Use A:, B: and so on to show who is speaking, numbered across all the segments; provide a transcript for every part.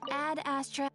A: Add Astra.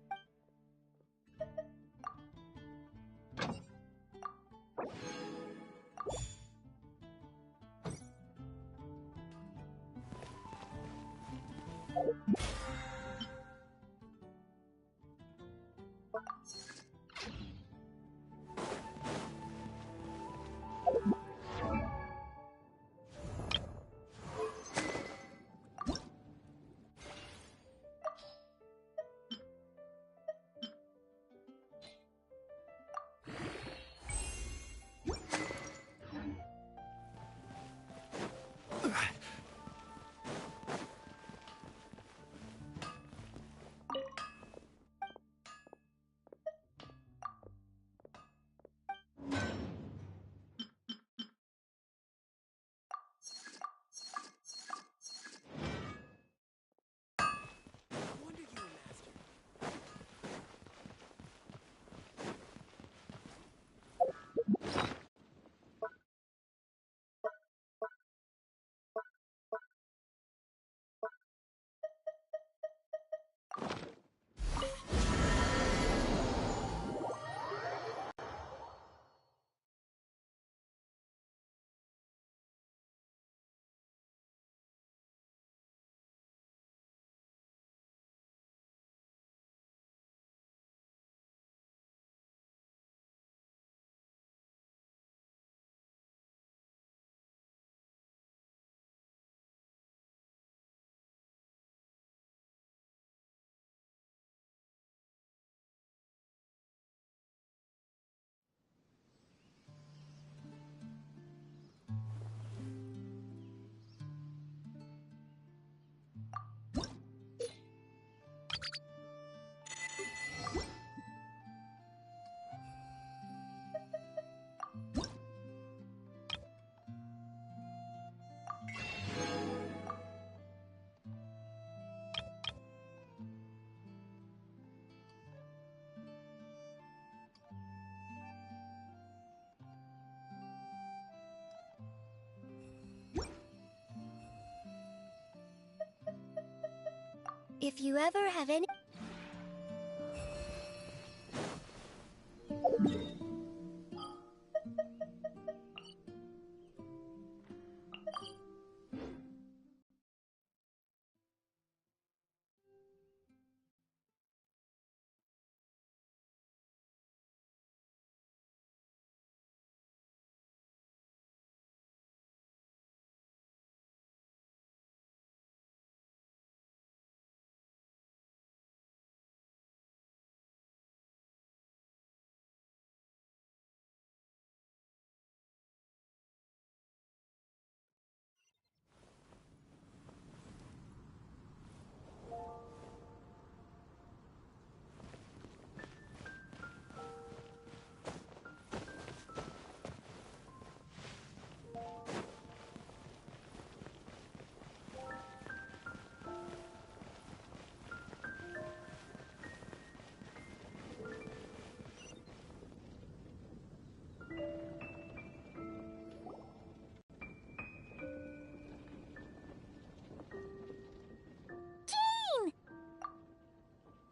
A: If you ever have any...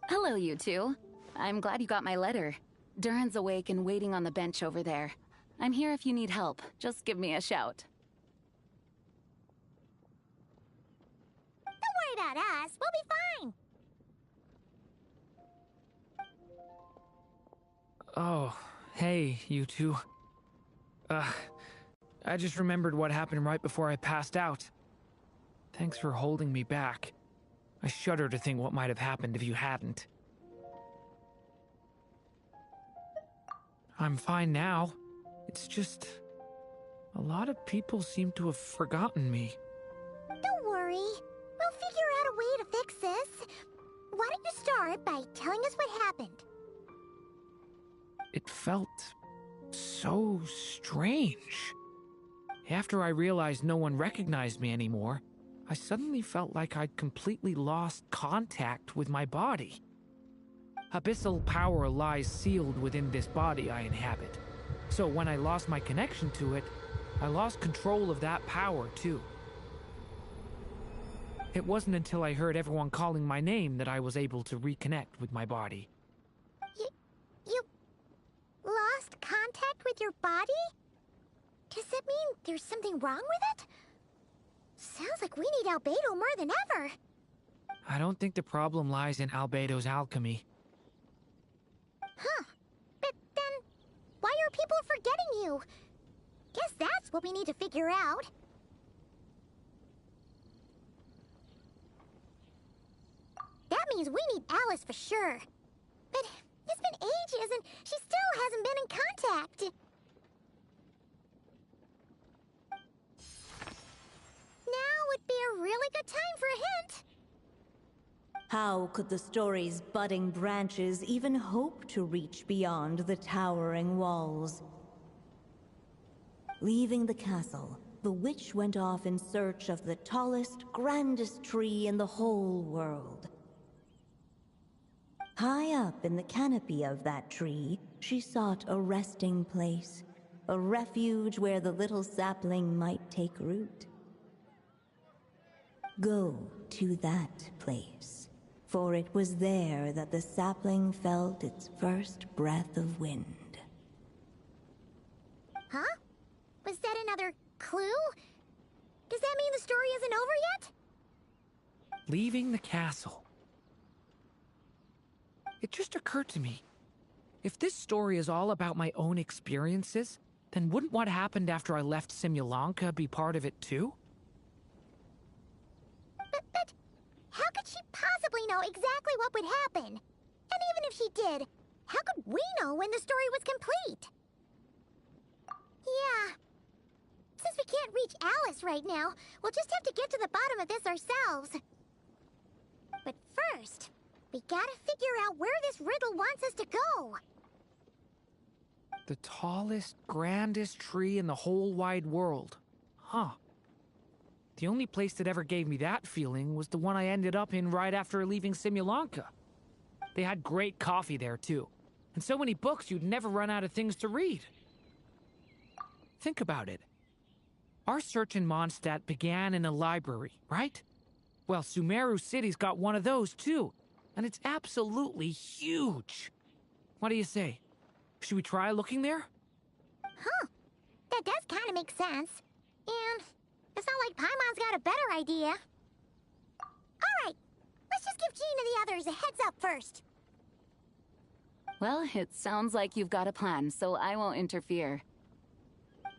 A: Hello, you two. I'm glad you got my letter. Duran's awake and waiting on the bench over there. I'm here if you need help. Just give me a shout.
B: Don't worry about us. We'll be fine.
C: Oh, hey, you two. I just remembered what happened right before I passed out. Thanks for holding me back. I shudder to think what might have happened if you hadn't. I'm fine now. It's just... a lot of people seem to have forgotten me.
B: Don't worry. We'll figure out a way to fix this. Why don't you start by telling us what happened?
C: It felt so strange. After I realized no one recognized me anymore, I suddenly felt like I'd completely lost contact with my body. Abyssal power lies sealed within this body I inhabit. So when I lost my connection to it, I lost control of that power too. It wasn't until I heard everyone calling my name that I was able to reconnect with my body.
B: You lost contact with your body? Does that mean there's something wrong with it? Sounds like we need Albedo more than ever.
C: I don't think the problem lies in Albedo's alchemy.
B: Huh. But then, why are people forgetting you? Guess that's what we need to figure out. That means we need Alice for sure. But it's been ages and she still hasn't been in contact. Now would be a really good time for a hint.
D: How could the story's budding branches even hope to reach beyond the towering walls? Leaving the castle, the witch went off in search of the tallest, grandest tree in the whole world. High up in the canopy of that tree, she sought a resting place, a refuge where the little sapling might take root. Go to that place, for it was there that the sapling felt its first breath of wind.
B: Huh? Was that another clue? Does that mean the story isn't over yet?
C: Leaving the castle. It just occurred to me. If this story is all about my own experiences, then wouldn't what happened after I left Simulanka be part of it too?
B: But how could she possibly know exactly what would happen? And even if she did, how could we know when the story was complete? Yeah. Since we can't reach Alice right now, we'll just have to get to the bottom of this ourselves. But first, we gotta figure out where this riddle wants us to go.
C: The tallest, grandest tree in the whole wide world. Huh. The only place that ever gave me that feeling was the one I ended up in right after leaving Simulanka. They had great coffee there, too. And so many books you'd never run out of things to read. Think about it. Our search in Mondstadt began in a library, right? Well, Sumeru City's got one of those, too. And it's absolutely huge. What do you say? Should we try looking there?
B: Huh. That does kind of make sense. And it's not like Paimon's got a better idea. Alright, let's just give Jean and the others a heads up first.
A: Well, it sounds like you've got a plan, so I won't interfere.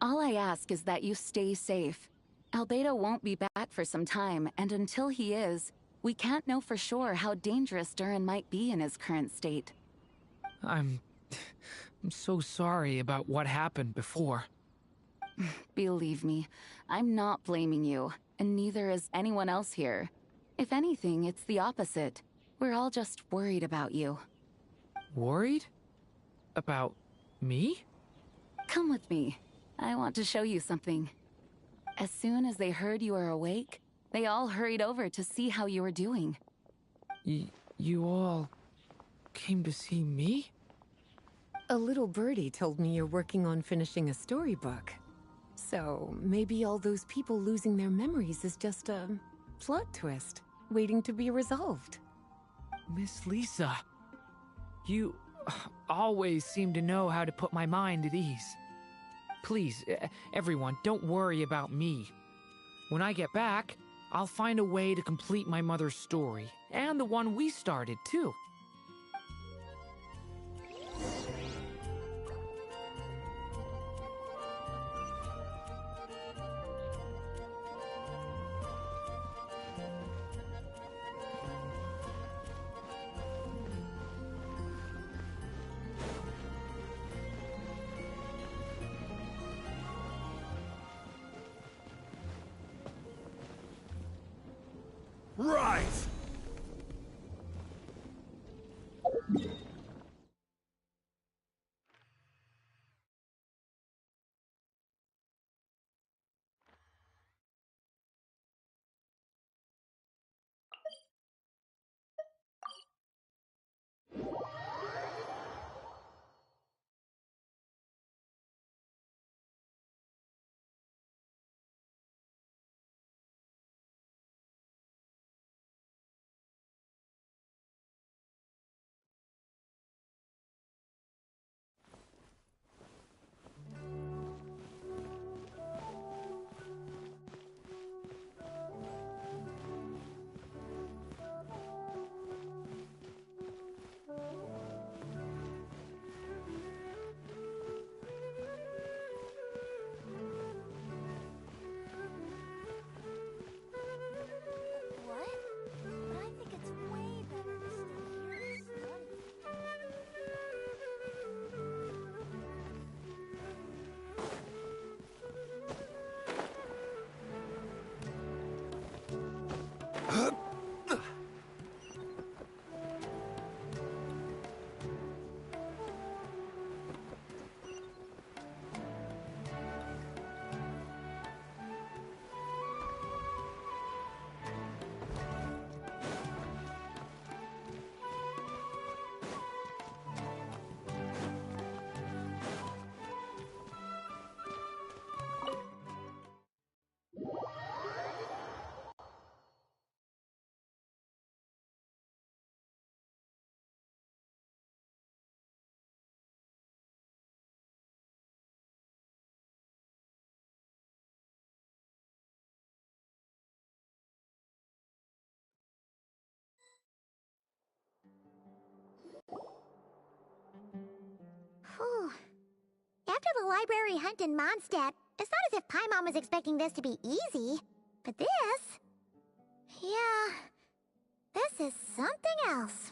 A: All I ask is that you stay safe. Albedo won't be back for some time, and until he is, we can't know for sure how dangerous Duran might be in his current state.
C: I'm so sorry about what happened before.
A: Believe me, I'm not blaming you, and neither is anyone else here. If anything, it's the opposite. We're all just worried about you.
C: Worried? About me?
A: Come with me. I want to show you something. As soon as they heard you were awake, they all hurried over to see how you were doing.
C: You all came to see me?
E: A little birdie told me you're working on finishing a storybook. So maybe all those people losing their memories is just a plot twist, waiting to be resolved.
C: Miss Lisa, you always seem to know how to put my mind at ease. Please, everyone, don't worry about me. When I get back, I'll find a way to complete my mother's story, and the one we started, too.
B: After the library hunt in Mondstadt, it's not as if Paimon was expecting this to be easy. But this... yeah... this is something else.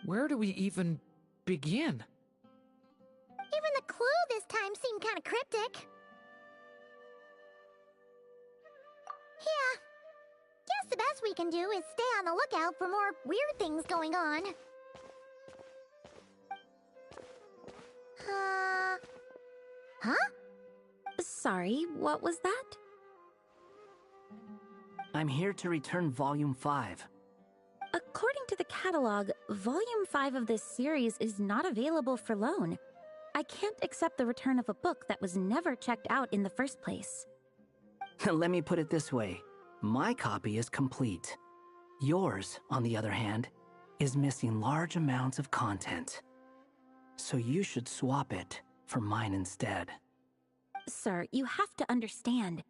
C: Where do we even begin?
B: Even the clue this time seemed kind of cryptic. Yeah. Guess the best we can do is stay on the lookout for more weird things going on. Huh?
F: Sorry, what was that?
G: I'm here to return Volume 5.
F: According to the catalog, Volume 5 of this series is not available for loan. I can't accept the return of a book that was never checked out in the first place.
G: Let me put it this way. My copy is complete. Yours, on the other hand, is missing large amounts of content. So you should swap it for mine instead.
F: Sir, you have to understand.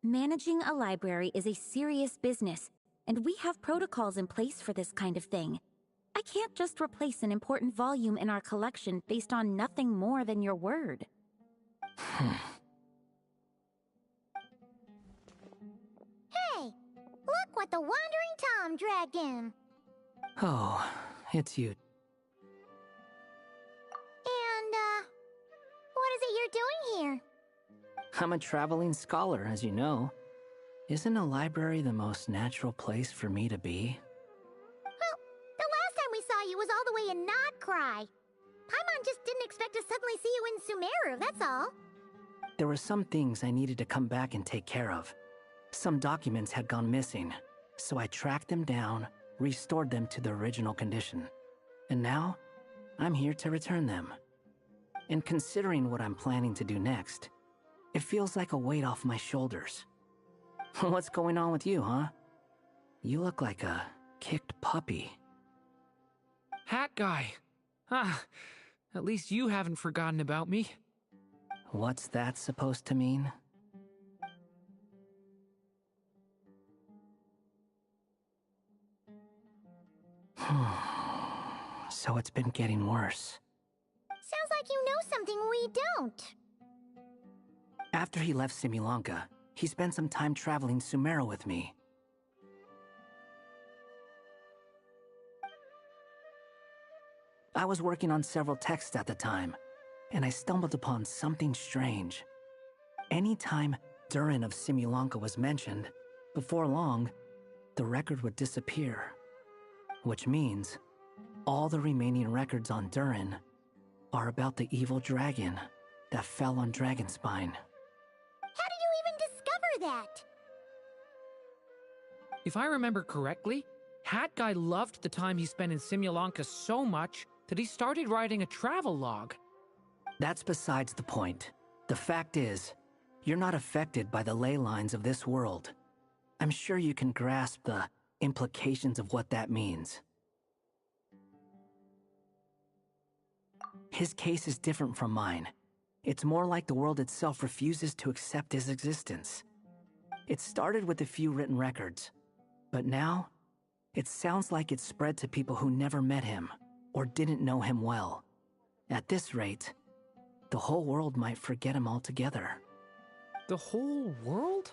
F: Managing a library is a serious business, and we have protocols in place for this kind of thing. I can't just replace an important volume in our collection based on nothing more than your word.
B: Hey, look what the Wandering Tom dragged in.
G: Oh, it's you.
B: And, what is it you're doing here?
G: I'm a traveling scholar, as you know. Isn't a library the most natural place for me to be?
B: Well, the last time we saw you was all the way in Notcry. Paimon just didn't expect to suddenly see you in Sumeru, that's all.
G: There were some things I needed to come back and take care of. Some documents had gone missing, so I tracked them down, restored them to their original condition. And now, I'm here to return them. And considering what I'm planning to do next, it feels like a weight off my shoulders. What's going on with you, huh? You look like a kicked puppy.
C: Hat guy. Ah, at least you haven't forgotten about me.
G: What's that supposed to mean? So it's been getting worse.
B: Sounds like you know something we don't.
G: After he left Simulanka, he spent some time traveling Sumeru with me. I was working on several texts at the time, and I stumbled upon something strange. Anytime Durin of Simulanka was mentioned, before long, the record would disappear. Which means, all the remaining records on Durin are about the evil dragon that fell on Dragonspine.
B: How did you even discover that?
C: If I remember correctly, Hat Guy loved the time he spent in Simulanka so much that he started writing a travel log.
G: That's besides the point. The fact is, you're not affected by the ley lines of this world. I'm sure you can grasp the implications of what that means. His case is different from mine. It's more like the world itself refuses to accept his existence. It started with a few written records, but now, it sounds like it's spread to people who never met him or didn't know him well. At this rate, the whole world might forget him altogether.
C: The whole world?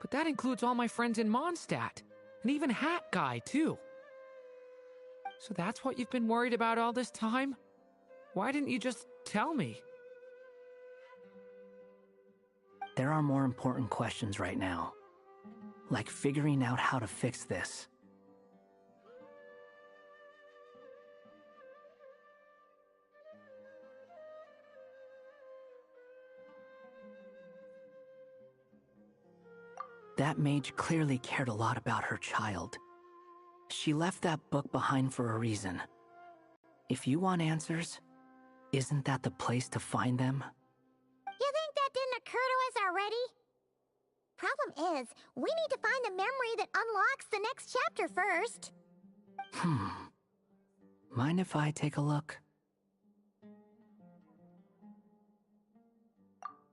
C: But that includes all my friends in Mondstadt, and even Hat Guy, too. So that's what you've been worried about all this time? Why didn't you just tell me?
G: There are more important questions right now, like figuring out how to fix this. That mage clearly cared a lot about her child. She left that book behind for a reason. If you want answers, isn't that the place to find them?
B: You think that didn't occur to us already? Problem is, we need to find the memory that unlocks the next chapter first.
G: Mind if I take a look?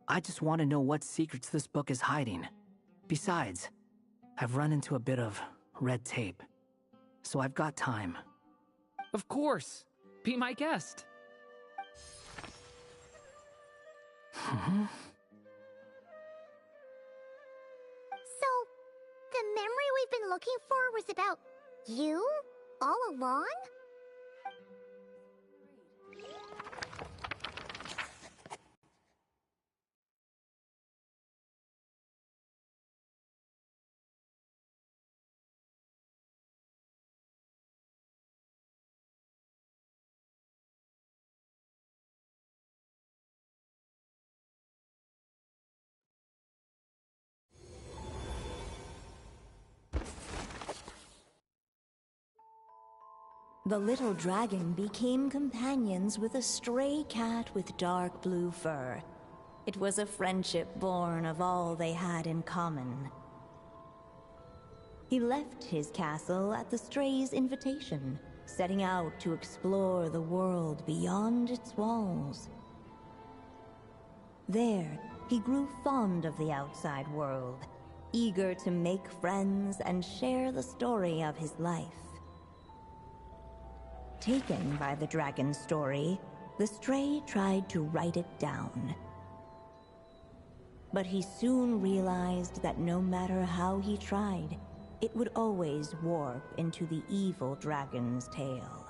G: I just want to know what secrets this book is hiding. Besides, I've run into a bit of red tape, so I've got time.
C: Of course. Be my guest.
B: So, the memory we've been looking for was about you? All along?
D: The little dragon became companions with a stray cat with dark blue fur. It was a friendship born of all they had in common. He left his castle at the stray's invitation, setting out to explore the world beyond its walls. There, he grew fond of the outside world, eager to make friends and share the story of his life. Taken by the dragon's story, the stray tried to write it down. But he soon realized that no matter how he tried, it would always warp into the evil dragon's tale.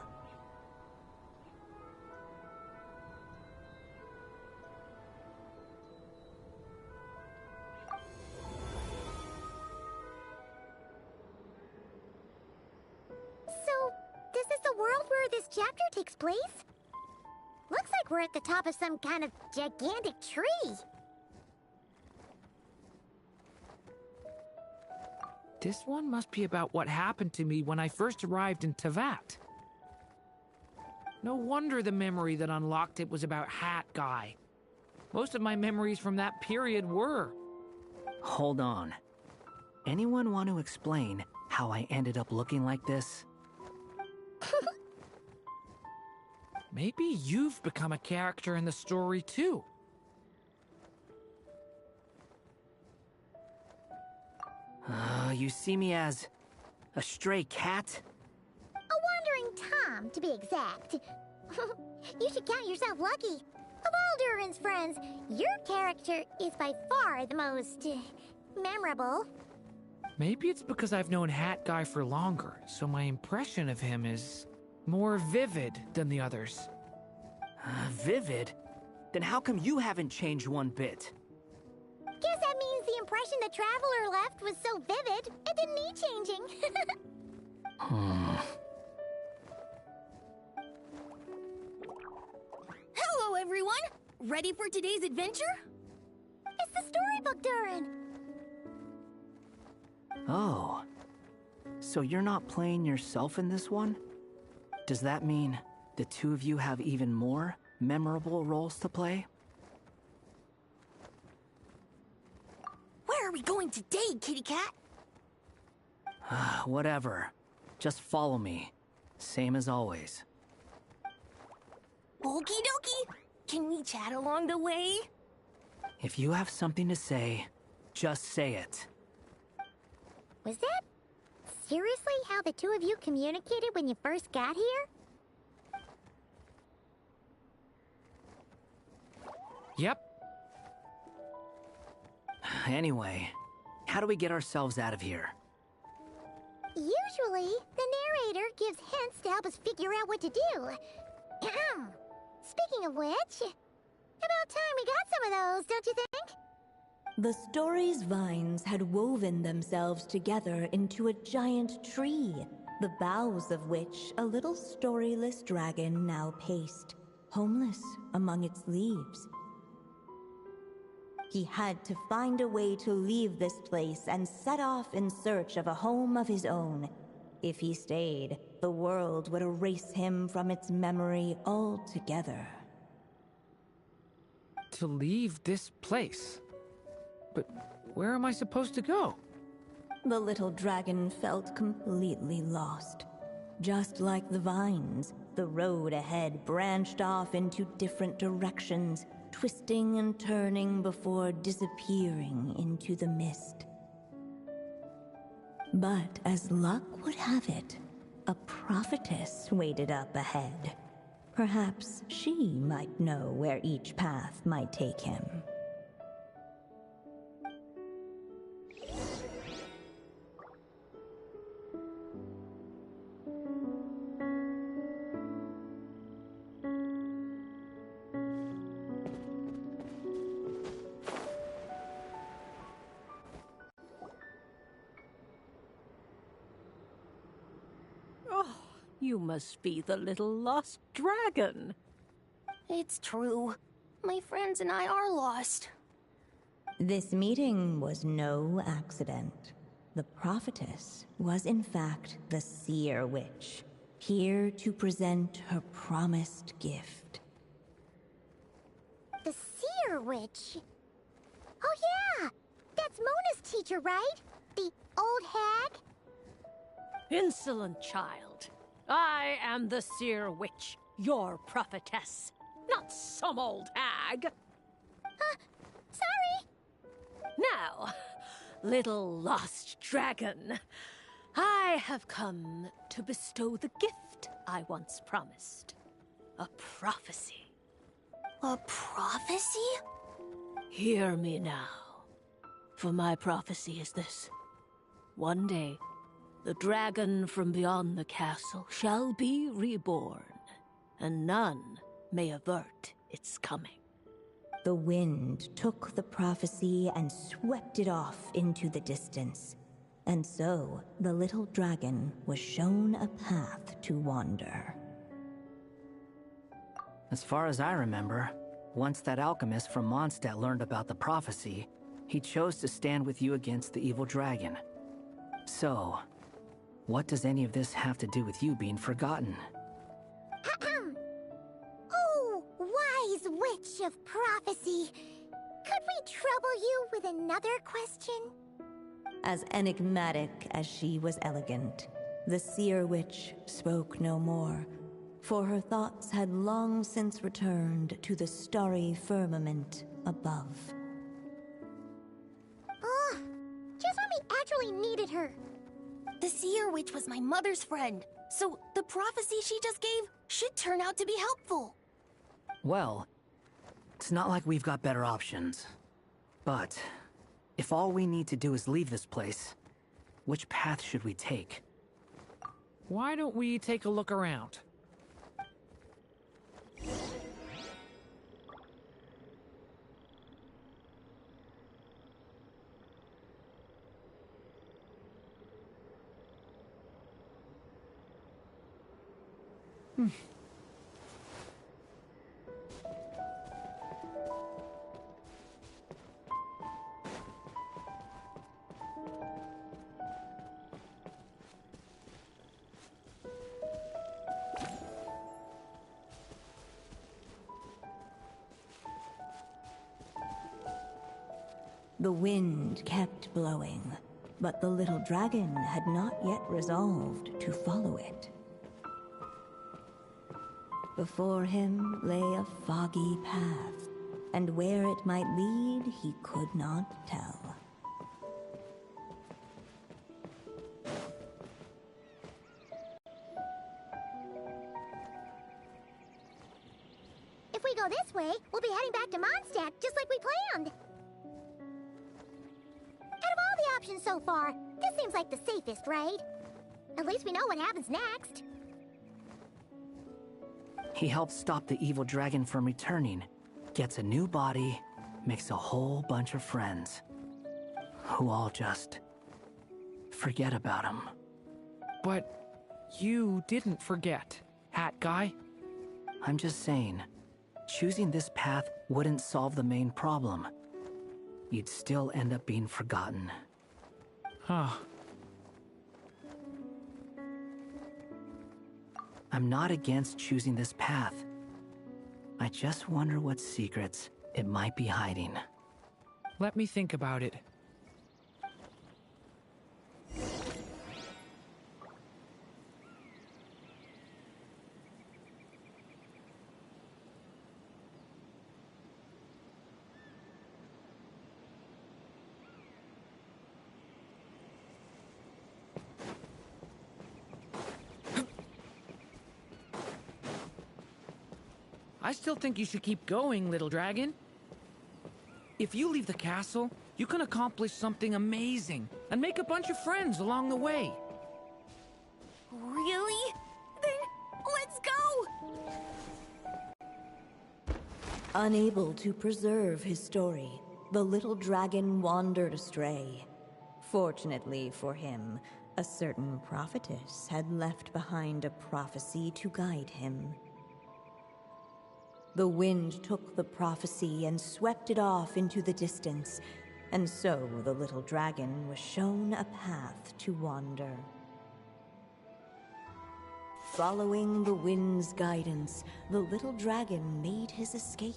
B: So, this is the world where this chapter takes place? Looks like we're at the top of some kind of gigantic tree.
C: This one must be about what happened to me when I first arrived in Tevat. No wonder the memory that unlocked it was about Hat Guy. Most of my memories from that period were.
G: Hold on. Anyone want to explain how I ended up looking like this?
C: Maybe you've become a character in the story too.
G: You see me as a stray cat?
B: A wandering Tom, to be exact. You should count yourself lucky. Of all Durin's friends, your character is by far the most memorable.
C: Maybe it's because I've known Hat Guy for longer, so my impression of him is more vivid than the others.
G: Vivid? Then how come you haven't changed one bit?
B: Guess that means the impression the Traveler left was so vivid, it didn't need changing.
H: Hello, everyone! Ready for today's adventure?
B: It's the storybook, Durin.
G: Oh. So you're not playing yourself in this one? Does that mean the two of you have even more memorable roles to play?
H: Where are we going today, kitty cat?
G: Whatever. Just follow me. Same as always.
H: Okie dokie! Can we chat along the way?
G: If you have something to say, just say it.
B: Was that seriously how the two of you communicated when you first got here?
C: Yep.
G: Anyway, how do we get ourselves out of here?
B: Usually, the narrator gives hints to help us figure out what to do. Speaking of which, about time we got some of those, don't you think?
D: The story's vines had woven themselves together into a giant tree, the boughs of which a little storyless dragon now paced, homeless among its leaves. He had to find a way to leave this place and set off in search of a home of his own. If he stayed, the world would erase him from its memory altogether.
C: To leave this place? But where am I supposed to go?
D: The little dragon felt completely lost. Just like the vines, the road ahead branched off into different directions, twisting and turning before disappearing into the mist. But as luck would have it, a prophetess waited up ahead. Perhaps she might know where each path might take him.
I: You must be the little lost dragon.
H: It's true. My friends and I are lost.
D: This meeting was no accident. The prophetess was in fact the seer witch, here to present her promised gift.
B: The seer witch? Oh yeah! That's Mona's teacher, right? The old hag?
I: Insolent child. I am the seer witch, your prophetess, not some old hag.
B: Sorry!
I: Now, little lost dragon, I have come to bestow the gift I once promised. A prophecy.
H: A prophecy?
I: Hear me now, for my prophecy is this. One day, the dragon from beyond the castle shall be reborn, and none may avert its coming.
D: The wind took the prophecy and swept it off into the distance. And so, the little dragon was shown a path to wander.
G: As far as I remember, once that alchemist from Mondstadt learned about the prophecy, he chose to stand with you against the evil dragon. So, what does any of this have to do with you being forgotten?
B: Oh, wise witch of prophecy! Could we trouble you with another question?
D: As enigmatic as she was elegant, the seer witch spoke no more, for her thoughts had long since returned to the starry firmament above.
B: Ugh, just when we actually needed her.
H: The seer witch was my mother's friend, so the prophecy she just gave should turn out to be helpful.
G: Well, it's not like we've got better options. But, if all we need to do is leave this place, which path should we take?
C: Why don't we take a look around?
D: The wind kept blowing, but the little dragon had not yet resolved to follow it. Before him lay a foggy path, and where it might lead he could not tell.
B: If we go this way, we'll be heading back to Mondstadt, just like we planned. Out of all the options so far, this seems like the safest, right? At least we know what happens next.
G: He helps stop the evil dragon from returning, gets a new body, makes a whole bunch of friends, who all just forget about him.
C: But you didn't forget, Hat Guy.
G: I'm just saying, choosing this path wouldn't solve the main problem. You'd still end up being forgotten.
C: Huh.
G: I'm not against choosing this path. I just wonder what secrets it might be hiding.
C: Let me think about it. I still think you should keep going, little dragon. If you leave the castle, you can accomplish something amazing and make a bunch of friends along the way.
H: Really? Then let's go!
D: Unable to preserve his story, the little dragon wandered astray. Fortunately for him, a certain prophetess had left behind a prophecy to guide him. The wind took the prophecy and swept it off into the distance, and so the little dragon was shown a path to wander. Following the wind's guidance, the little dragon made his escape.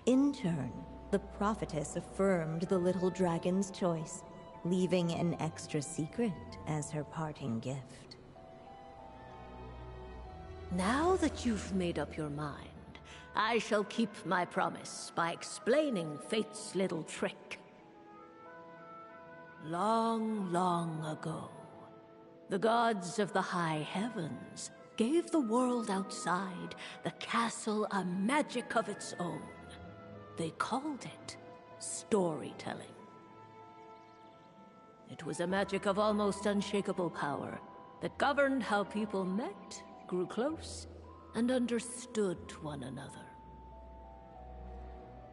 D: In turn, the prophetess affirmed the little dragon's choice, leaving an extra secret as her parting gift.
I: Now that you've made up your mind, I shall keep my promise by explaining Fate's little trick. Long, long ago, the gods of the high heavens gave the world outside the castle a magic of its own. They called it storytelling. It was a magic of almost unshakable power that governed how people met, grew close, and understood one another.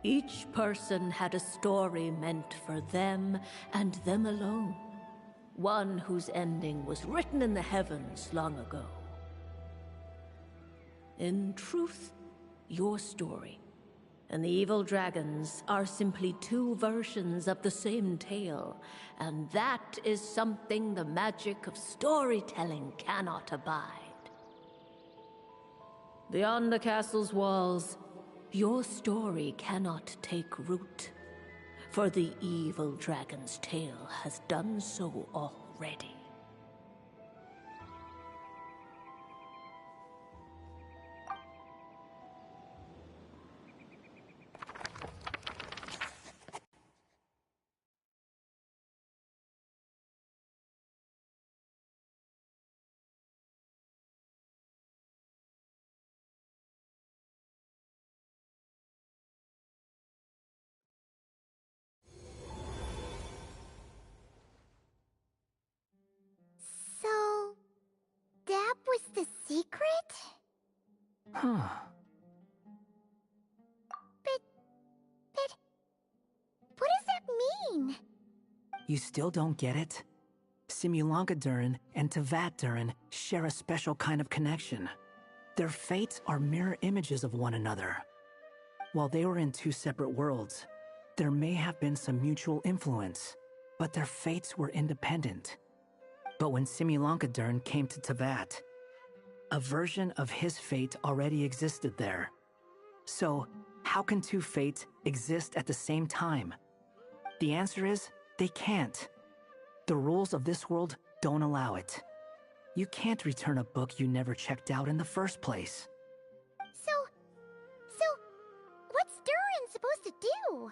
I: Each person had a story meant for them and them alone. One whose ending was written in the heavens long ago. In truth, your story and the evil dragons are simply two versions of the same tale, and that is something the magic of storytelling cannot abide. Beyond the castle's walls, your story cannot take root, for the evil dragon's tale has done so already.
B: So, that was the secret?
G: Huh.
B: But, what does that mean?
G: You still don't get it? Simulangadurin and Tvatdurin share a special kind of connection. Their fates are mirror images of one another. While they were in two separate worlds, there may have been some mutual influence, but their fates were independent. But when Simulangadurin came to Tvat, a version of his fate already existed there. So, how can two fates exist at the same time? The answer is, they can't. The rules of this world don't allow it. You can't return a book you never checked out in the first place.
B: So, what's Durin supposed to do?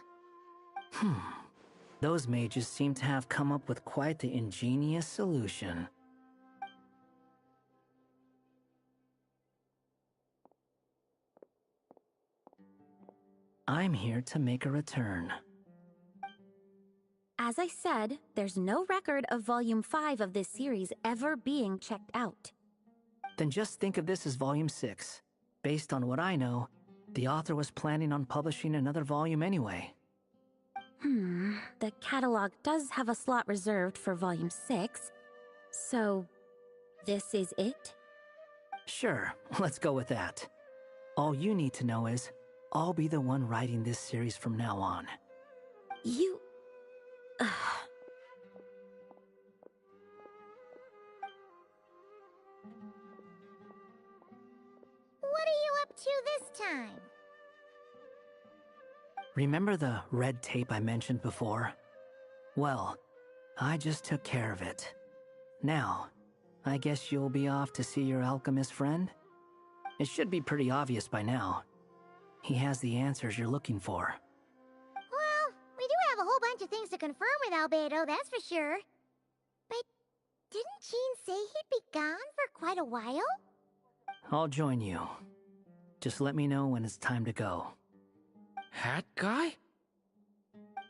G: Those mages seem to have come up with quite the ingenious solution. I'm here to make a return.
F: As I said, there's no record of Volume 5 of this series ever being checked out.
G: Then just think of this as Volume 6. Based on what I know, the author was planning on publishing another volume anyway.
F: The catalog does have a slot reserved for Volume 6, so this is it?
G: Sure, let's go with that. All you need to know is, I'll be the one writing this series from now on.
F: You...
B: What are you up to this time?
G: Remember the red tape I mentioned before? Well, I just took care of it. Now, I guess you'll be off to see your alchemist friend? It should be pretty obvious by now. He has the answers you're looking for.
B: Well, we do have a whole bunch of things to confirm with Albedo, that's for sure. But didn't Jean say he'd be gone for quite a while?
G: I'll join you. Just let me know when it's time to go.
C: Hat guy?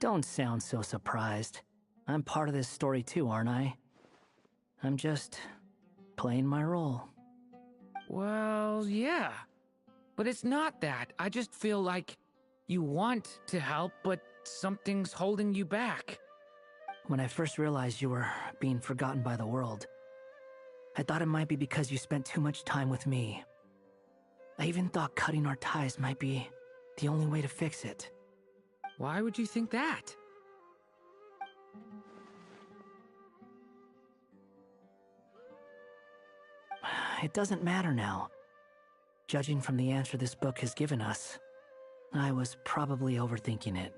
G: Don't sound so surprised. I'm part of this story too, aren't I? I'm just playing my role.
C: Well, yeah. But it's not that. I just feel like you want to help, but something's holding you back.
G: When I first realized you were being forgotten by the world, I thought it might be because you spent too much time with me. I even thought cutting our ties might be the only way to fix it.
C: Why would you think that?
G: It doesn't matter now. Judging from the answer this book has given us, I was probably overthinking it.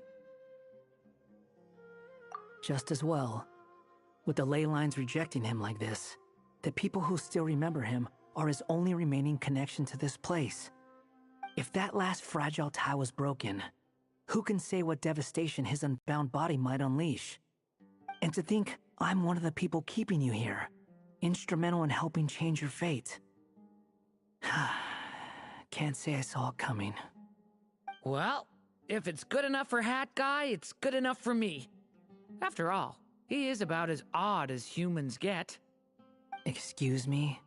G: Just as well, with the ley lines rejecting him like this, the people who still remember him are his only remaining connection to this place. If that last fragile tie was broken, who can say what devastation his unbound body might unleash? And to think I'm one of the people keeping you here, instrumental in helping change your fate. Can't say I saw it coming.
C: Well, if it's good enough for Hat Guy, it's good enough for me. After all, he is about as odd as humans get.
G: Excuse me?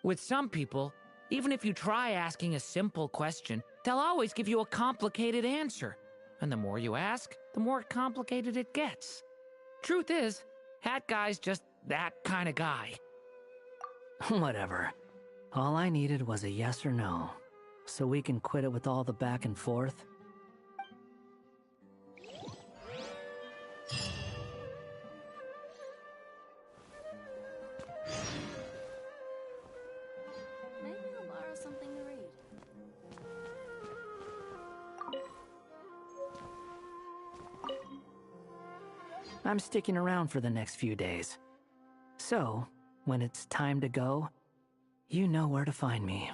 C: With some people, even if you try asking a simple question, they'll always give you a complicated answer. And the more you ask, the more complicated it gets. Truth is, Hat Guy's just that kind of guy.
G: Whatever. All I needed was a yes or no, so we can quit it with all the back and forth.
H: Maybe I'll borrow something to read.
G: I'm sticking around for the next few days. So, when it's time to go, you know where to find me.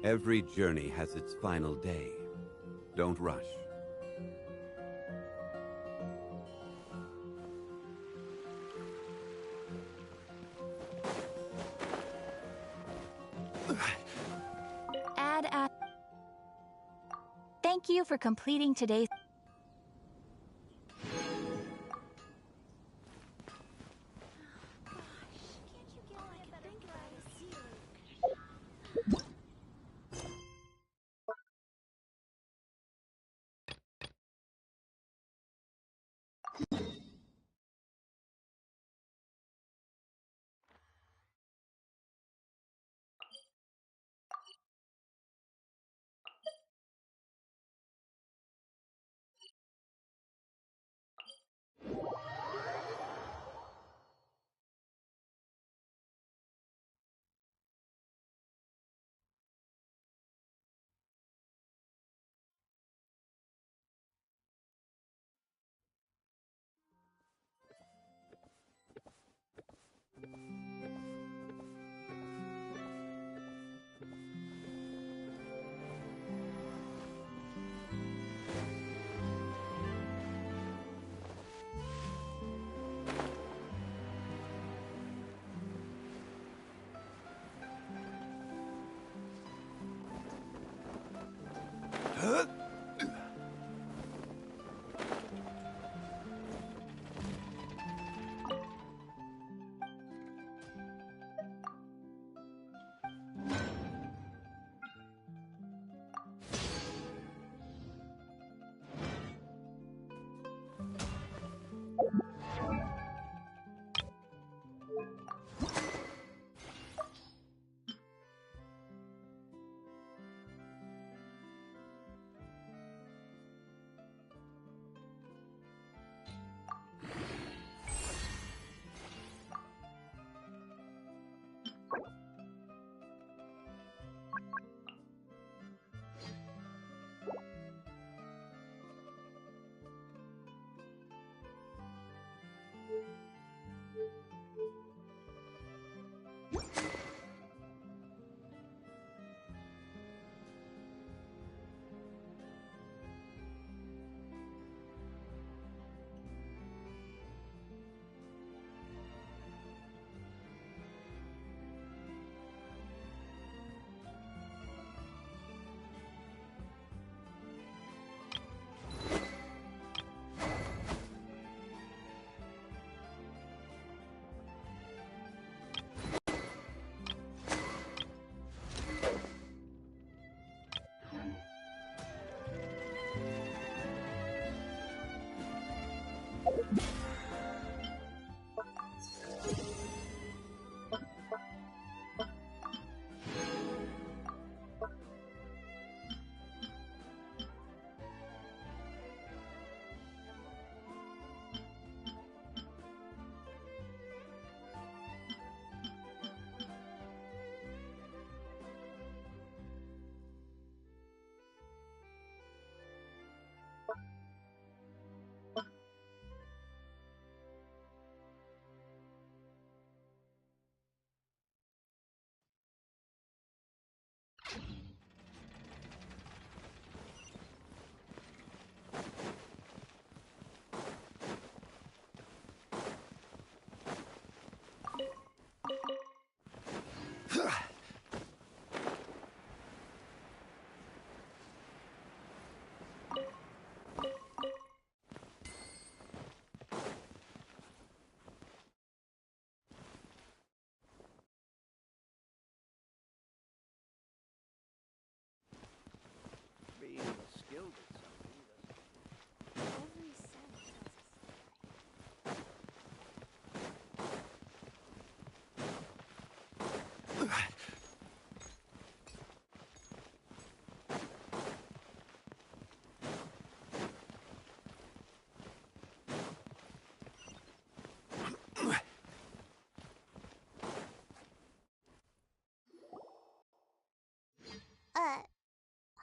J: Every journey has its final day. Don't rush.
F: Thank you for completing today's...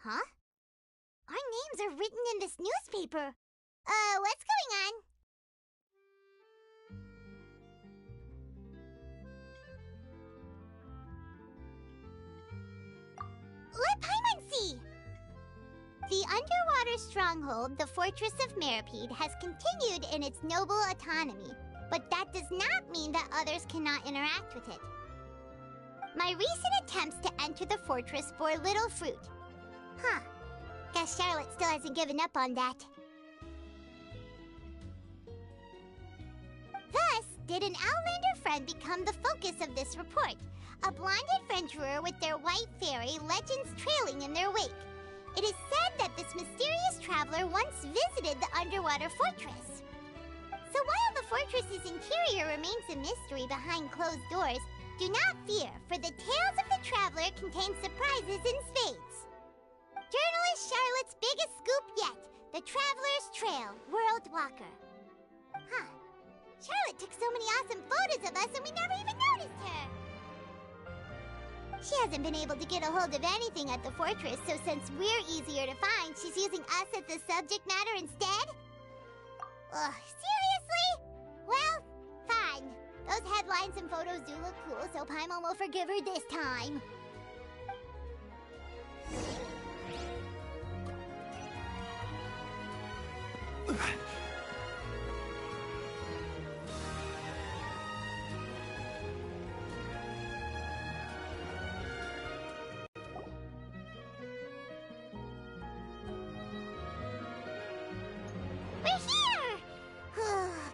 B: Huh? Our names are written in this newspaper. What's going on? stronghold, the Fortress of Meripede, has continued in its noble autonomy, but that does not mean that others cannot interact with it. My recent attempts to enter the fortress bore little fruit. Huh. Guess Charlotte still hasn't given up on that. Thus, did an Outlander friend become the focus of this report? A blind adventurer with their white fairy, legends trailing in their wake. It is said that this mysterious traveler once visited the underwater fortress. So while the fortress's interior remains a mystery behind closed doors, do not fear, for the tales of the traveler contain surprises in spades. Journalist Charlotte's biggest scoop yet, the Traveler's Trail, World Walker. Huh. Charlotte took so many awesome photos of us and we never even noticed her. She hasn't been able to get a hold of anything at the fortress, so since we're easier to find, she's using us as the subject matter instead? Ugh, seriously? Well, fine. Those headlines and photos do look cool, so Paimon will forgive her this time. We're here!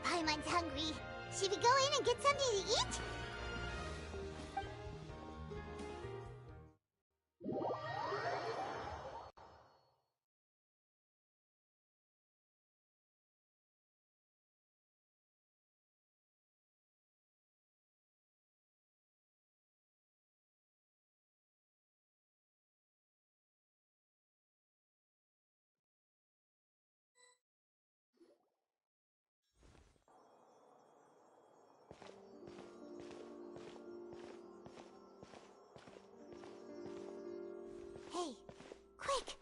B: Paimon's hungry. Should we go in and get something to eat? Hey, quick!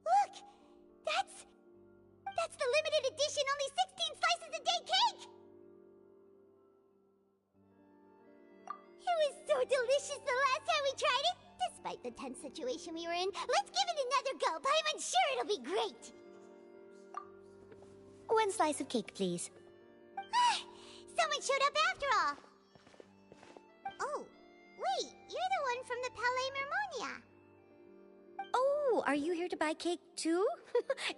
B: Look! That's the limited edition only 16 slices a day cake! It was so delicious the last time we tried it! Despite the tense situation we were in, let's give it another go! I'm sure it'll be great!
F: One slice of cake, please.
B: Someone showed up after all! Oh, wait, you're the one from the Palais Mermonia.
F: Oh, are you here to buy cake too?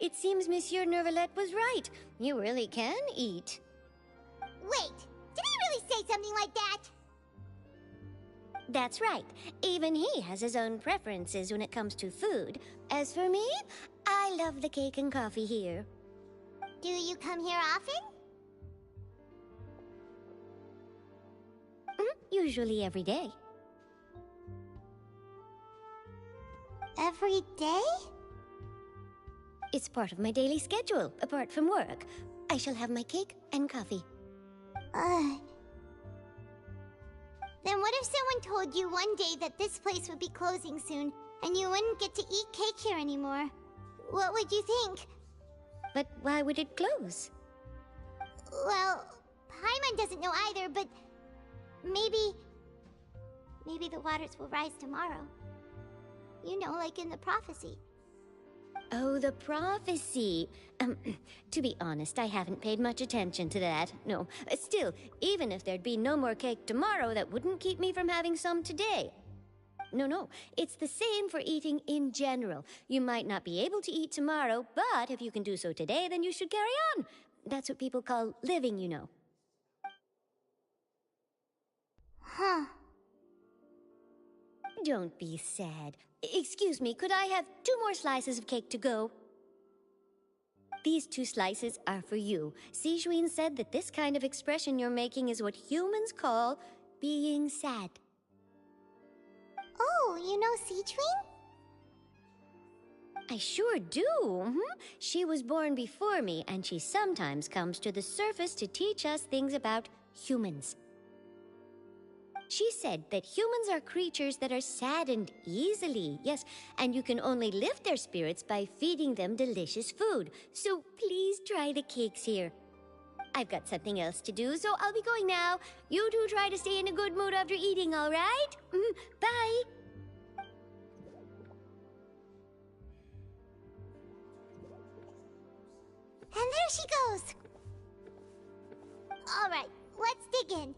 F: It seems Monsieur Nuevillette was right. You really can eat.
B: Wait, did he really say something like that?
F: That's right. Even he has his own preferences when it comes to food. As for me, I love the cake and coffee here.
B: Do you come here often?
F: Usually every day.
B: Every day?
F: It's part of my daily schedule, apart from work. I shall have my cake and coffee.
B: Then what if someone told you one day that this place would be closing soon, and you wouldn't get to eat cake here anymore? What would you think?
F: But why would it close?
B: Well, Paimon doesn't know either, but maybe the waters will rise tomorrow. You know, like in the prophecy.
F: Oh, the prophecy. To be honest, I haven't paid much attention to that. No, still, even if there'd be no more cake tomorrow, that wouldn't keep me from having some today. No, it's the same for eating in general. You might not be able to eat tomorrow, but if you can do so today, then you should carry on. That's what people call living, you know.
B: Huh.
F: Don't be sad. Excuse me, could I have 2 more slices of cake to go? These 2 slices are for you. Sijuin said that this kind of expression you're making is what humans call being sad.
B: Oh, you know Sijuin?
F: I sure do. She was born before me, and she sometimes comes to the surface to teach us things about humans. She said that humans are creatures that are saddened easily, yes, and you can only lift their spirits by feeding them delicious food. So please try the cakes here. I've got something else to do, so I'll be going now. You two try to stay in a good mood after eating, all right? Bye.
B: And there she goes. Alright, let's dig in.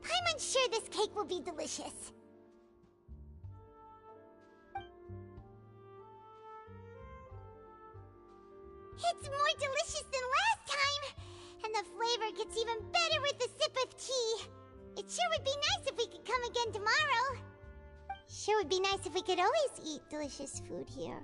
B: I'm unsure this cake will be delicious. It's more delicious than last time! And the flavor gets even better with a sip of tea. It sure would be nice if we could come again tomorrow. Sure would be nice if we could always eat delicious food here.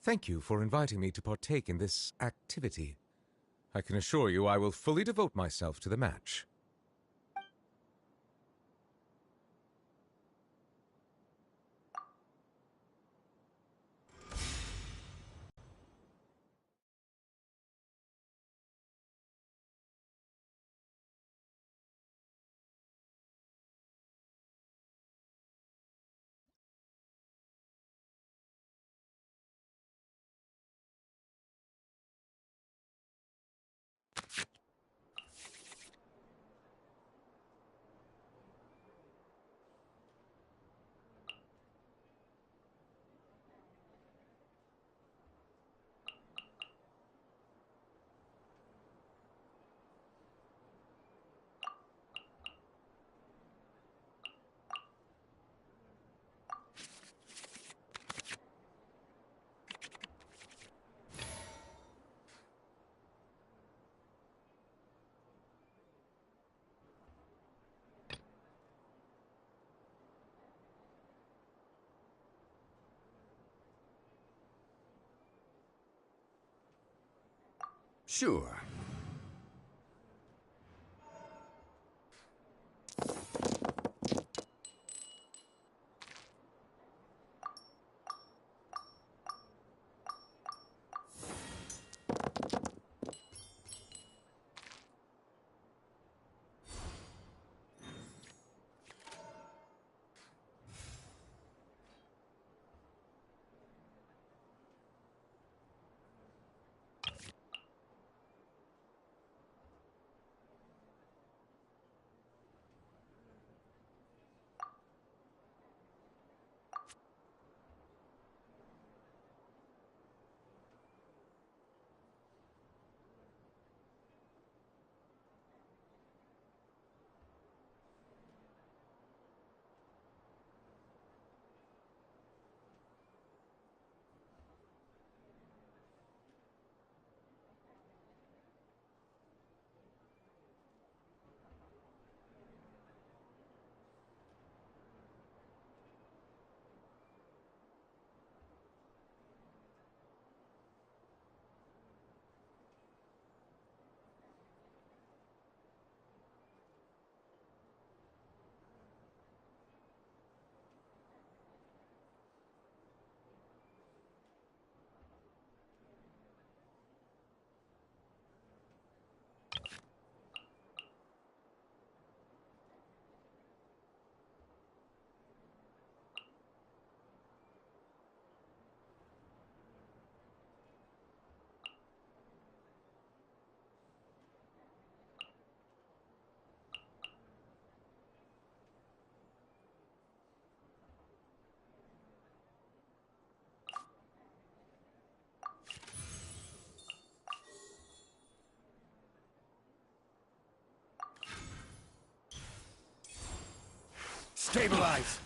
K: Thank you for inviting me to partake in this activity. I can assure you I will fully devote myself to the match.
L: Sure. Stabilize!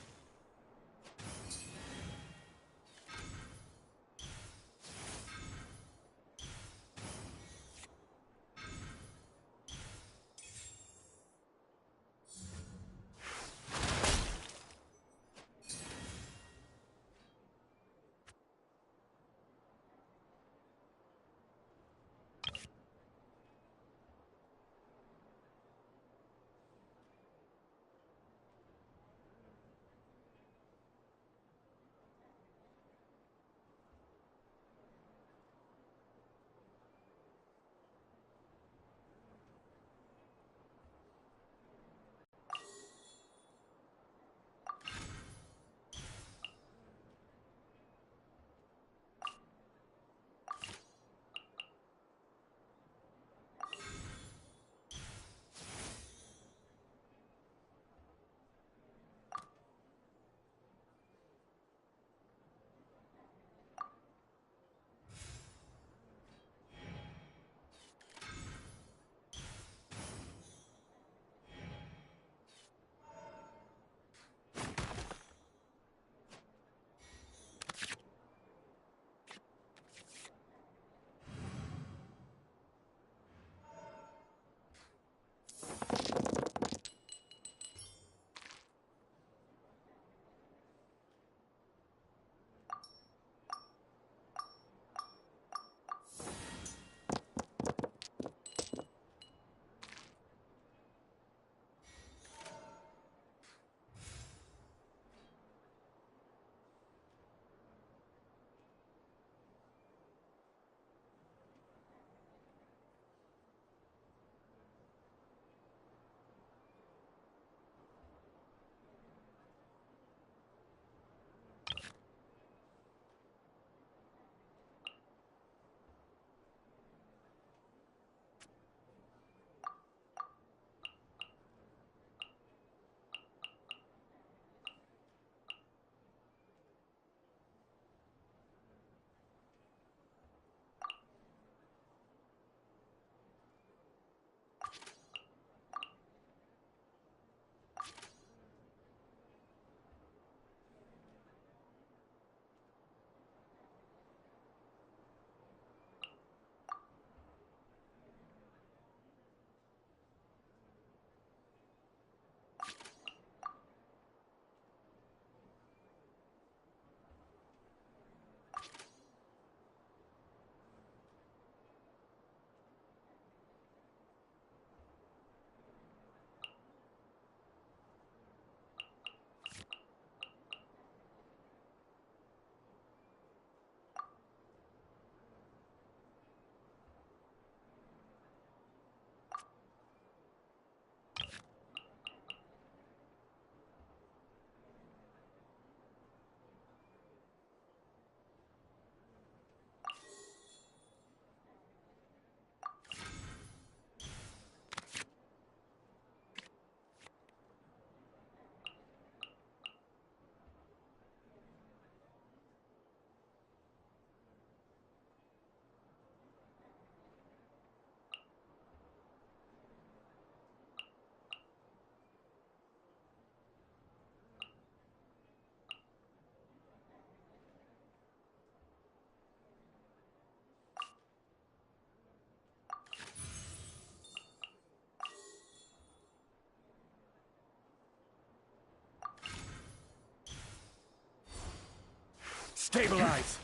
L: Stabilize!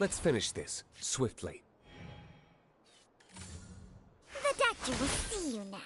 M: Let's finish this, swiftly.
B: The doctor will see you now.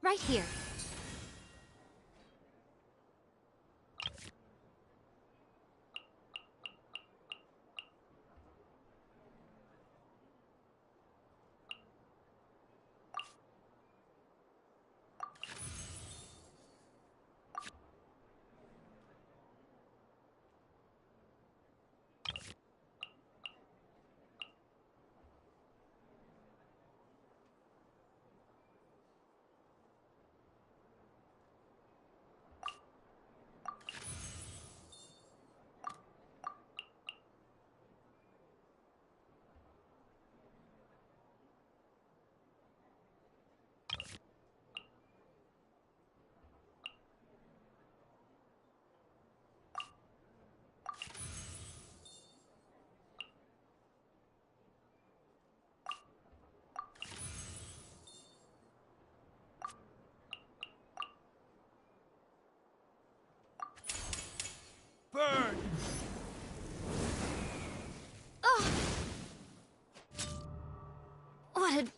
F: Right here.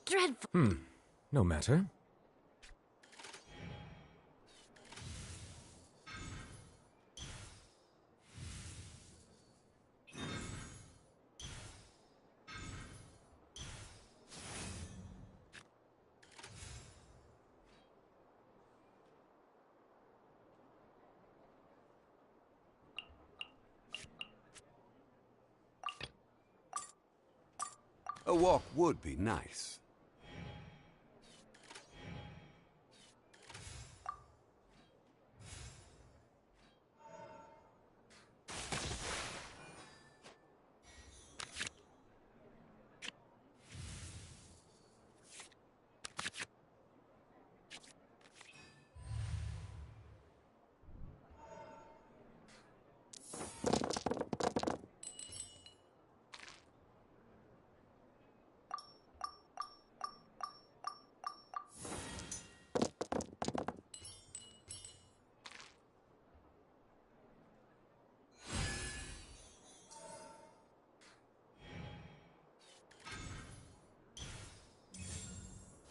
H: dreadful.
K: No matter.
J: A walk would be nice.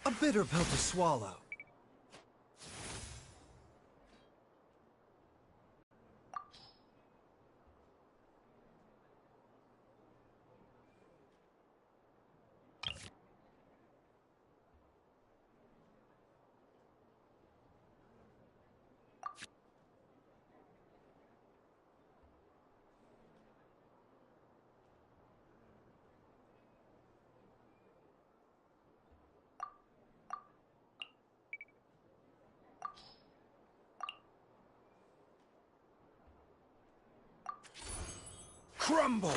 L: A bitter pill to swallow. Crumble!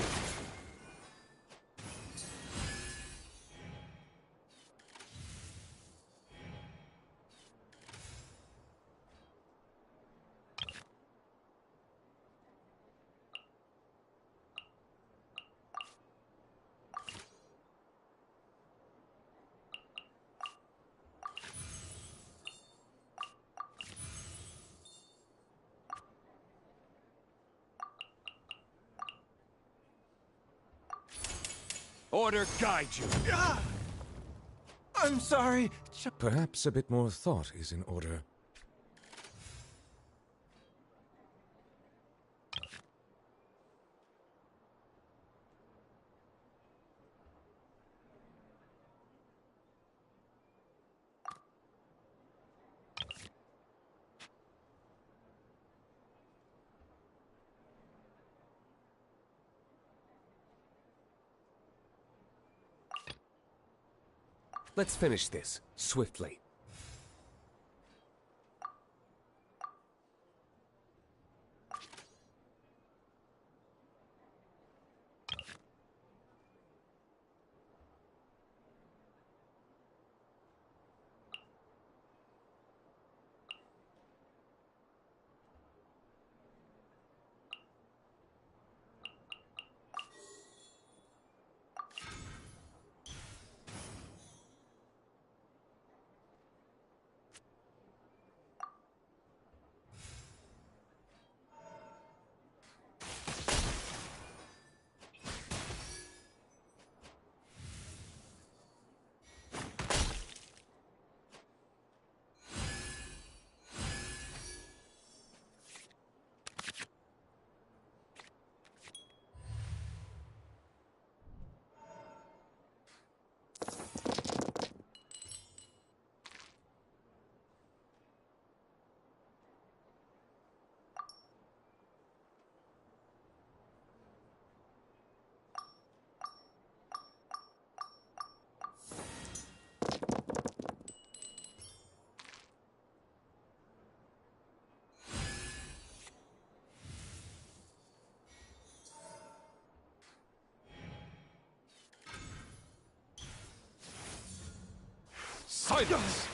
M: Order guide you.
L: I'm sorry.
K: Perhaps a bit more thought is in order.
M: Let's finish this swiftly. Silence!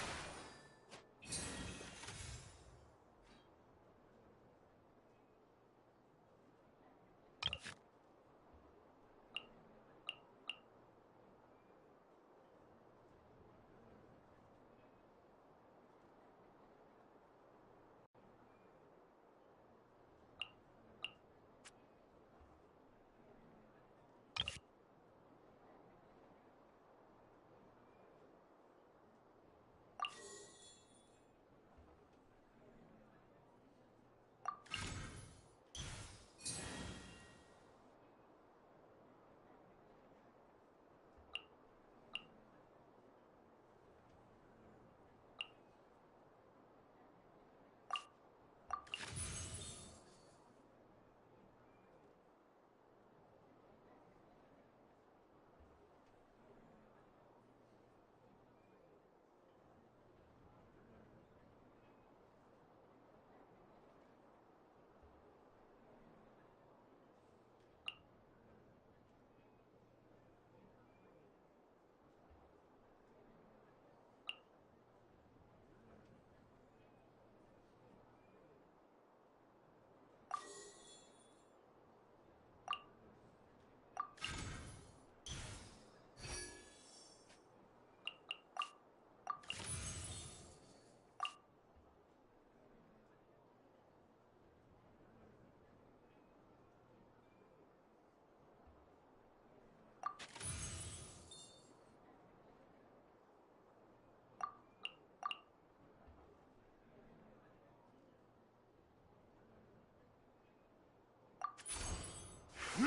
L: A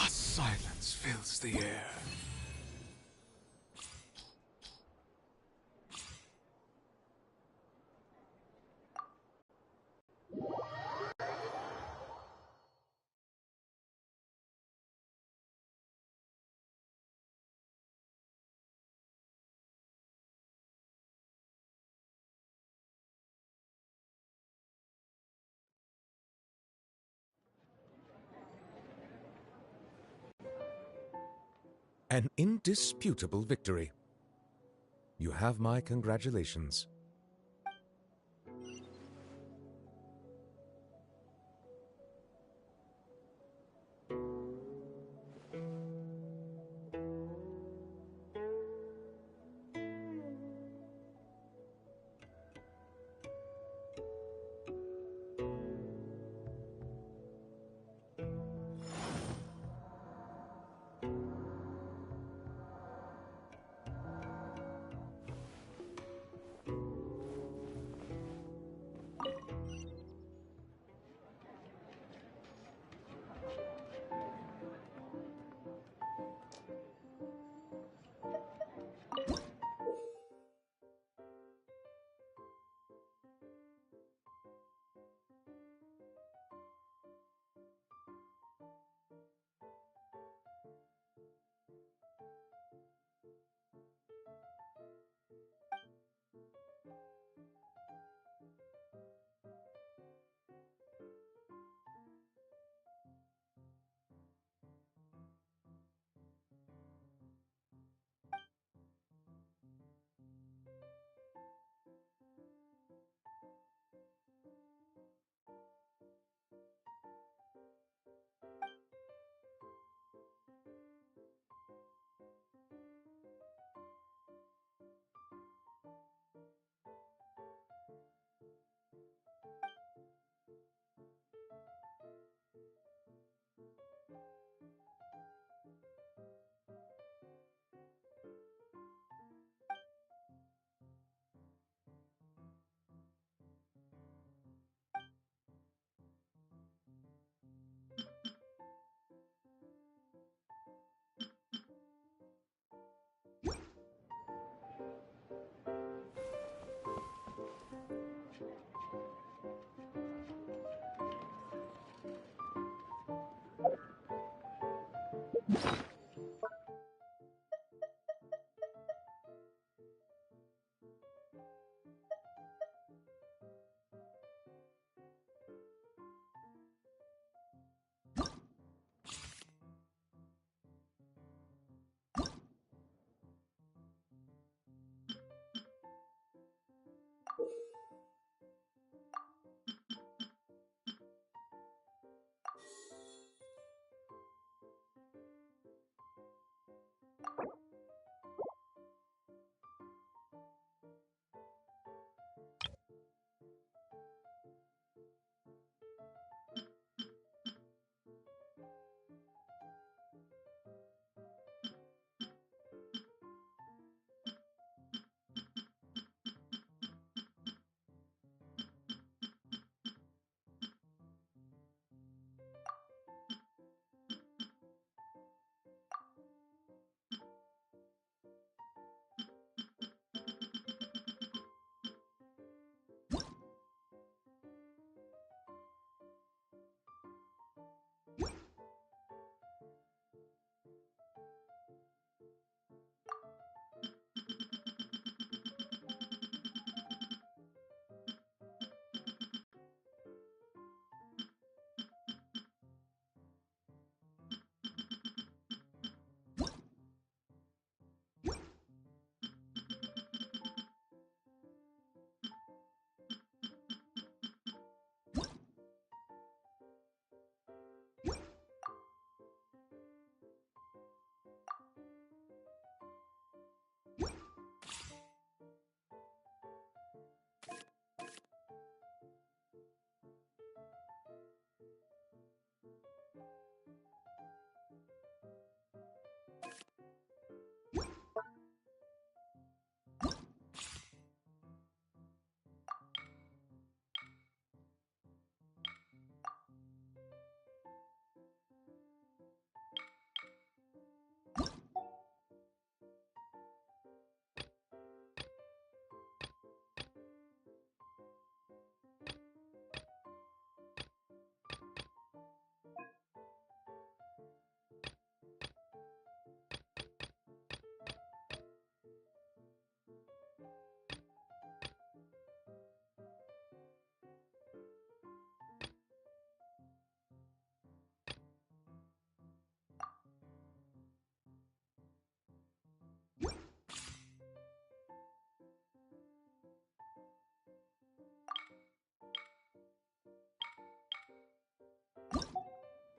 L: silence fills the air.
K: An indisputable victory. You have my congratulations.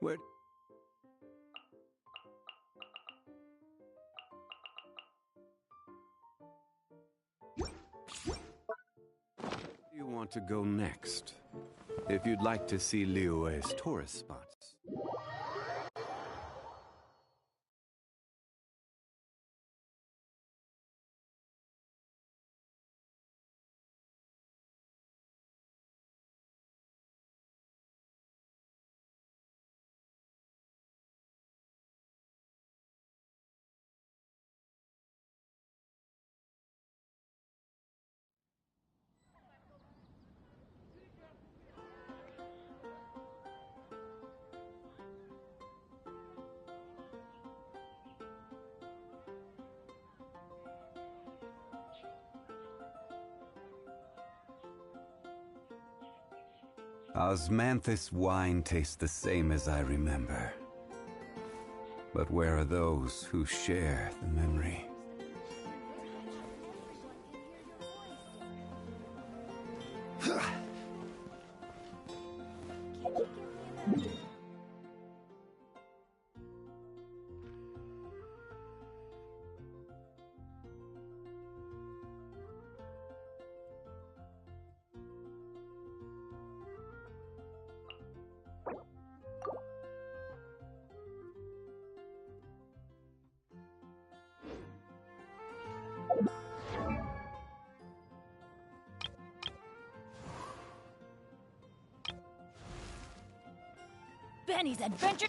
J: Where... you want to go next? If you'd like to see Liyue's tourist spots. Osmanthus wine tastes the same as I remember. But where are those who share the memory?
N: Benny's adventure.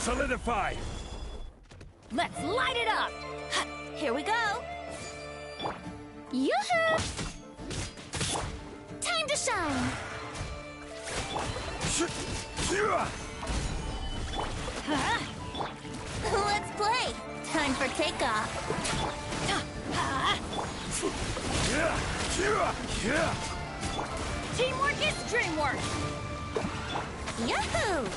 M: Solidify!
N: Let's light it up!
F: Here we go!
B: Yoo-hoo! Time to shine!
F: Let's play! Time for takeoff!
N: Teamwork is dreamwork!
F: Yahoo!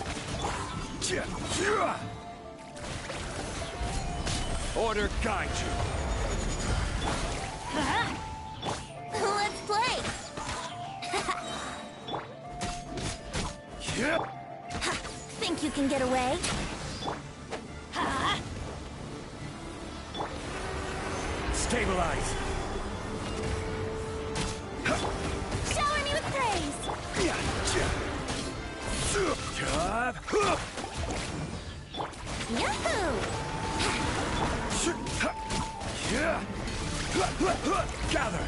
M: Order guide you!
F: Let's play! Think you can get away?
M: Stabilize!
N: Shower me with praise!
B: Yahoo!
M: Gather!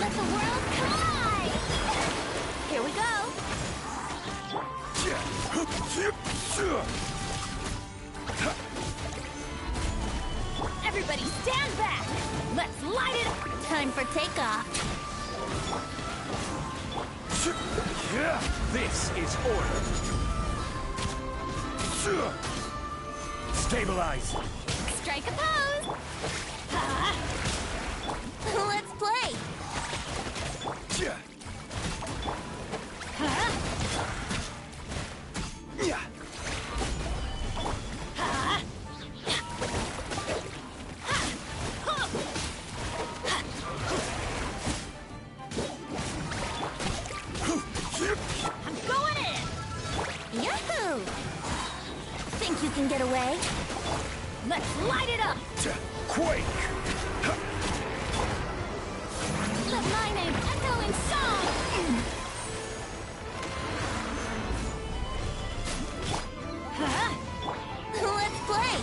B: Let the world collide! Here we go!
N: Everybody stand back! Let's light it up!
B: Time for takeoff.
M: This is order! Stabilize!
B: Strike a pose! Let's play!
N: I'm going in!
B: Yahoo! Think you can get away?
N: Let's light it up!
M: Quake!
B: Let my name echo in song! Let's play!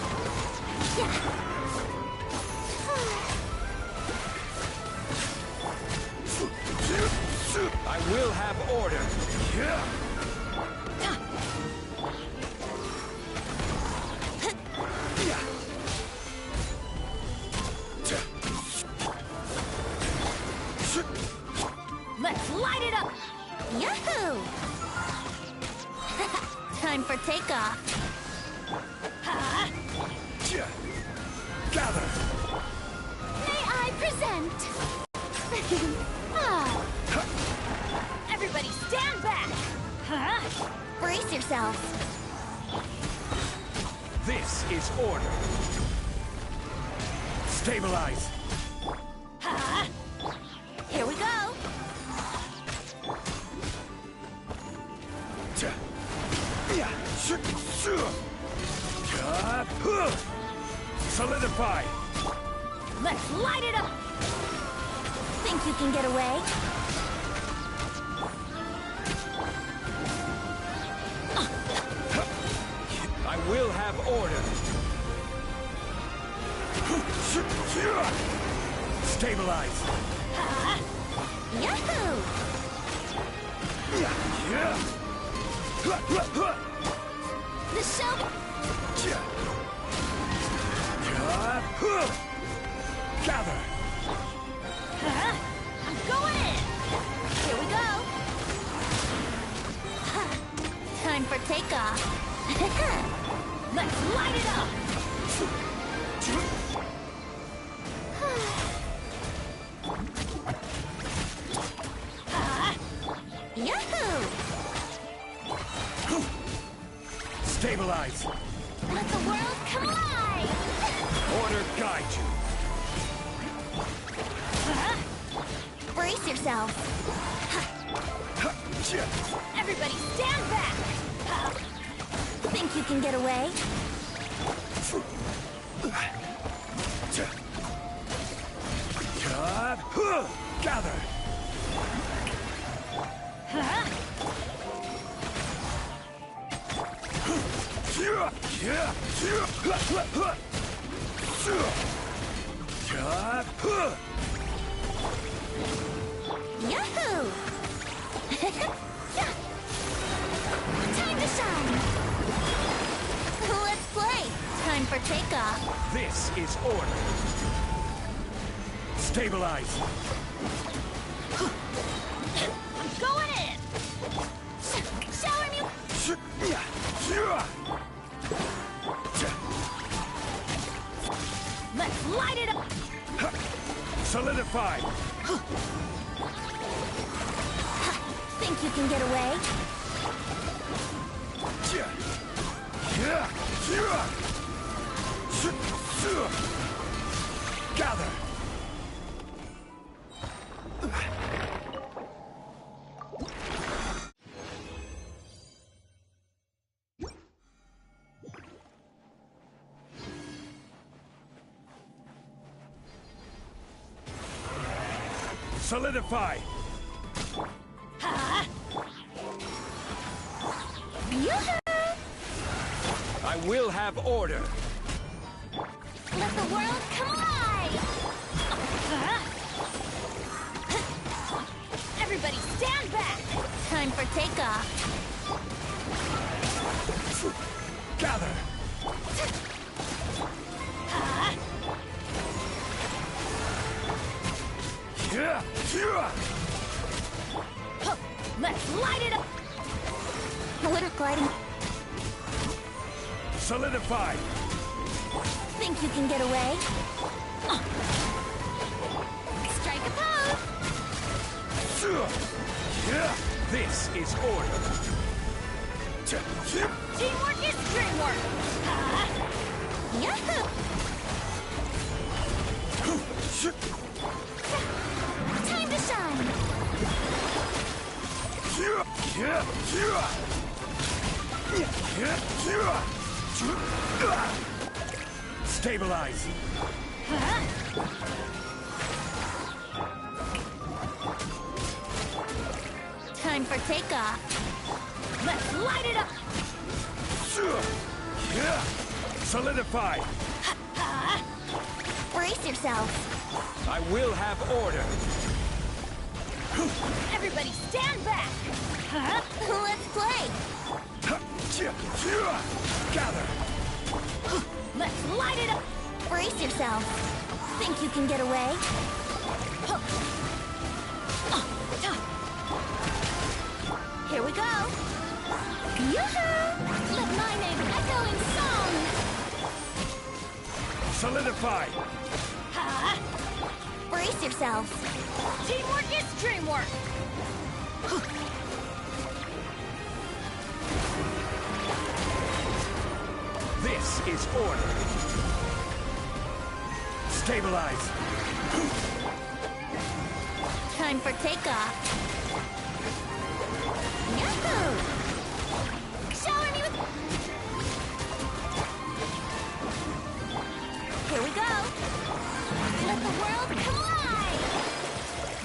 M: I will have order!
N: Let's light it up!
B: Yahoo! Time for takeoff.
M: Gather!
B: May I present?
N: Everybody stand back!
B: Brace yourself.
M: This is order! Stabilize!
B: Here we go.
M: Solidify!
N: Let's light it up!
B: Think you can get away?
M: I will have order! Stabilize!
B: Yahoo! The show...
M: Gather!
N: I'm going in!
B: Here we go. Time for takeoff.
N: Let's light it up!
B: Yahoo!
M: Stabilize!
B: Let the world collide!
M: Order guide you!
B: Brace yourself.
N: Everybody stand back!
B: Think you can get away?
M: Gather!
B: Yahoo! Time to shine! Let's play! Time for takeoff.
M: This is order! Stabilize!
N: I'm going in!
B: Shower me...
N: Let's light it up!
M: Solidify!
B: Think you can get away?
M: Gather! Solidify! I will have order!
N: Let the world collide! Everybody stand back!
F: Time for takeoff.
M: Gather!
N: Let's light it up!
F: Water gliding.
M: Solidify!
F: Think you can get away?
N: Strike a pose!
M: This is order!
N: Teamwork is dreamwork!
F: Yahoo!
N: Time to shine!
M: Stabilize!
F: Time for takeoff.
N: Let's light it up!
M: Solidify!
F: Brace yourself.
M: I will have order!
N: Everybody stand back!
F: Let's play.
M: Gather!
N: Let's light it up!
F: Brace yourself. Think you can get away? Here we go. Yoo-hoo!
N: Let my name echo in song!
M: Solidify!
F: Brace yourself.
N: Teamwork is dreamwork!
M: This is order! Stabilize!
F: Time for takeoff. Yahoo!
N: Shower me with...
F: Here we go.
N: Let the world collide!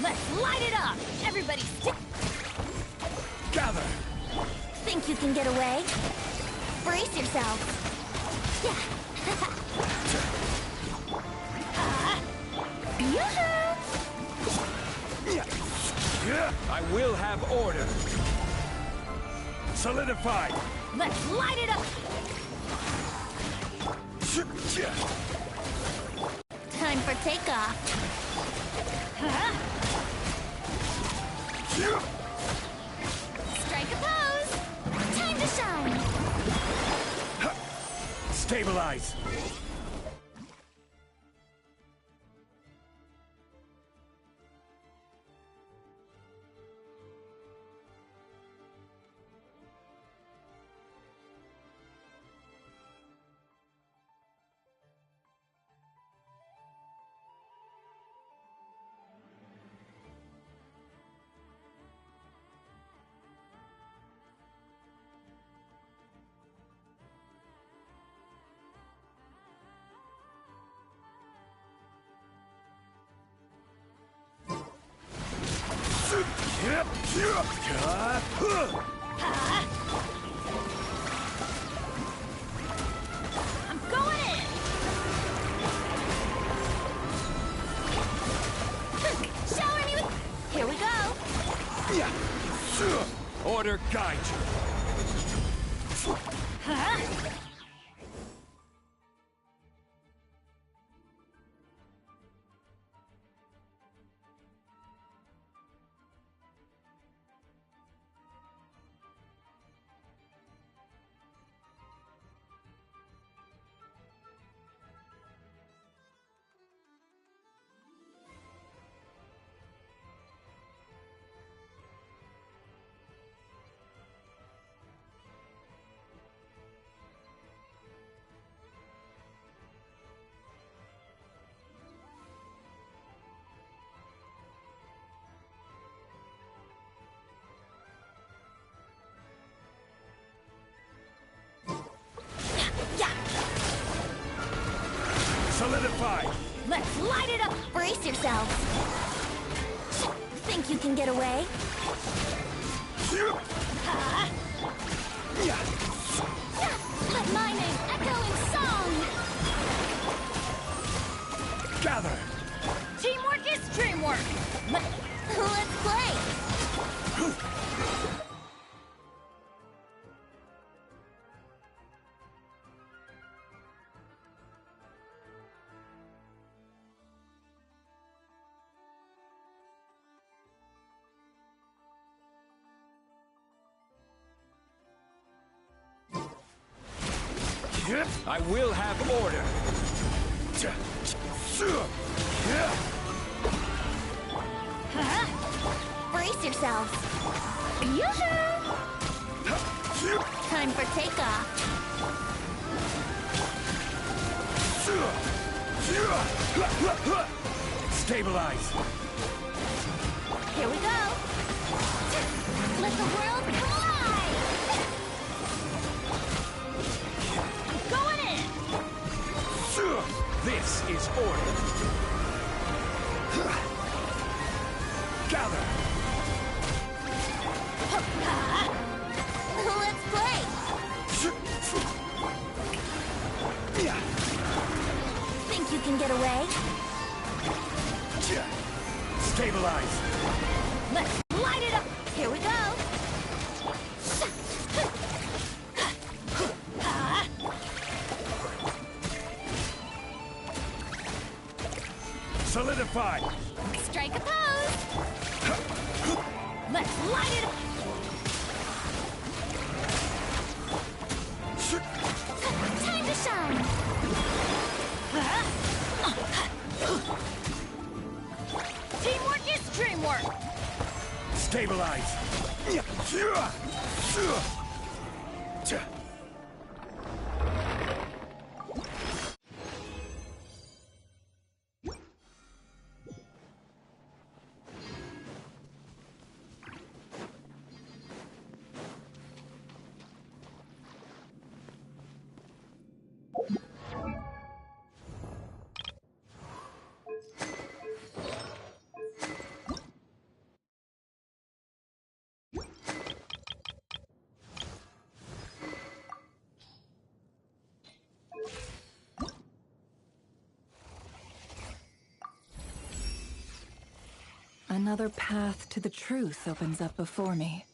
N: Let's light it up! Everybody stick...
M: Gather!
F: Think you can get away? Brace yourself. Yeah. Yoo-hoo!
M: I will have order! Solidify!
N: Let's light it up!
F: Time for takeoff.
N: Strike a pose! Time to shine!
M: Stabilize!
N: I'm going in! Shower me with...
F: Here we go.
M: Order guide you! Solidify!
N: Let's light it up!
F: Brace yourself. Think you can get away?
N: Let my name echo in song!
M: Gather!
N: Teamwork is dreamwork!
F: Let's play!
M: I will have order!
F: Brace yourselves! Time for takeoff!
M: Stabilize!
F: Here we go!
N: Let the world collide! Going in!
M: This is order! Gather!
F: Let's play! Think you can get away?
M: Stabilize!
N: Let's light it up!
F: Here we go!
M: Solidify!
N: Strike a pose! Let's light it up!
F: Time to shine!
N: Teamwork is dreamwork!
M: Stabilize!
O: Another path to the truth opens up before me.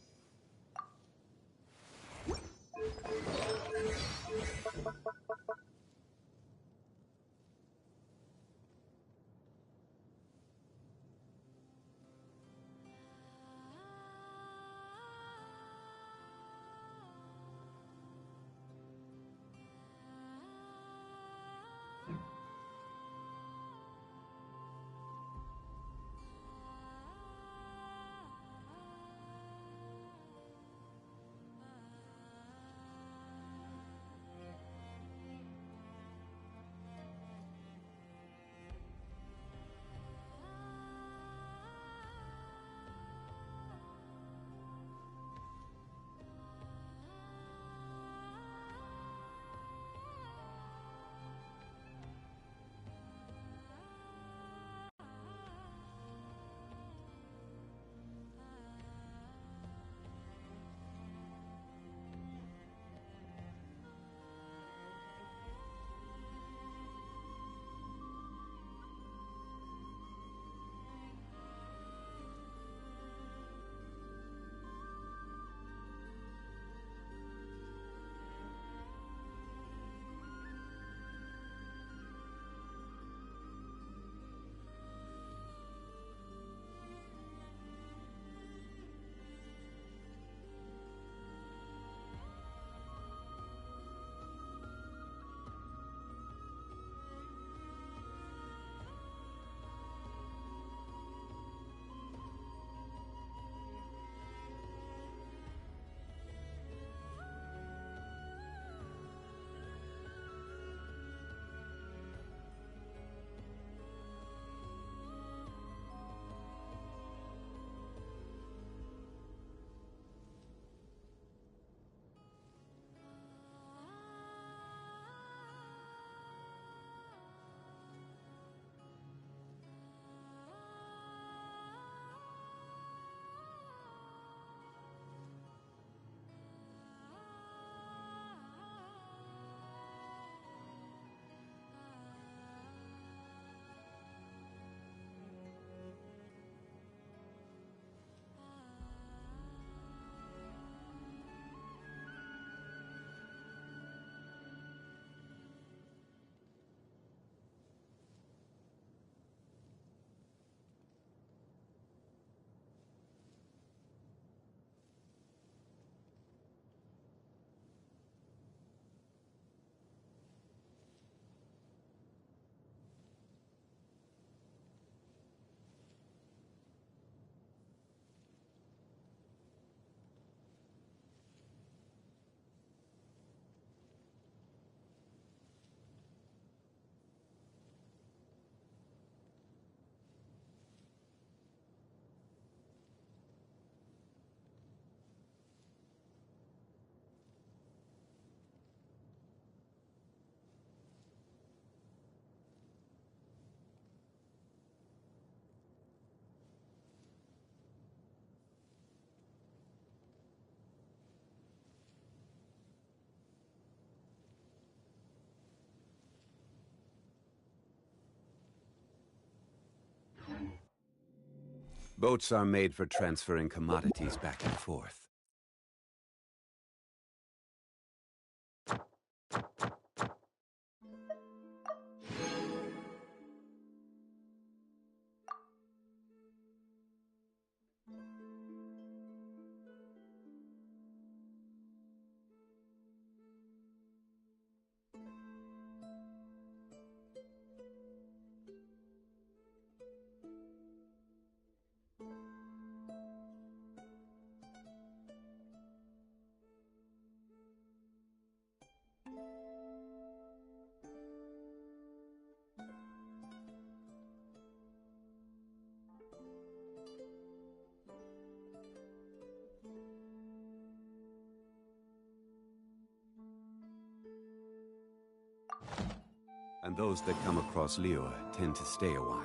J: Boats are made for transferring commodities back and forth. And those that come across Liyue tend to stay a while.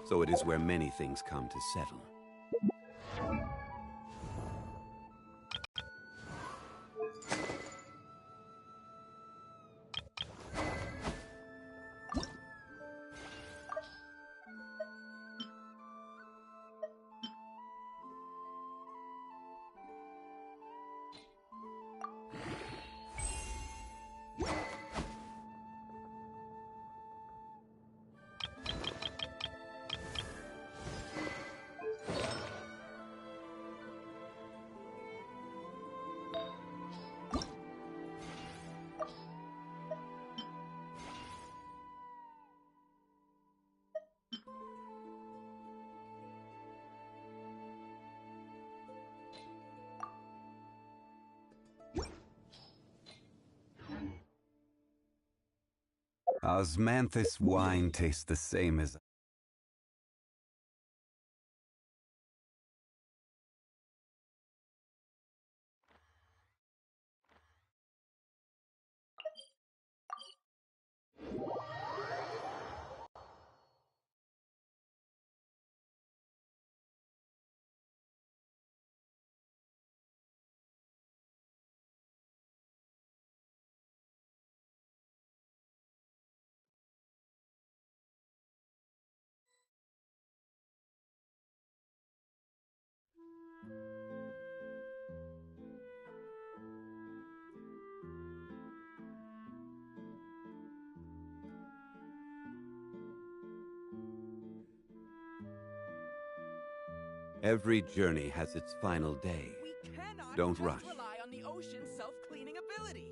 J: So it is where many things come to settle. Osmanthus wine tastes the same as... Every journey has its final day.
P: We cannot
J: Don't
P: just
J: rush.
P: rely on the ocean's self-cleaning ability.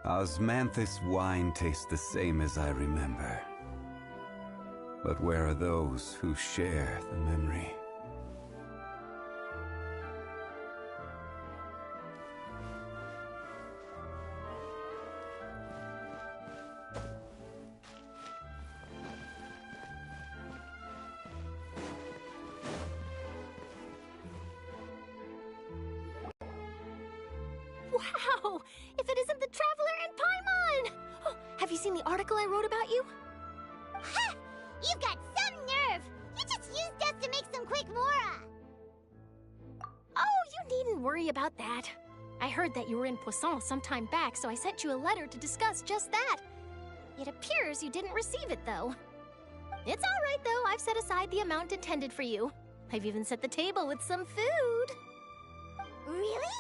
J: Osmanthus wine tastes the same as I remember. But where are those who share the memory?
H: Wow! If it isn't the Traveler and Paimon! Oh, have you seen the article I wrote about you?
B: Ha! You've got some nerve! You just used us to make some quick mora!
H: Oh, you needn't worry about that. I heard that you were in Poisson some time back, so I sent you a letter to discuss just that. It appears you didn't receive it, though. It's all right, though. I've set aside the amount intended for you. I've even set the table with some food.
B: Really?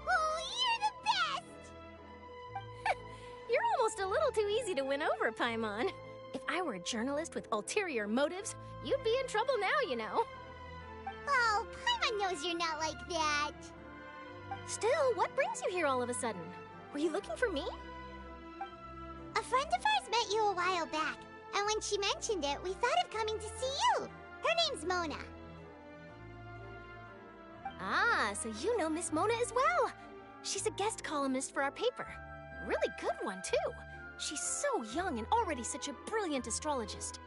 B: Oh, you're the best!
H: You're almost a little too easy to win over, Paimon. If I were a journalist with ulterior motives, you'd be in trouble now, you know.
B: Oh, Paimon knows you're not like that.
H: Still, what brings you here all of a sudden? Were you looking for me?
B: A friend of ours met you a while back, and when she mentioned it, we thought of coming to see you. Her name's Mona.
H: Ah, so you know Miss Mona as well. She's a guest columnist for our paper. Really good one, too. She's so young and already such a brilliant astrologist.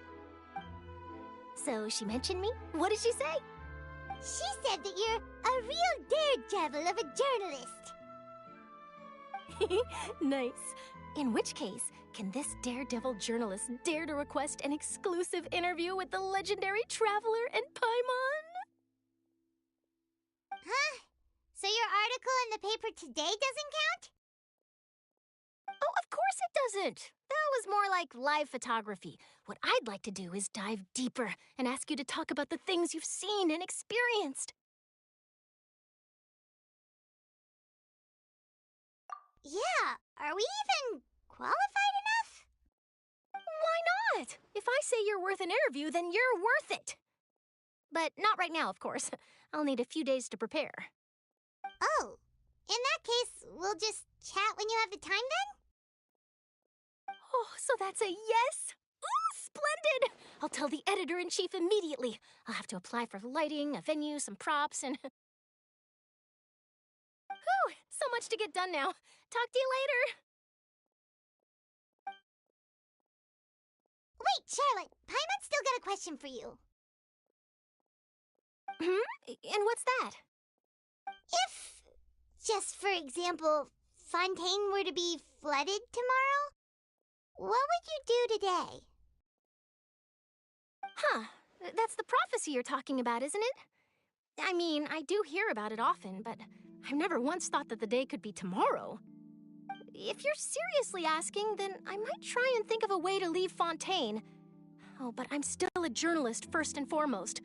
H: So she mentioned me? What did she say?
B: She said that you're a real daredevil of a journalist.
H: Nice. In which case, can this daredevil journalist dare to request an exclusive interview with the legendary Traveler and Paimon?
B: Huh? So your article in the paper today doesn't count?
H: Oh, of course it doesn't. That was more like live photography. What I'd like to do is dive deeper and ask you to talk about the things you've seen and experienced.
B: Yeah, are we even qualified enough?
H: Why not? If I say you're worth an interview, then you're worth it. But not right now, of course. I'll need a few days to prepare.
B: Oh, in that case, we'll just chat when you have the time then?
H: Oh, so that's a yes? Ooh, splendid! I'll tell the editor-in-chief immediately. I'll have to apply for lighting, a venue, some props, and... Whew, so much to get done now. Talk to you later.
B: Wait, Charlotte, Paimon's still got a question for you.
H: And what's that?
B: If, just for example, Fontaine were to be flooded tomorrow, what would you do today?
H: Huh, that's the prophecy you're talking about, isn't it? I mean, I do hear about it often, but I've never once thought that the day could be tomorrow. If you're seriously asking, then I might try and think of a way to leave Fontaine. Oh, but I'm still a journalist first and foremost.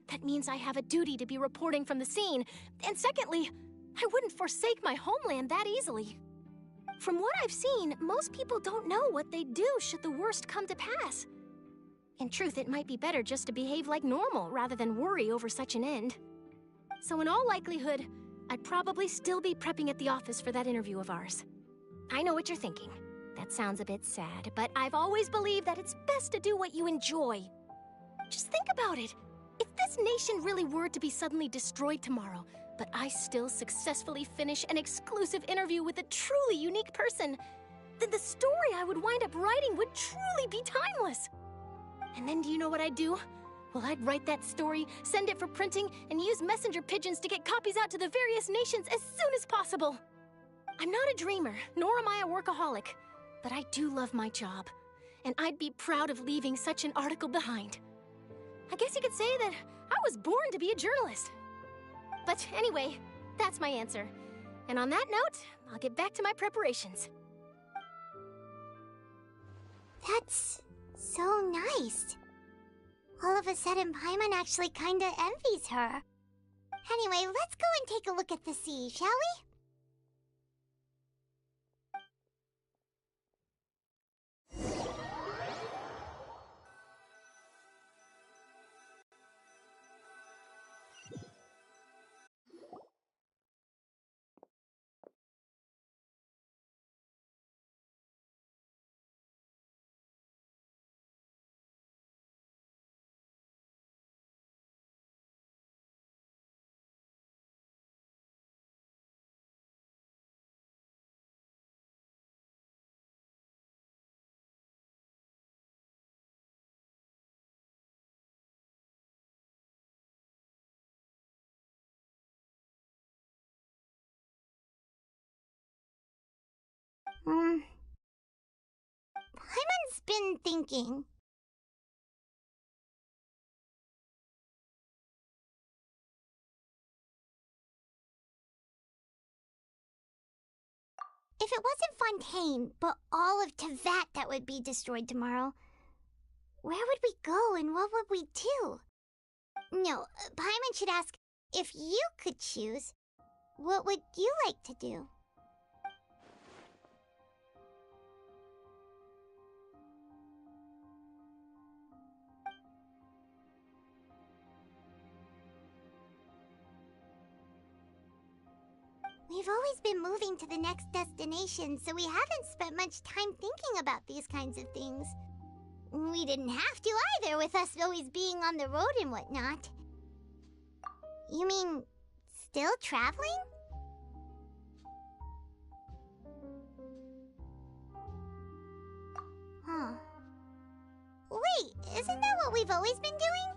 H: That means I have a duty to be reporting from the scene. And secondly, I wouldn't forsake my homeland that easily. From what I've seen, most people don't know what they'd do should the worst come to pass. In truth, it might be better just to behave like normal rather than worry over such an end. So in all likelihood, I'd probably still be prepping at the office for that interview of ours. I know what you're thinking. That sounds a bit sad, but I've always believed that it's best to do what you enjoy. Just think about it. If this nation really were to be suddenly destroyed tomorrow, but I still successfully finish an exclusive interview with a truly unique person, then the story I would wind up writing would truly be timeless. And then do you know what I'd do? Well, I'd write that story, send it for printing, and use messenger pigeons to get copies out to the various nations as soon as possible. I'm not a dreamer, nor am I a workaholic, but I do love my job, and I'd be proud of leaving such an article behind. I guess you could say that I was born to be a journalist. But anyway, that's my answer. And on that note, I'll get back to my preparations.
B: That's so nice. All of a sudden, Paimon actually kinda envies her. Anyway, let's go and take a look at the sea, shall we? Paimon's been thinking. If it wasn't Fontaine, but all of Tevat that would be destroyed tomorrow, where would we go and what would we do? No, Paimon should ask, if you could choose, what would you like to do? We've always been moving to the next destination, so we haven't spent much time thinking about these kinds of things. We didn't have to either, with us always being on the road and whatnot. You mean, still traveling? Huh. Wait, isn't that what we've always been doing?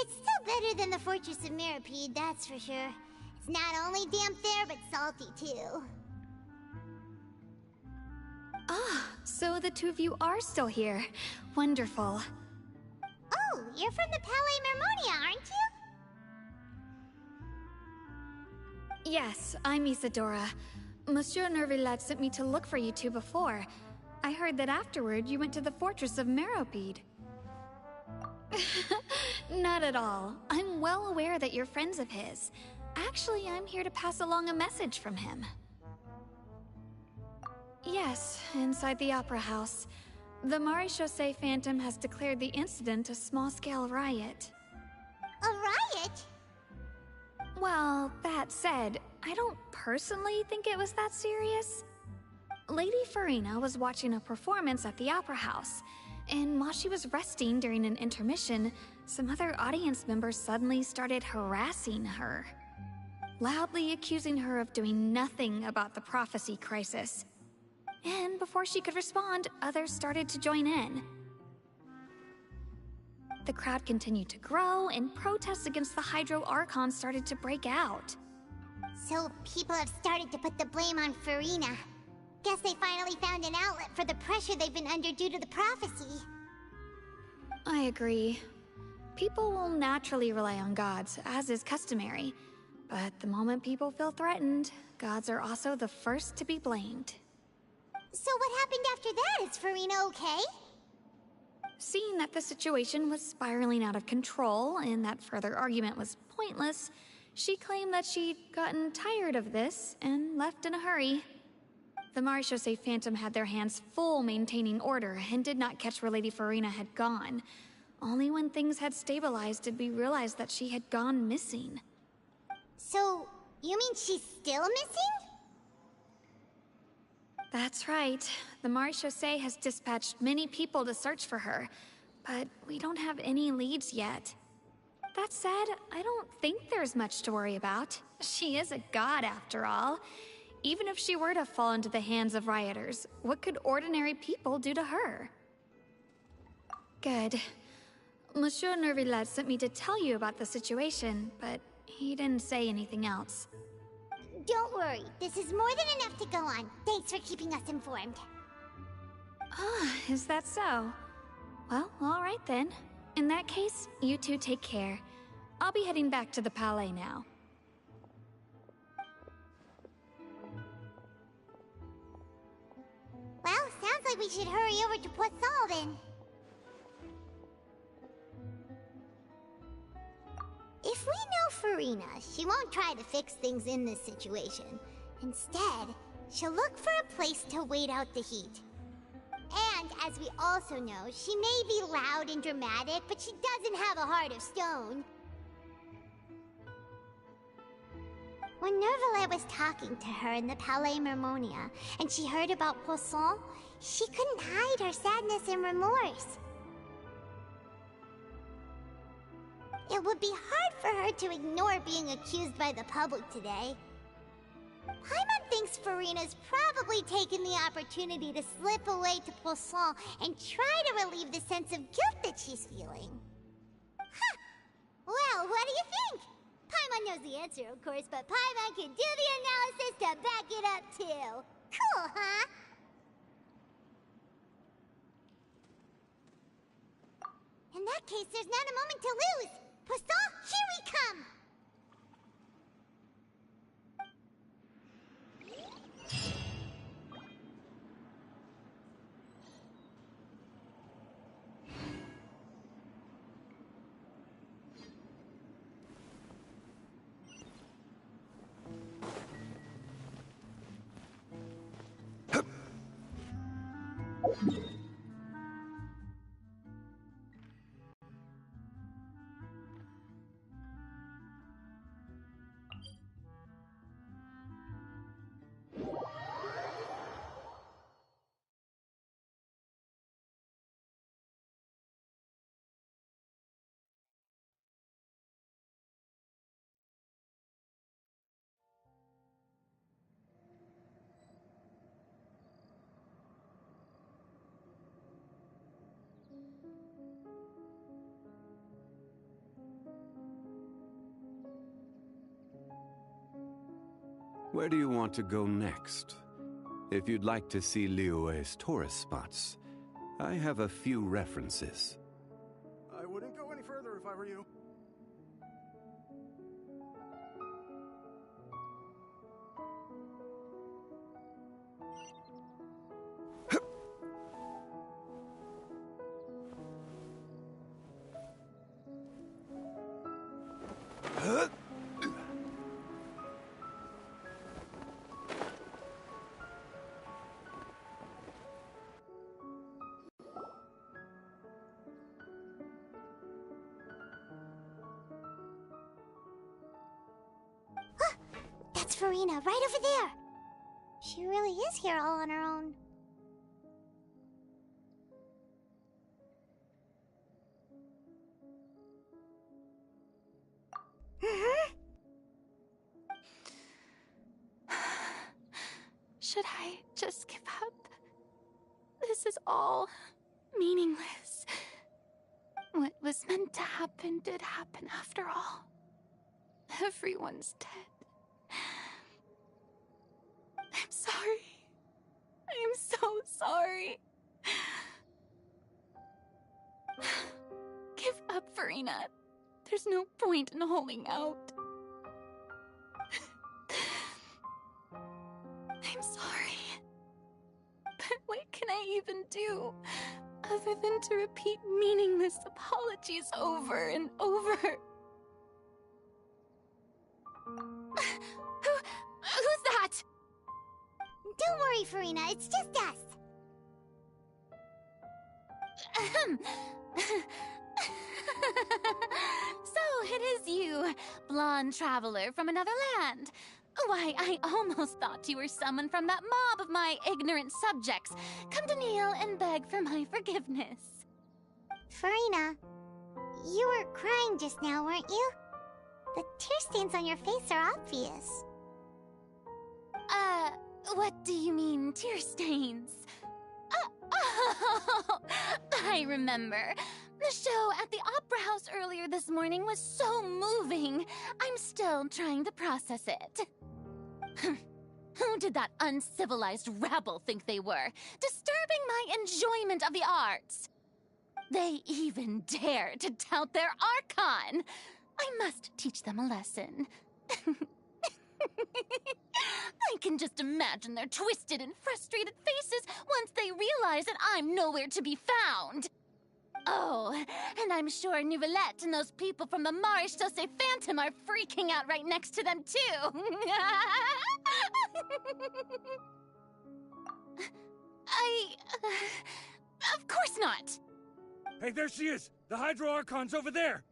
B: it's still better than the Fortress of Mirapede, that's for sure. It's not only damp there, but salty too.
Q: Ah, so the two of you are still here. Wonderful.
B: Oh, you're from the Palais Mermonia, aren't you?
Q: Yes, I'm Isadora. Monsieur Nuevillette sent me to look for you two before. I heard that afterward you went to the Fortress of Mirapede. Not at all. I'm well aware that you're friends of his. Actually, I'm here to pass along a message from him. Yes, inside the Opera House. The Maréchaussée Phantom has declared the incident a small-scale riot.
B: A riot?
Q: Well, that said, I don't personally think it was that serious. Lady Farina was watching a performance at the Opera House, and while she was resting during an intermission, some other audience members suddenly started harassing her, loudly accusing her of doing nothing about the prophecy crisis. And before she could respond, others started to join in. The crowd continued to grow, and protests against the Hydro Archon started to break out.
B: So people have started to put the blame on Farina. Guess they finally found an outlet for the pressure they've been under due to the prophecy.
Q: I agree. People will naturally rely on gods, as is customary. But the moment people feel threatened, gods are also the first to be blamed.
B: So what happened after that? Is Farina okay?
Q: Seeing that the situation was spiraling out of control and that further argument was pointless, she claimed that she'd gotten tired of this and left in a hurry. The Maréchaussée Phantom had their hands full maintaining order and did not catch where Lady Farina had gone. Only when things had stabilized did we realize that she had gone missing.
B: So, you mean she's still missing?
Q: That's right. The Maréchaussée has dispatched many people to search for her, but we don't have any leads yet. That said, I don't think there's much to worry about. She is a god after all. Even if she were to fall into the hands of rioters, what could ordinary people do to her? Good. Monsieur Nuevillette sent me to tell you about the situation, but he didn't say anything else.
B: Don't worry, this is more than enough to go on. Thanks for keeping us informed.
Q: Ah, is that so? Well, all right then. In that case, you two take care. I'll be heading back to the Palais now.
B: Well, sounds like we should hurry over to Poisson then. If we know Farina, she won't try to fix things in this situation. Instead, she'll look for a place to wait out the heat. And, as we also know, she may be loud and dramatic, but she doesn't have a heart of stone. When Nuevillette was talking to her in the Palais Mermonia, and she heard about Poisson, she couldn't hide her sadness and remorse. It would be hard for her to ignore being accused by the public today. Paimon thinks Farina's probably taken the opportunity to slip away to Poisson and try to relieve the sense of guilt that she's feeling. Huh! Well, what do you think? Paimon knows the answer, of course, but Paimon can do the analysis to back it up, too. Cool, huh? In that case, there's not a moment to lose. Poisson, here we come!
J: Where do you want to go next? If you'd like to see Liyue's tourist spots, I have a few references.
R: I wouldn't go any further if I were you.
B: That's Farina, right over there. She really is here all on her own.
A: Should I just give up? This is all meaningless. What was meant to happen did happen after all. Everyone's dead. I'm sorry. I'm so sorry. Give up, Farina. There's no point in holding out. I'm sorry. But what can I even do other than to repeat meaningless apologies over and over? Who's that?
B: Don't worry, Farina, it's just us.
A: So it is you, blonde traveler from another land. Why, I almost thought you were someone from that mob of my ignorant subjects, come to kneel and beg for my forgiveness.
B: Farina, you were crying just now, weren't you? The tear stains on your face are obvious.
A: What do you mean, tear stains? Oh, I remember. The show at the Opera House earlier this morning was so moving. I'm still trying to process it. Who did that uncivilized rabble think they were, disturbing my enjoyment of the arts? They even dare to tout their Archon. I must teach them a lesson. I can just imagine their twisted and frustrated faces once they realize that I'm nowhere to be found. Oh, and I'm sure Nuevillette and those people from the Marsh Say Phantom are freaking out right next to them, too. Of course not.
M: Hey, there she is! The Hydro Archon's over there!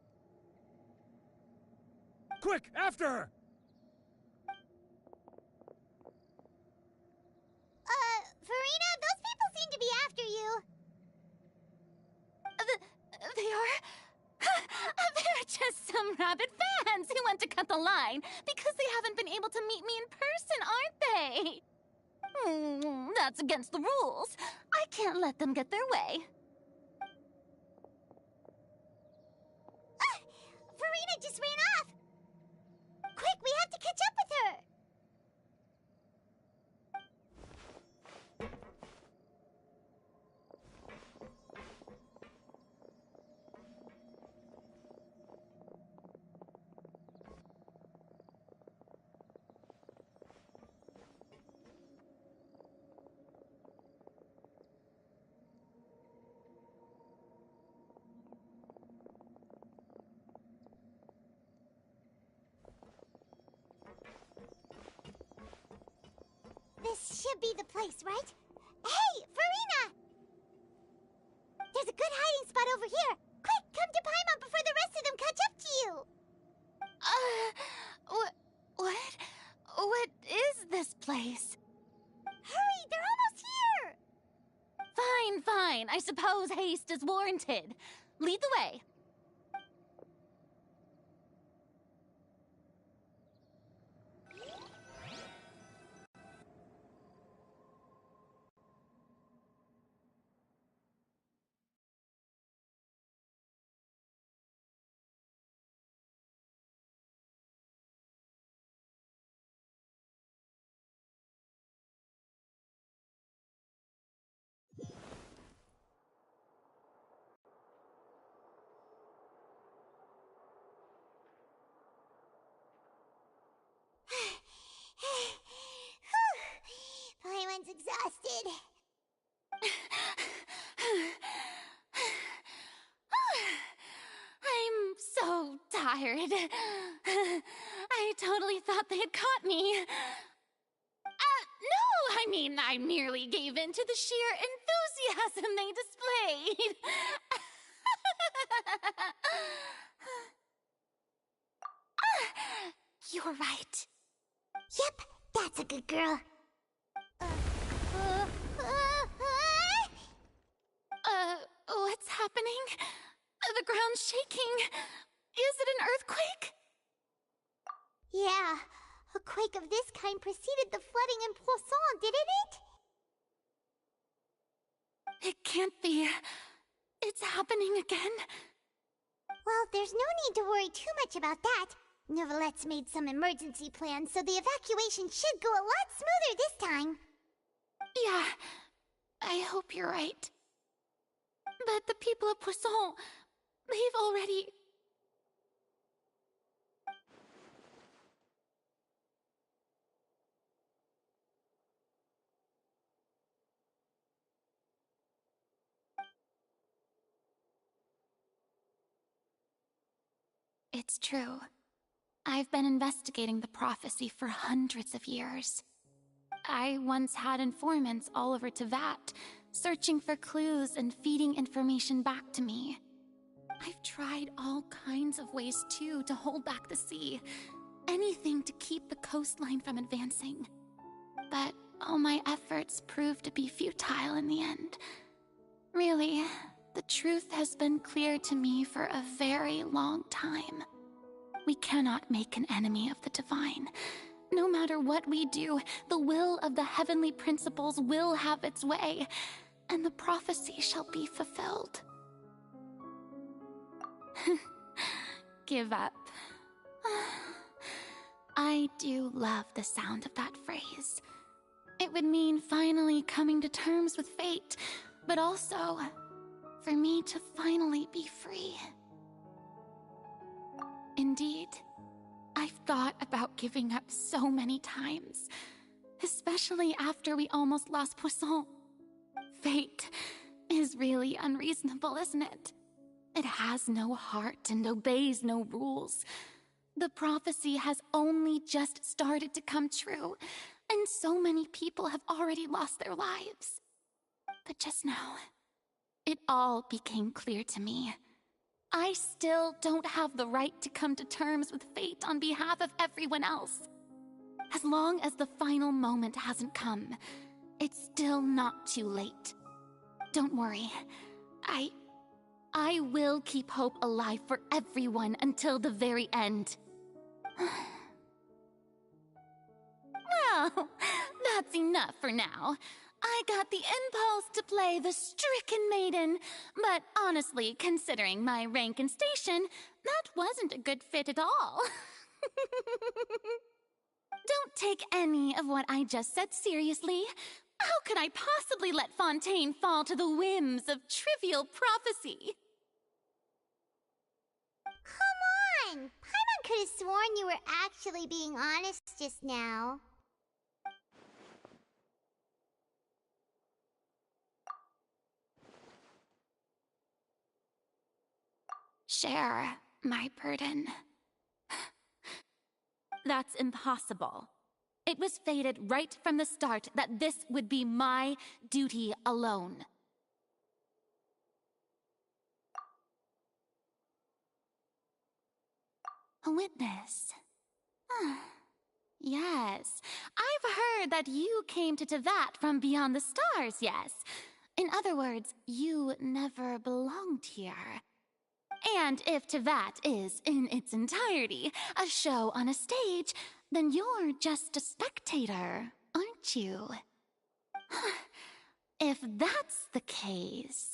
M: Quick, after her!
B: Farina, those people seem to be after you.
A: They are? They're just some rabid fans who want to cut the line because they haven't been able to meet me in person, aren't they? That's against the rules. I can't let them get their way.
B: Farina just ran off! Quick, we have to catch up with her! This should be the place, right? Hey, Farina! There's a good hiding spot over here. Quick, come to Paimon before the rest of them catch up to you.
A: What is this place?
B: Hurry, they're almost here!
A: Fine. I suppose haste is warranted. Lead the way. tired. I totally thought they had caught me. No, I mean, I merely gave in to the sheer enthusiasm they displayed. You're right.
B: Yep, that's a good girl.
A: What's happening? The ground's shaking. Is it an earthquake?
B: Yeah, a quake of this kind preceded the flooding in Poisson, didn't it?
A: It can't be. It's happening again.
B: Well, there's no need to worry too much about that. Neuvillette's made some emergency plans, so the evacuation should go a lot smoother this time.
A: Yeah, I hope you're right. But the people of Poisson, they've already... It's true. I've been investigating the prophecy for hundreds of years. I once had informants all over Tevat, searching for clues and feeding information back to me. I've tried all kinds of ways, too, to hold back the sea. Anything to keep the coastline from advancing. But all my efforts proved to be futile in the end. Really, the truth has been clear to me for a very long time. We cannot make an enemy of the divine. No matter what we do, the will of the heavenly principles will have its way, and the prophecy shall be fulfilled. Give up. I do love the sound of that phrase. It would mean finally coming to terms with fate, but also for me to finally be free. Indeed, I've thought about giving up so many times, especially after we almost lost Poisson. Fate is really unreasonable, isn't it? It has no heart and obeys no rules. The prophecy has only just started to come true, and so many people have already lost their lives. But just now, it all became clear to me. I still don't have the right to come to terms with fate on behalf of everyone else. As long as the final moment hasn't come, it's still not too late. Don't worry. I will keep hope alive for everyone until the very end. Well, that's enough for now. I got the impulse to play the stricken maiden, but honestly, considering my rank and station, that wasn't a good fit at all. Don't take any of what I just said seriously. How could I possibly let Fontaine fall to the whims of trivial prophecy?
B: Come on! Paimon could have sworn you were actually being honest just now.
A: Share my burden. That's impossible. It was fated right from the start that this would be my duty alone. A witness. Yes, I've heard that you came to Tevat from beyond the stars, yes. In other words, you never belonged here. And if Tevat is, in its entirety, a show on a stage, then you're just a spectator, aren't you? If that's the case...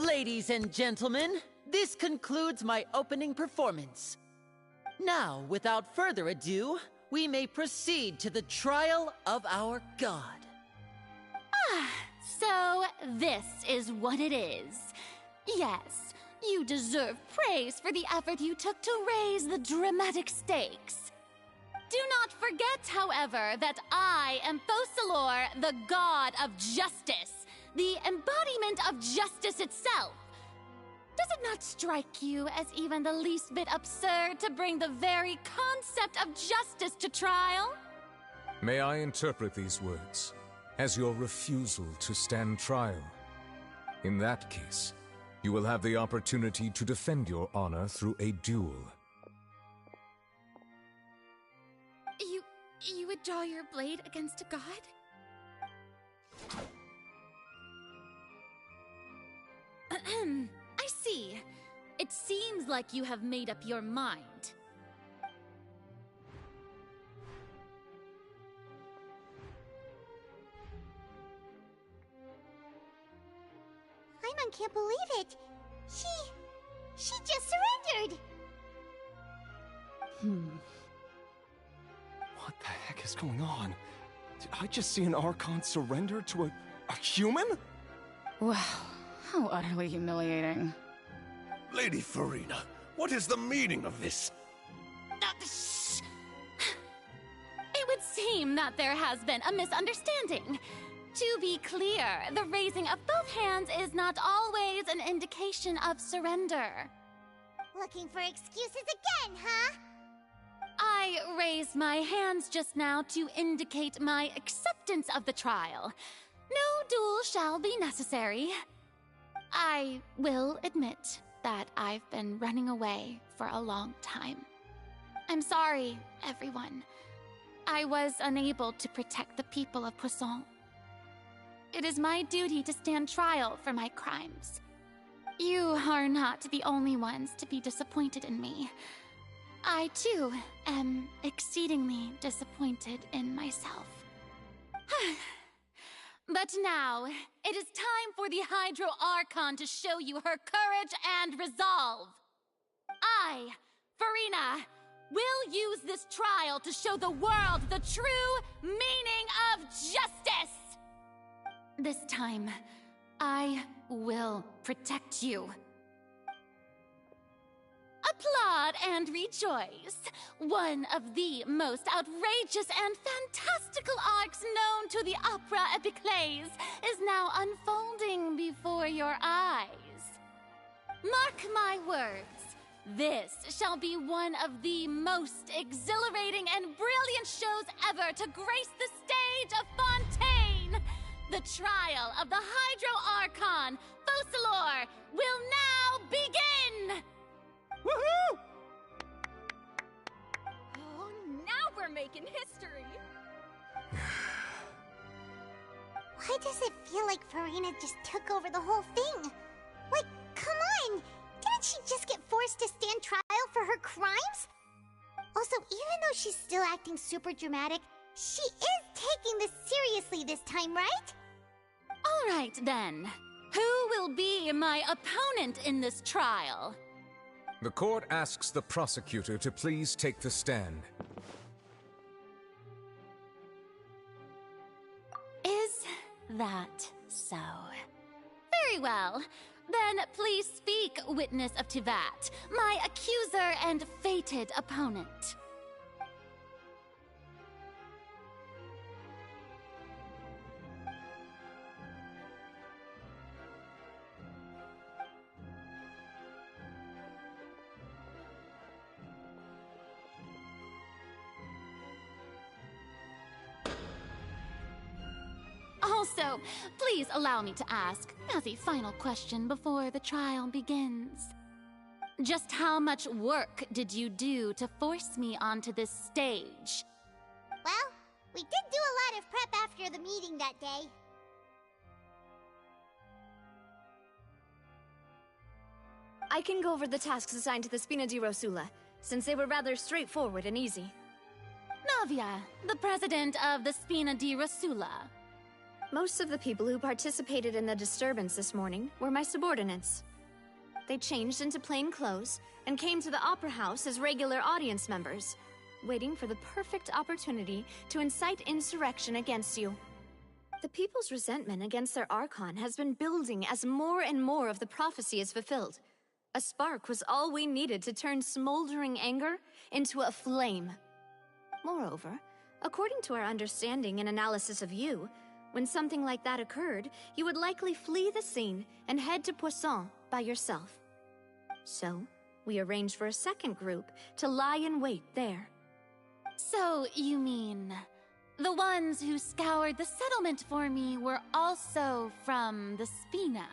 S: Ladies and gentlemen, this concludes my opening performance. Now, without further ado, we may proceed to the trial of our god.
F: So this is what it is. Yes, you deserve praise for the effort you took to raise the dramatic stakes. Do not forget, however, that I am Focalor, the god of justice, the embodiment of justice itself. Does it not strike you as even the least bit absurd to bring the very concept of justice to trial?
K: May I interpret these words as your refusal to stand trial? In that case, you will have the opportunity to defend your honor through a duel.
F: You would draw your blade against a god? I see. It seems like you have made up your mind.
B: Paimon can't believe it. She just surrendered.
R: What the heck is going on? Did I just see an Archon surrender to a human?
T: Wow, how utterly humiliating.
L: Lady Furina, what is the meaning of this?
F: Shh. It would seem that there has been a misunderstanding. To be clear, the raising of both hands is not always an indication of surrender.
B: Looking for excuses again, huh?
F: I raised my hands just now to indicate my acceptance of the trial. No duel shall be necessary. I will admit that I've been running away for a long time. I'm sorry, everyone. I was unable to protect the people of Poisson. It is my duty to stand trial for my crimes. You are not the only ones to be disappointed in me. I, too, am exceedingly disappointed in myself. But now, it is time for the Hydro Archon to show you her courage and resolve. I, Furina, will use this trial to show the world the true meaning of justice! This time, I will protect you. Applaud and rejoice! One of the most outrageous and fantastical arcs known to the opera epiclese is now unfolding before your eyes. Mark my words, this shall be one of the most exhilarating and brilliant shows ever to grace the stage of Fontaine! The trial of the Hydro Archon, Focalor, will now begin!
N: Woohoo! Oh, now we're making history!
B: Why does it feel like Furina just took over the whole thing? Like, come on! Didn't she just get forced to stand trial for her crimes? Also, even though she's still acting super dramatic, she is taking this seriously this time, right?
F: All right, then. Who will be my opponent in this trial?
K: The court asks the prosecutor to please take the stand.
F: Is that so? Very well. Then please speak, witness of Tivat, my accuser and fated opponent. Also, please allow me to ask, as a final question before the trial begins. Just how much work did you do to force me onto this stage?
B: Well, we did do a lot of prep after the meeting that day.
U: I can go over the tasks assigned to the Spina di Rosula, since they were rather straightforward and easy.
F: Navia, the president of the Spina di Rosula.
U: Most of the people who participated in the disturbance this morning were my subordinates. They changed into plain clothes and came to the Opera House as regular audience members, waiting for the perfect opportunity to incite insurrection against you. The people's resentment against their Archon has been building as more and more of the prophecy is fulfilled. A spark was all we needed to turn smoldering anger into a flame. Moreover, according to our understanding and analysis of you, when something like that occurred, you would likely flee the scene and head to Poisson by yourself. So, we arranged for a second group to lie in wait there.
A: So, you mean... the ones who scoured the settlement for me were also from the Spina?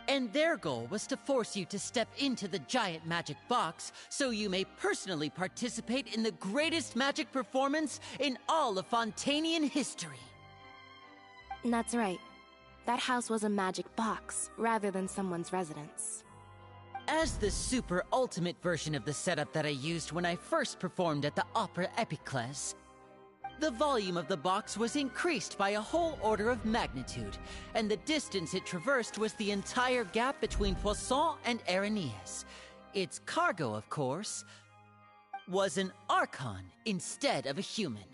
S: And their goal was to force you to step into the giant magic box so you may personally participate in the greatest magic performance in all of Fontanian history.
E: That's right. That house was a magic box, rather than someone's residence.
S: As the super ultimate version of the setup that I used when I first performed at the Opera Epiclese, the volume of the box was increased by a whole order of magnitude, and the distance it traversed was the entire gap between Poisson and Araneas. Its cargo, of course, was an Archon instead of a human.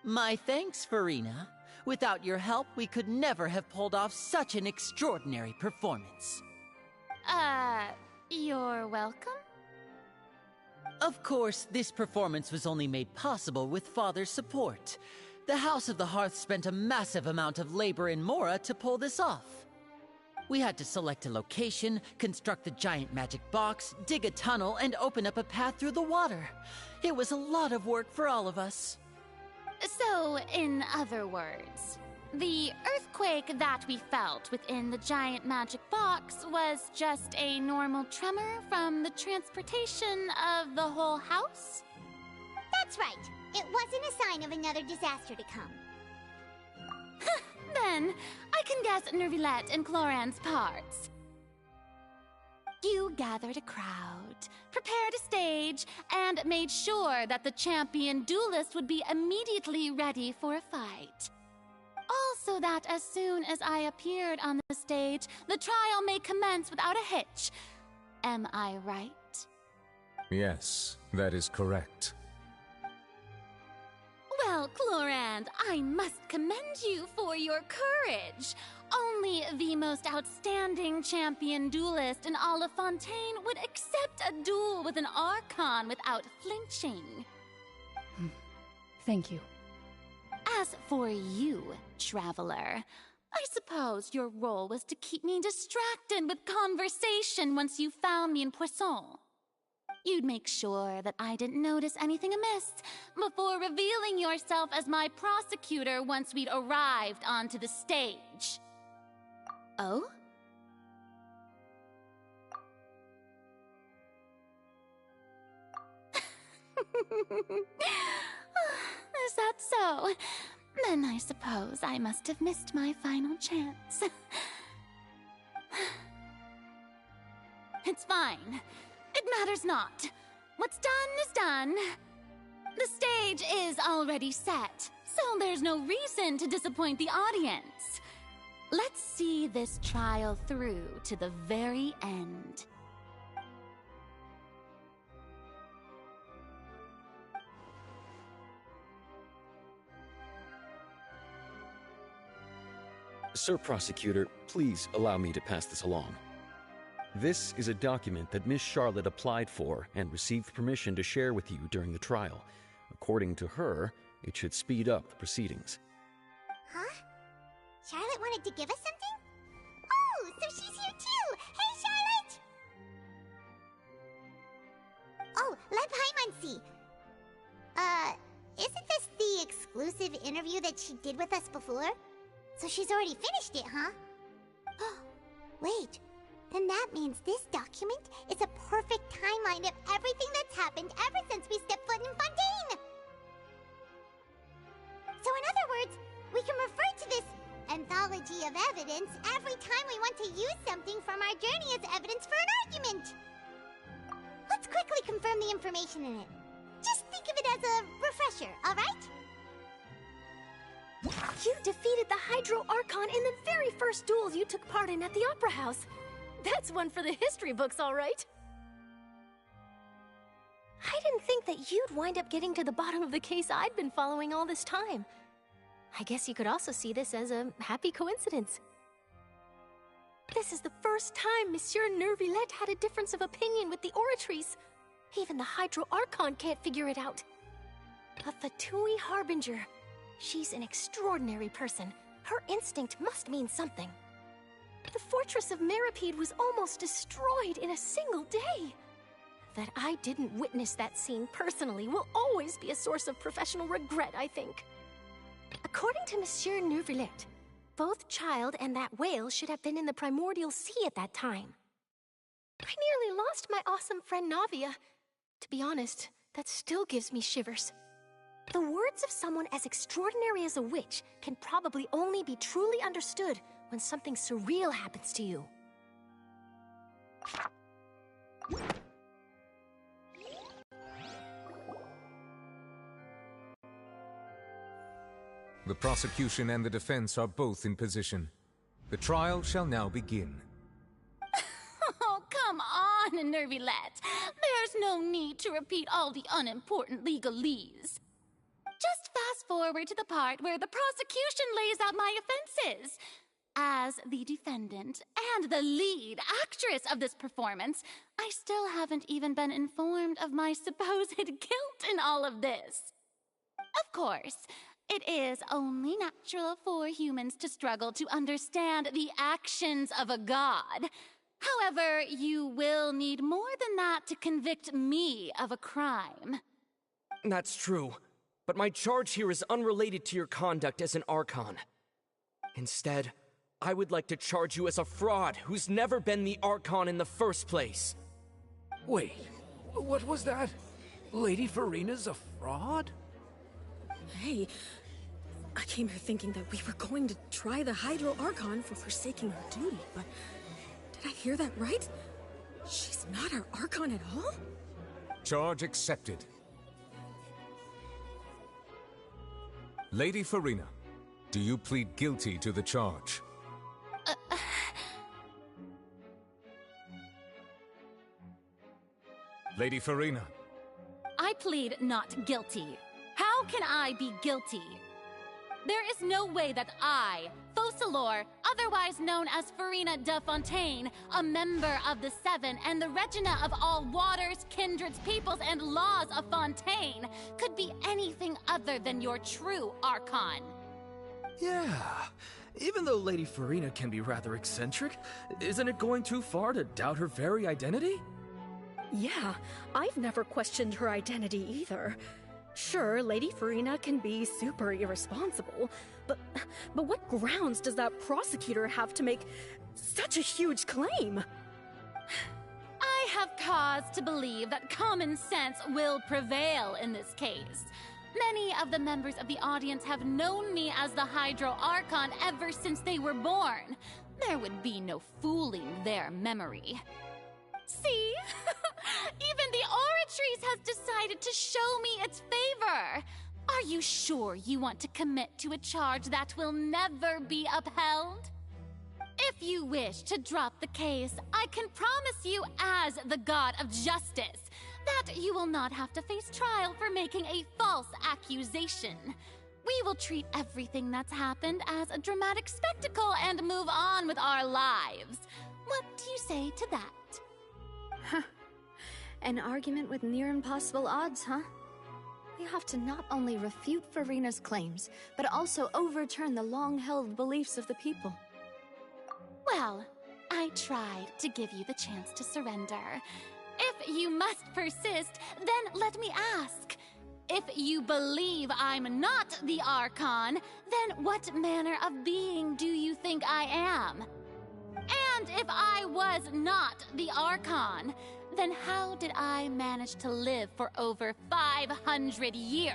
S: My thanks, Farina. Without your help, we could never have pulled off such an extraordinary performance.
A: You're welcome?
S: Of course, this performance was only made possible with Father's support. The House of the Hearth spent a massive amount of labor in Mora to pull this off. We had to select a location, construct the giant magic box, dig a tunnel, and open up a path through the water. It was a lot of work for all of us.
A: So, in other words, the earthquake that we felt within the giant magic box was just a normal tremor from the transportation of the whole house?
B: That's right. It wasn't a sign of another disaster to come.
A: Then, I can guess Nuevillette and Cloran's parts. You gathered a crowd, prepared a stage, and made sure that the champion duelist would be immediately ready for a fight. Also that as soon as I appeared on the stage, the trial may commence without a hitch. Am I right?
K: Yes, that is correct.
A: Well, Clorand, I must commend you for your courage. Only the most outstanding champion duelist in all of Fontaine would accept a duel with an Archon without flinching.
T: Thank you.
A: As for you, Traveler, I suppose your role was to keep me distracted with conversation once you found me in Poisson. You'd make sure that I didn't notice anything amiss before revealing yourself as my prosecutor once we'd arrived onto the stage. Oh? Is that so? Then I suppose I must have missed my final chance. It's fine. It matters not. What's done is done. The stage is already set, so there's no reason to disappoint the audience. Let's see this trial through to the very end.
V: Sir Prosecutor, please allow me to pass this along. This is a document that Miss Charlotte applied for and received permission to share with you during the trial. According to her, it should speed up the proceedings.
B: Huh? Charlotte wanted to give us something? Oh, so she's here too! Hey, Charlotte! Oh, let Paimon see. Isn't this the exclusive interview that she did with us before? So she's already finished it, huh? Wait, then that means this document is a perfect timeline of everything that's happened ever since we stepped foot in Fontaine! So in other words, we can refer to this anthology of evidence every time we want to use something from our journey as evidence for an argument! Let's quickly confirm the information in it. Just think of it as a refresher, alright?
H: You defeated the Hydro Archon in the very first duel you took part in at the Opera House. That's one for the history books, all right. I didn't think that you'd wind up getting to the bottom of the case I'd been following all this time. I guess you could also see this as a happy coincidence. This is the first time Monsieur Nuevillette had a difference of opinion with the Oratrice. Even the Hydro Archon can't figure it out. A Fatui Harbinger. She's an extraordinary person. Her instinct must mean something. The fortress of Meripede was almost destroyed in a single day. That I didn't witness that scene personally will always be a source of professional regret, I think. According to Monsieur Nuevillette, both Child and that whale should have been in the primordial sea at that time. I nearly lost my awesome friend Navia. To be honest, that still gives me shivers. The words of someone as extraordinary as a witch can probably only be truly understood when something surreal happens to you.
K: The prosecution and the defense are both in position. The trial shall now begin.
F: Oh, come on, Nuevillette. There's no need to repeat all the unimportant legalese. Just fast forward to the part where the prosecution lays out my offenses. As the defendant and the lead actress of this performance, I still haven't even been informed of my supposed guilt in all of this. Of course, it is only natural for humans to struggle to understand the actions of a god. However, you will need more than that to convict me of a crime.
D: That's true, but my charge here is unrelated to your conduct as an Archon. Instead, I would like to charge you as a fraud who's never been the Archon in the first place.
C: Wait, what was that? Lady Furina's a fraud?
I: Hey, I came here thinking that we were going to try the Hydro Archon for forsaking her duty, but did I hear that right? She's not our Archon at all?
K: Charge accepted. Lady Furina, do you plead guilty to the charge? Lady Furina.
F: I plead not guilty. How can I be guilty? There is no way that I, Focalor, otherwise known as Furina de Fontaine, a member of the Seven and the Regina of all waters, kindreds, peoples, and laws of Fontaine, could be anything other than your true Archon.
W: Yeah, even though Lady Furina can be rather eccentric, isn't it going too far to doubt her very identity?
I: Yeah, I've never questioned her identity either. Sure, Lady Furina can be super irresponsible, but what grounds does that prosecutor have to make such a huge claim?
F: I have cause to believe that common sense will prevail in this case. Many of the members of the audience have known me as the Hydro Archon ever since they were born. There would be no fooling their memory. See? Even the Oratrice has decided to show me its favor. Are you sure you want to commit to a charge that will never be upheld? If you wish to drop the case, I can promise you as the God of Justice that you will not have to face trial for making a false accusation. We will treat everything that's happened as a dramatic spectacle and move on with our lives. What do you say to that?
U: Huh. An argument with near impossible odds, huh? We have to not only refute Furina's claims, but also overturn the long-held beliefs of the people.
F: Well, I tried to give you the chance to surrender. If you must persist, then let me ask. If you believe I'm not the Archon, then what manner of being do you think I am? And if I was not the Archon, then how did I manage to live for over 500 years?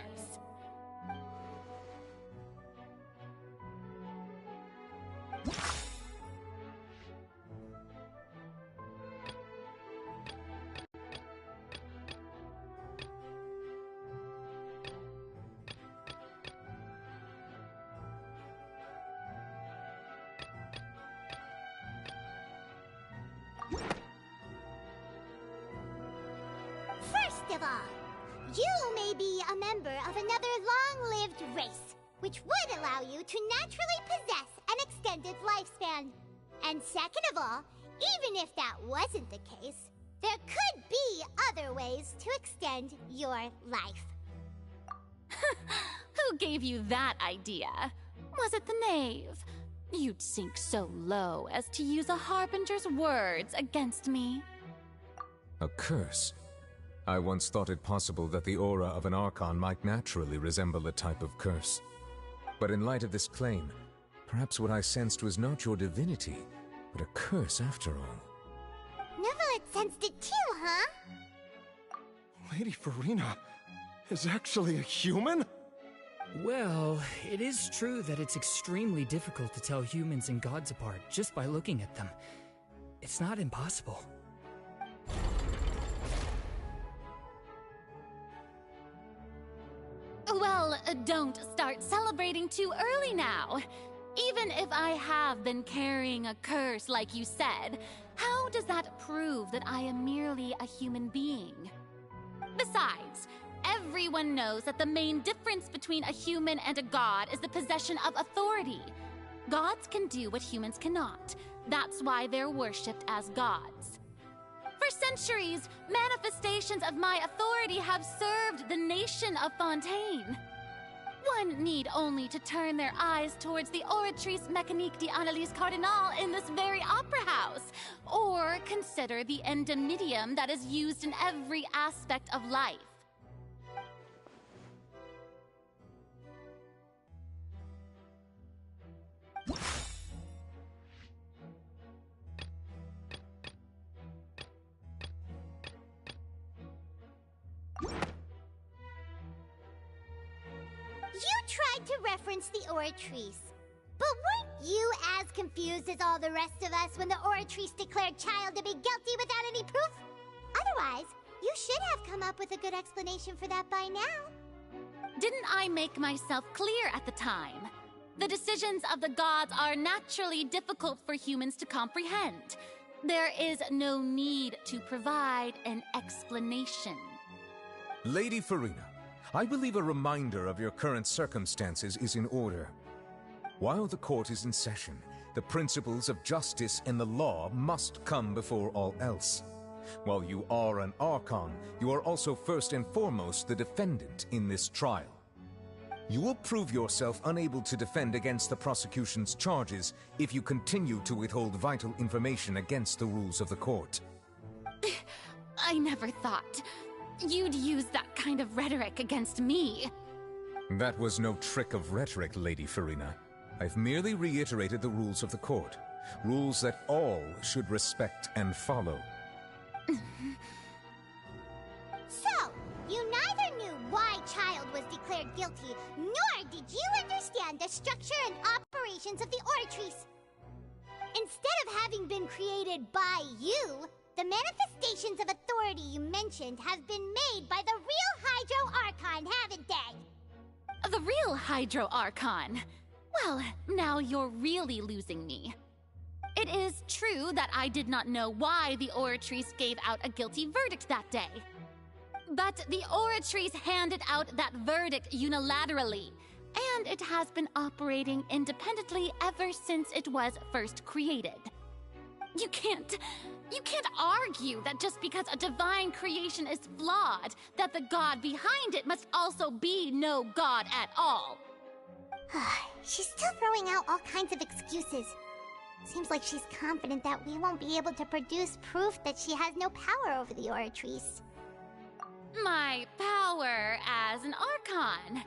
B: all, you may be a member of another long-lived race, which would allow you to naturally possess an extended lifespan. And second of all, even if that wasn't the case, there could be other ways to extend your life.
A: Who gave you that idea? Was it the knave? You'd sink so low as to use a harbinger's words against me.
K: A curse? I once thought it possible that the aura of an Archon might naturally resemble a type of curse. But in light of this claim, perhaps what I sensed was not your divinity, but a curse after all.
B: Nuevillette sensed it too, huh?
R: Lady Furina is actually a human?
C: Well, it is true that it's extremely difficult to tell humans and gods apart just by looking at them. It's not impossible.
A: Well, don't start celebrating too early now. Even if I have been carrying a curse like you said, how does that prove that I am merely a human being? Besides, everyone knows that the main difference between a human and a god is the possession of authority. Gods can do what humans cannot. That's why they're worshipped as gods. For centuries, manifestations of my authority have served the nation of Fontaine. One need only to turn their eyes towards the Oratrice Mécanique d'Analyse Cardinal in this very opera house, or consider the indemnitium that is used in every aspect of life.
B: You tried to reference the Oratrice, but weren't you as confused as all the rest of us when the Oratrice declared Child to be guilty without any proof? Otherwise, you should have come up with a good explanation for that by now.
A: Didn't I make myself clear at the time? The decisions of the gods are naturally difficult for humans to comprehend. There is no need to provide an explanation.
K: Lady Furina, I believe a reminder of your current circumstances is in order. While the court is in session, the principles of justice and the law must come before all else. While you are an Archon, you are also first and foremost the defendant in this trial. You will prove yourself unable to defend against the prosecution's charges if you continue to withhold vital information against the rules of the court.
A: I never thought you'd use that kind of rhetoric against me.
K: That was no trick of rhetoric, Lady Furina. I've merely reiterated the rules of the court. Rules that all should respect and follow.
B: So, you neither knew why Child was declared guilty, nor did you understand the structure and operations of the Oratrice. Instead of having been created by you, the manifestations of authority you mentioned have been made by the real Hydro Archon, haven't they?
A: The real Hydro Archon? Well, now you're really losing me. It is true that I did not know why the Oratrice gave out a guilty verdict that day. But the Oratrice handed out that verdict unilaterally, and it has been operating independently ever since it was first created. You can't argue that just because a divine creation is flawed, that the god behind it must also be no god at all.
B: She's still throwing out all kinds of excuses. Seems like she's confident that we won't be able to produce proof that she has no power over the Oratrice.
A: My power as an Archon.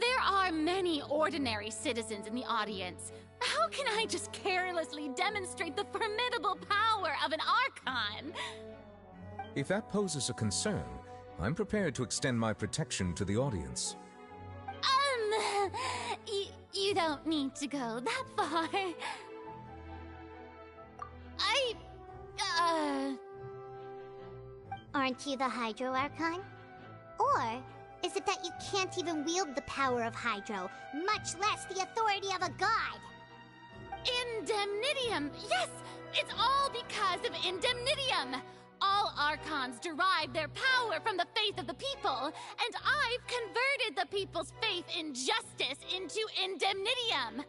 A: There are many ordinary citizens in the audience. How can I just carelessly demonstrate the formidable power of an Archon?
K: If that poses a concern, I'm prepared to extend my protection to the audience.
A: You don't need to go that far.
B: Aren't you the Hydro Archon? Or is it that you can't even wield the power of Hydro, much less the authority of a god?
A: Indemnitium! Yes! It's all because of Indemnitium! all Archons derive their power from the faith of the people, and I've converted the people's faith in justice into indemnitium.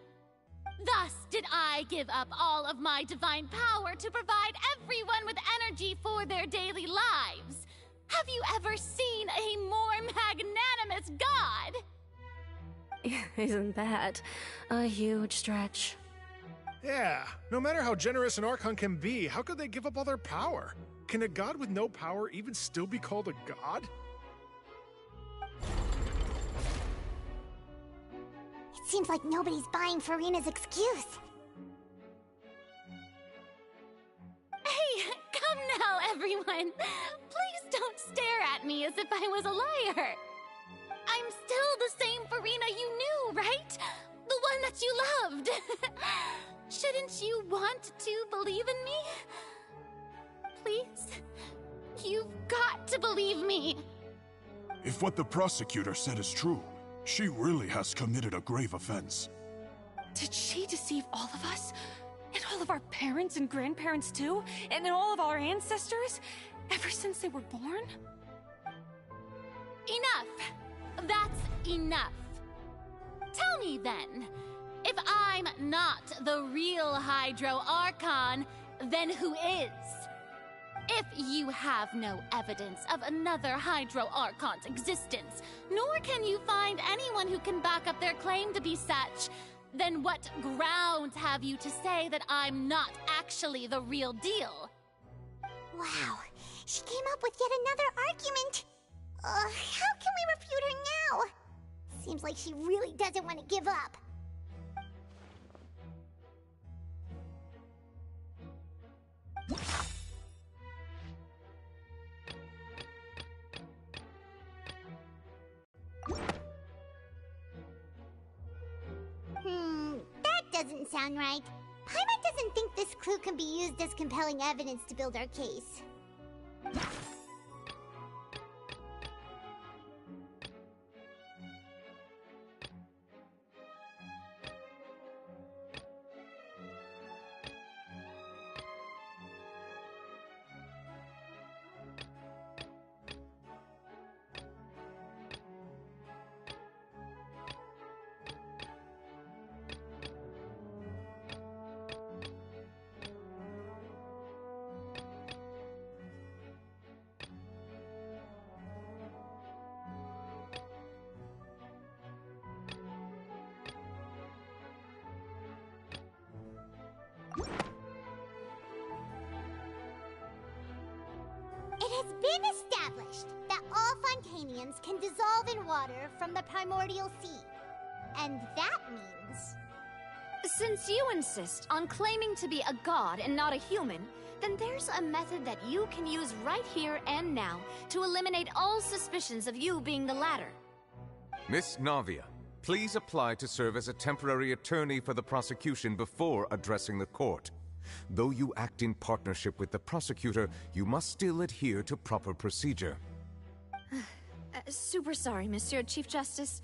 A: Thus did I give up all of my divine power to provide everyone with energy for their daily lives. Have you ever seen a more magnanimous god?
I: Isn't that a huge stretch?
G: Yeah, no matter how generous an Archon can be, how could they give up all their power? Can a god with no power even still be called a god?
B: It seems like nobody's buying Furina's excuse.
A: Hey, come now, everyone. Please don't stare at me as if I was a liar. I'm still the same Furina you knew, right? The one that you loved. Shouldn't you want to believe in me? Please? You've got to believe me.
L: If what the prosecutor said is true, she really has committed a grave offense.
I: Did she deceive all of us? And all of our parents and grandparents too? And all of our ancestors? Ever since they were born?
A: Enough. That's enough. Tell me then, if I'm not the real Hydro Archon, then who is? If you have no evidence of another Hydro Archon's existence, nor can you find anyone who can back up their claim to be such, then what grounds have you to say that I'm not actually the real deal?
B: Wow, she came up with yet another argument. How can we refute her now? Seems like she really doesn't want to give up. That doesn't sound right. Paimon doesn't think this clue can be used as compelling evidence to build our case. It has been established that all Fontanians can dissolve in water from the primordial sea. And that means...
U: Since you insist on claiming to be a god and not a human, then there's a method that you can use right here and now to eliminate all suspicions of you being the latter.
K: Miss Navia, please apply to serve as a temporary attorney for the prosecution before addressing the court. Though you act in partnership with the prosecutor, you must still adhere to proper procedure.
U: Super sorry, Monsieur Chief Justice.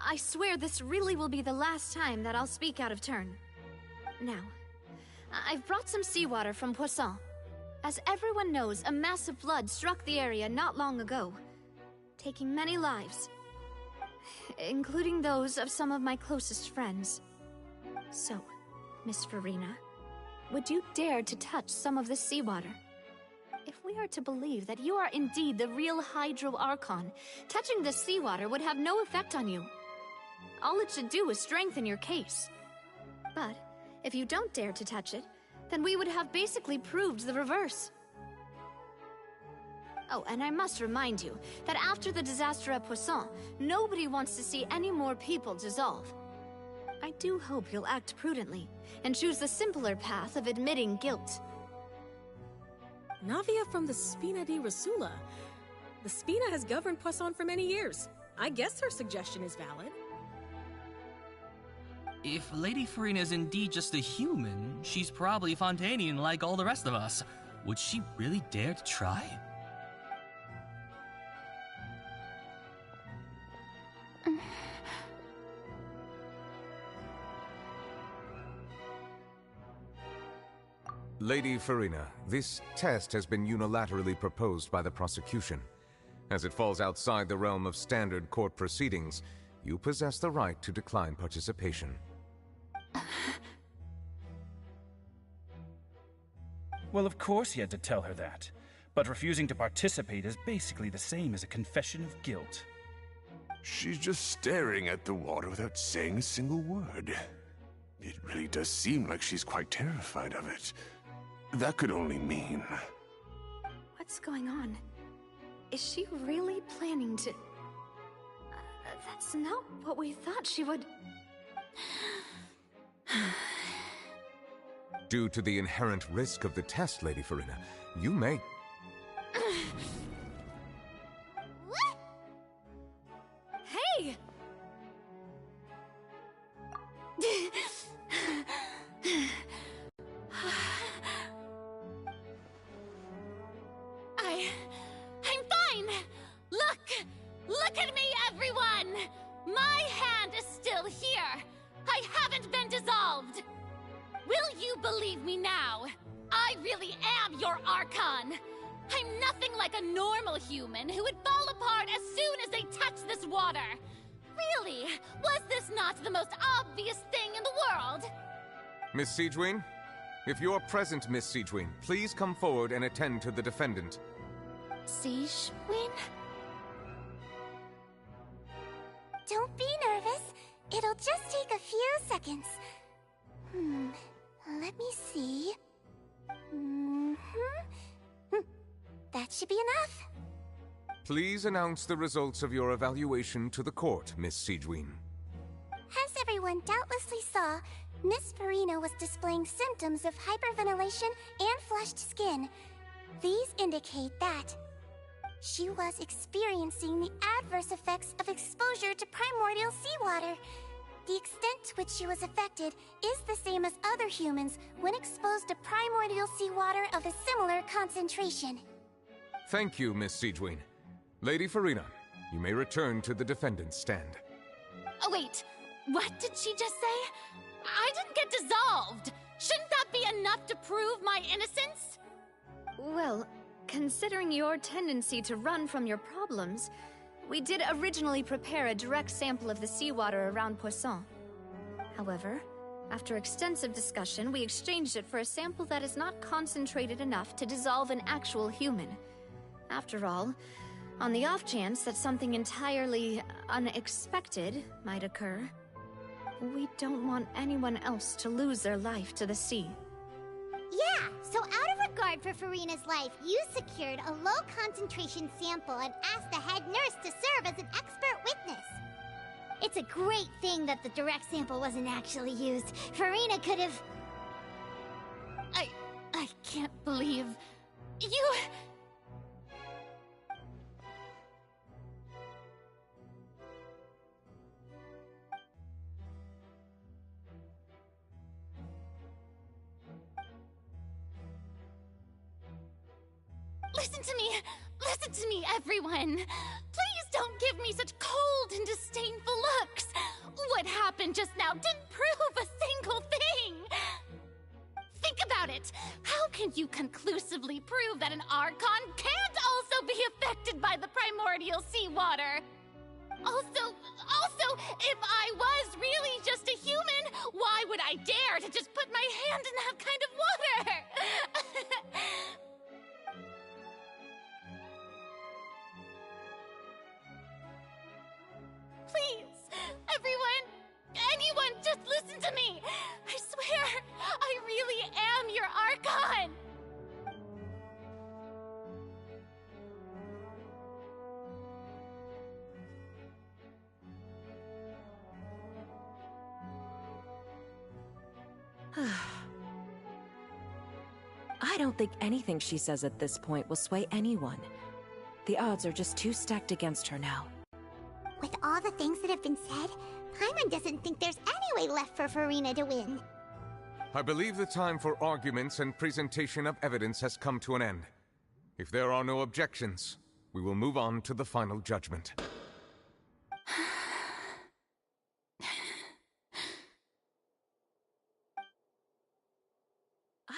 U: I swear this really will be the last time that I'll speak out of turn. Now, I've brought some seawater from Poisson. As everyone knows, a massive flood struck the area not long ago, taking many lives, including those of some of my closest friends. So, Miss Furina, would you dare to touch some of this seawater? If we are to believe that you are indeed the real Hydro Archon, touching this seawater would have no effect on you. All it should do is strengthen your case. But if you don't dare to touch it, then we would have basically proved the reverse. Oh, and I must remind you that after the disaster at Poisson, nobody wants to see any more people dissolve. I do hope you'll act prudently and choose the simpler path of admitting guilt.
O: Navia from the Spina di Rasula. The Spina has governed Poisson for many years. I guess her suggestion is valid.
P: If Lady Furina is indeed just a human, she's probably Fontanian like all the rest of us. Would she really dare to try?
K: Lady Farina, this test has been unilaterally proposed by the prosecution. As it falls outside the realm of standard court proceedings, you possess the right to decline participation.
J: Well, of course he had to tell her that. But refusing to participate is basically the same as a confession of guilt.
M: She's just staring at the water without saying a single word. It really does seem like she's quite terrified of it. That could only mean...
U: What's going on? Is she really planning to... that's not what we thought she would...
K: Due to the inherent risk of the test, Lady Farina, you may...
U: Hey!
N: I'm fine! Look at me, everyone! My hand is still here! I haven't been dissolved! Will you believe me now? I really am your Archon! I'm nothing like a normal human who would fall apart as soon as they touch this water! Really? Was this not the most obvious thing in the world?
K: Miss Siegewien? If you are present, Miss Siegewien, please come forward and attend to the defendant.
B: Siegewien? Don't be nervous. It'll just take a few seconds. Let me see. That should be enough.
K: Please announce the results of your evaluation to the court, Miss Siegewien.
B: As everyone doubtlessly saw, Miss Farina was displaying symptoms of hyperventilation and flushed skin. These indicate that she was experiencing the adverse effects of exposure to primordial seawater. The extent to which she was affected is the same as other humans when exposed to primordial seawater of a similar concentration.
K: Thank you, Miss Siegewien. Lady Farina, you may return to the defendant's stand.
N: Oh wait, what did she just say? I didn't get dissolved! Shouldn't that be enough to prove my innocence?
U: Well, considering your tendency to run from your problems, we did originally prepare a direct sample of the seawater around Poisson. However, after extensive discussion, we exchanged it for a sample that is not concentrated enough to dissolve an actual human. After all, on the off chance that something entirely unexpected might occur, we don't want anyone else to lose their life to the sea.
B: Yeah, so out of regard for Farina's life, you secured a low-concentration sample and asked the head nurse to serve as an expert witness. It's a great thing that the direct sample wasn't actually used. Farina could have...
N: I can't believe... you... Listen to me, everyone! Please don't give me such cold and disdainful looks! What happened just now didn't prove a single thing! Think about it! How can you conclusively prove that an Archon can't also be affected by the primordial seawater? Also, if I was really just a human, why would I dare to just put my hand in that kind of water? Please, anyone, just listen to me! I swear, I really am your Archon!
Q: I don't think anything she says at this point will sway anyone. The odds are just too stacked against her now.
B: With all the things that have been said, Paimon doesn't think there's any way left for Farina to win.
K: I believe the time for arguments and presentation of evidence has come to an end. If there are no objections, we will move on to the final judgment.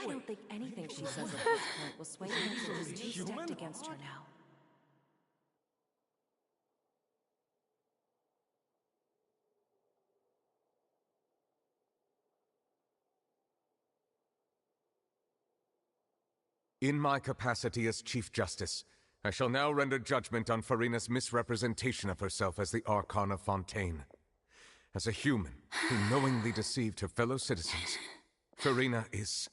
Q: I don't think anything she says at this point will sway anyone who's too stacked against her now.
K: In my capacity as Chief Justice, I shall now render judgment on Furina's misrepresentation of herself as the Archon of Fontaine. As a human who knowingly deceived her fellow citizens, Furina is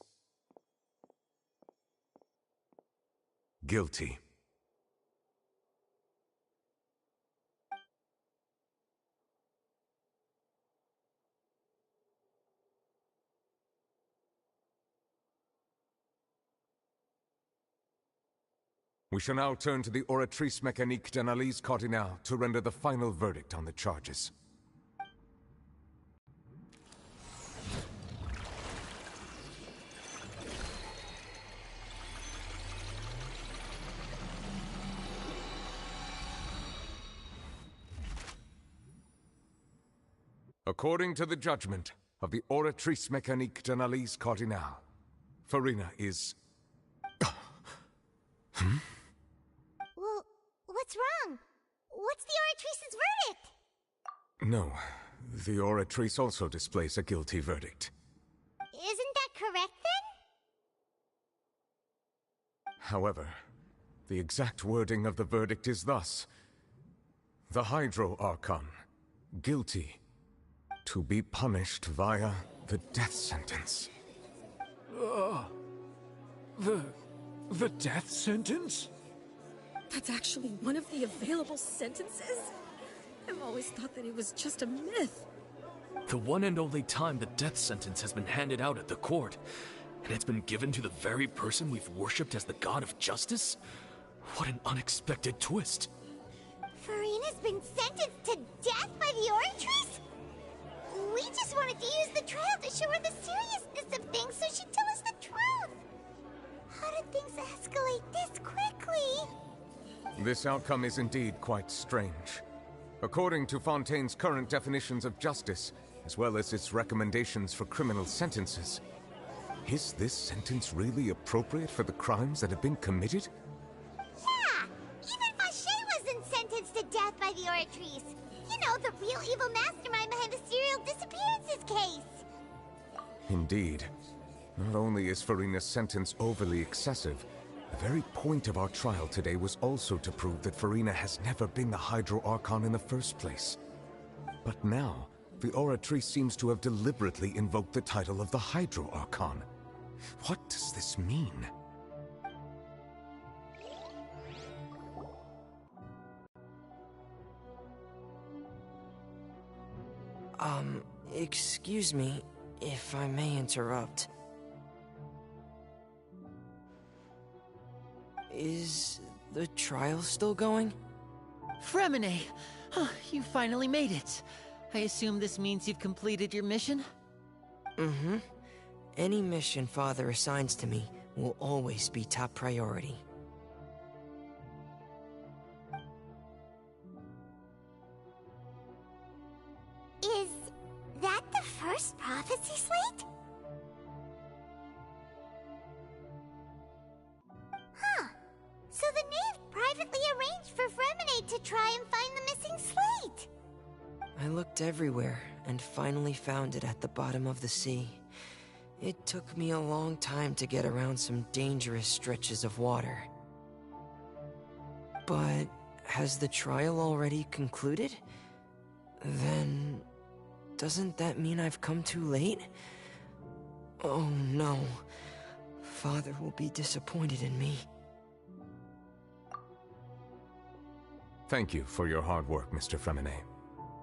K: guilty. We shall now turn to the Oratrice Mécanique d'Analyse Cardinale to render the final verdict on the charges. According to the judgment of the Oratrice Mécanique d'Analyse Cardinale, Furina is...
B: Well, what's wrong? What's the Oratrice's verdict?
K: No, the Oratrice also displays a guilty verdict.
B: Isn't that correct then?
K: However, the exact wording of the verdict is thus: the Hydro Archon, guilty, to be punished via the death sentence.
C: The death sentence?
I: That's actually one of the available sentences? I've always thought that it was just a myth.
W: The one and only time the death sentence has been handed out at the court, and it's been given to the very person we've worshipped as the god of justice? What an unexpected twist.
B: Furina's been sentenced to death by the Oratrice? We just wanted to use the trial to show her the seriousness of things so she'd tell us the truth. How did things escalate this quickly?
K: This outcome is indeed quite strange. According to Fontaine's current definitions of justice, as well as its recommendations for criminal sentences, is this sentence really appropriate for the crimes that have been committed?
B: Yeah! Even Fauché wasn't sentenced to death by the Oratrice. You know, the real evil mastermind behind the serial disappearances case.
K: Indeed. Not only is Furina's sentence overly excessive, the very point of our trial today was also to prove that Furina has never been the Hydro Archon in the first place. But now, the Oratrice seems to have deliberately invoked the title of the Hydro Archon. What does this mean?
D: Excuse me, if I may interrupt. Is the trial still going?
E: Fremine! You finally made it. I assume this means you've completed your mission?
D: Mm-hmm. Any mission Father assigns to me will always be top priority.
B: Is that the first prophecy slate? Huh. So the knave privately arranged for Fremine to try and find the missing slate.
D: I looked everywhere and finally found it at the bottom of the sea. It took me a long time to get around some dangerous stretches of water. But has the trial already concluded? Then doesn't that mean I've come too late? Oh no. Father will be disappointed in me.
K: Thank you for your hard work, Mr. Fremine.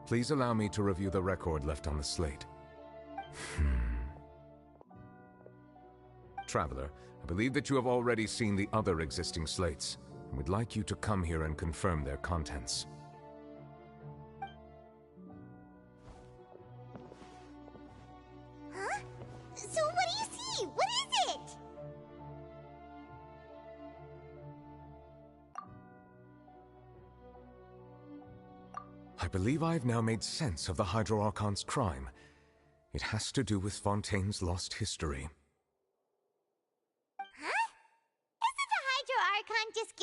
K: Please allow me to review the record left on the slate. Traveler, I believe that you have already seen the other existing slates, and would like you to come here and confirm their contents.
B: Huh? So what do you see? What is it?
K: I believe I've now made sense of the Hydro Archon's crime. It has to do with Fontaine's lost history.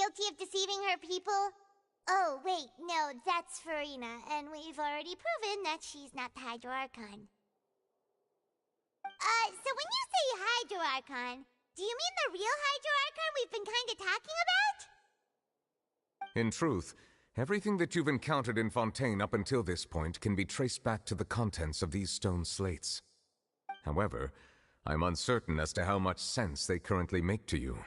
B: guilty of deceiving her people? Oh, wait, no, that's Farina, and we've already proven that she's not the Hydro Archon. So when you say Hydro Archon, do you mean the real Hydro Archon we've been kinda talking about?
K: In truth, everything that you've encountered in Fontaine up until this point can be traced back to the contents of these stone slates. However, I'm uncertain as to how much sense they currently make to you.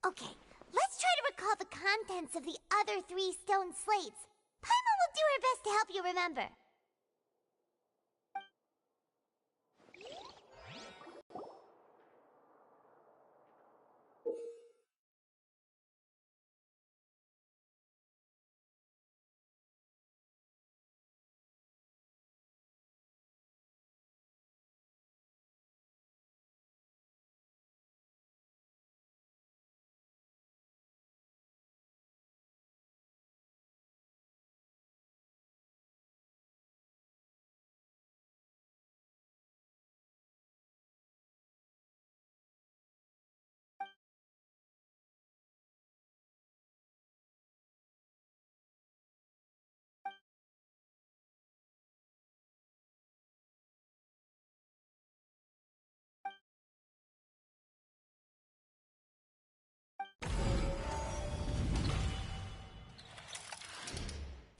B: Okay, let's try to recall the contents of the other 3 stone slates. Paimon will do her best to help you remember.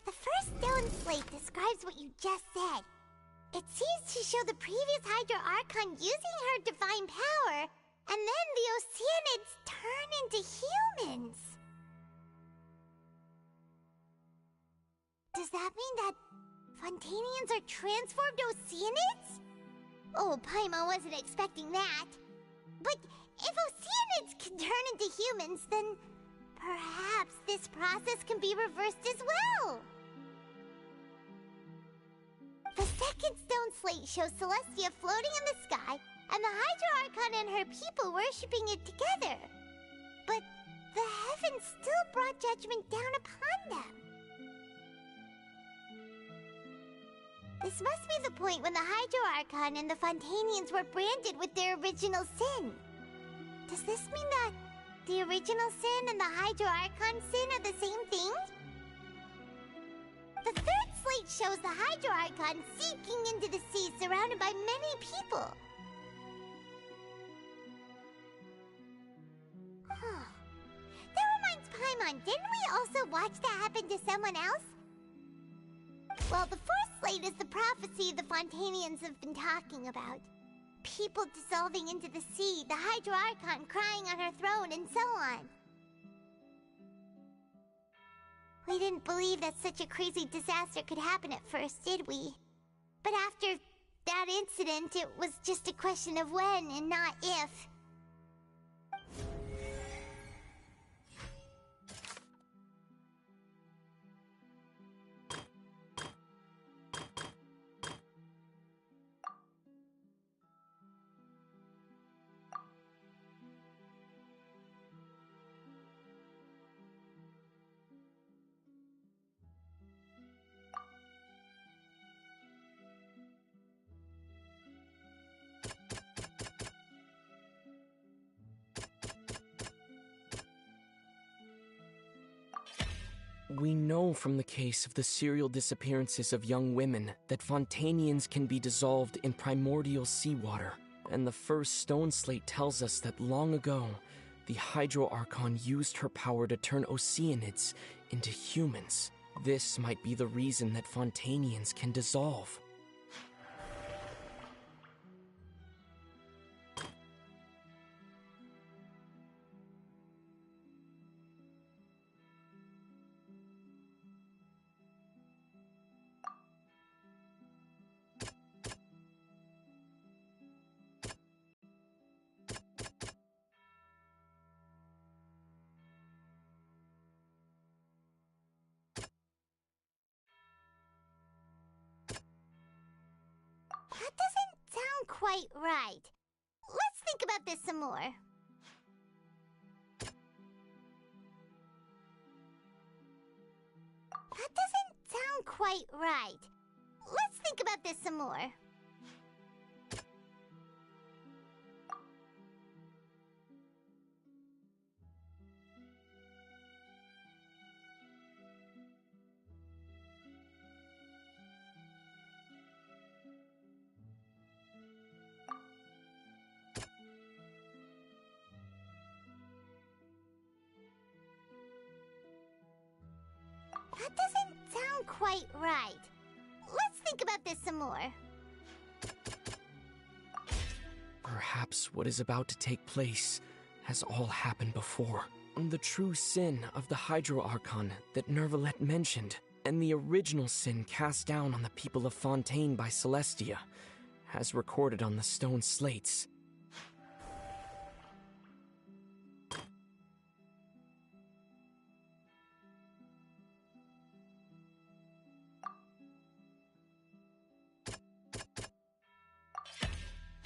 B: The first stone slate describes what you just said. It seems to show the previous Hydro Archon using her divine power, and then the Oceanids turn into humans. Does that mean that Fontainians are transformed Oceanids? Oh, Paimon wasn't expecting that. But if Oceanids can turn into humans, then perhaps this process can be reversed as well. The second stone slate shows Celestia floating in the sky, and the Hydro Archon and her people worshipping it together. But the heavens still brought judgment down upon them. This must be the point when the Hydro Archon and the Fontainians were branded with their original sin. Does this mean that the original sin and the Hydro Archon sin are the same thing? The third slate shows the Hydro Archon sinking into the sea surrounded by many people. That reminds Paimon, didn't we also watch that happen to someone else? Well, the fourth slate is the prophecy the Fontainians have been talking about. People dissolving into the sea, the Hydro Archon crying on her throne, and so on. We didn't believe that such a crazy disaster could happen at first, did we? But after that incident, it was just a question of when and not if.
D: We know from the case of the serial disappearances of young women that Fontainians can be dissolved in primordial seawater. And the first stone slate tells us that long ago, the Hydro Archon used her power to turn Oceanids into humans. This might be the reason that Fontainians can dissolve.
B: That doesn't sound quite right. Let's think about this some more. That doesn't sound quite right. Let's think about this some more. That doesn't sound quite right. Let's think about this some more.
D: Perhaps what is about to take place has all happened before. The true sin of the Hydro Archon that Nuevillette mentioned, and the original sin cast down on the people of Fontaine by Celestia, as recorded on the stone slates.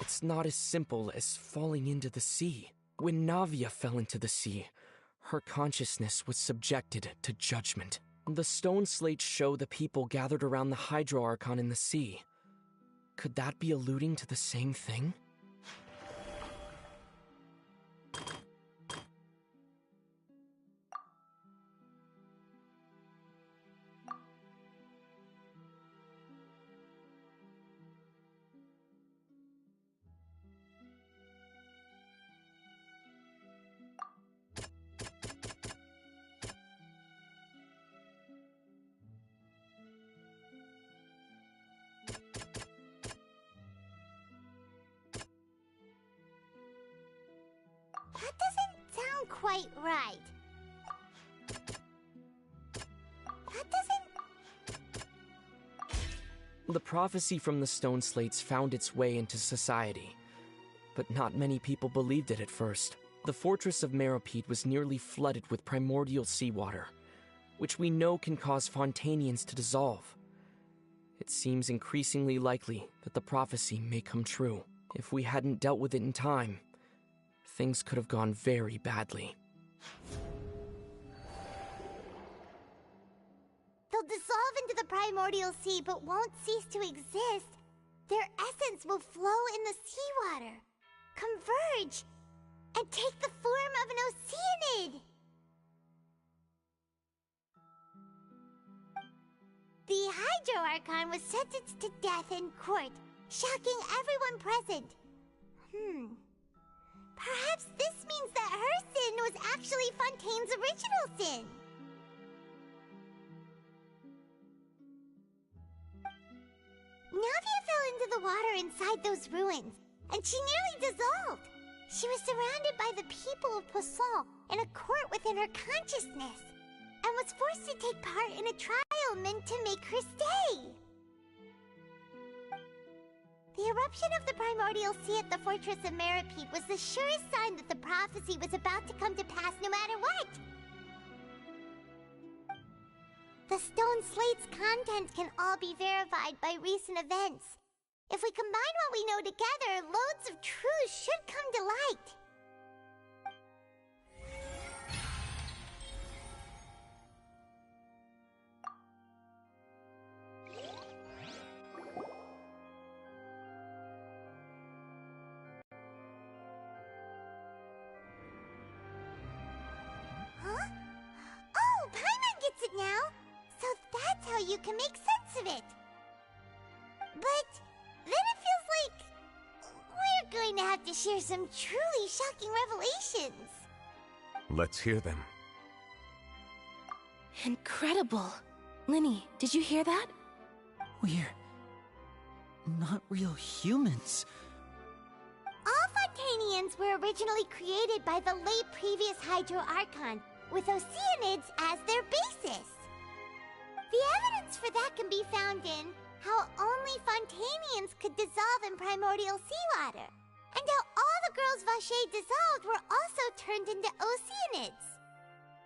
D: It's not as simple as falling into the sea. When Navia fell into the sea, her consciousness was subjected to judgment. The stone slates show the people gathered around the Hydro Archon in the sea. Could that be alluding to the same thing?
B: That doesn't sound quite right. That doesn't...
D: The prophecy from the stone slates found its way into society, but not many people believed it at first. The fortress of Meropide was nearly flooded with primordial seawater, which we know can cause Fontainians to dissolve. It seems increasingly likely that the prophecy may come true. If we hadn't dealt with it in time, things could have gone very badly.
B: They'll dissolve into the primordial sea but won't cease to exist. Their essence will flow in the seawater, converge, and take the form of an Oceanid. The Hydro Archon was sentenced to death in court, shocking everyone present. Perhaps this means that her sin was actually Fontaine's original sin. Navia fell into the water inside those ruins, and she nearly dissolved. She was surrounded by the people of Poisson in a court within her consciousness, and was forced to take part in a trial meant to make her stay. The eruption of the primordial sea at the fortress of Meropide was the surest sign that the prophecy was about to come to pass no matter what. The stone slate's contents can all be verified by recent events. If we combine what we know together, loads of truths should come to light. Huh? Oh, Paimon gets it now! So that's how you can make sense of it. But then it feels like we're going to have to share some truly shocking revelations.
K: Let's hear them.
Q: Incredible. Linny, did you hear that?
E: We're not real humans.
B: All Fontainians were originally created by the late previous Hydro Archon, with Oceanids as their basis. The evidence for that can be found in how only Fontainians could dissolve in primordial seawater, and how all the girls Vacher dissolved were also turned into Oceanids.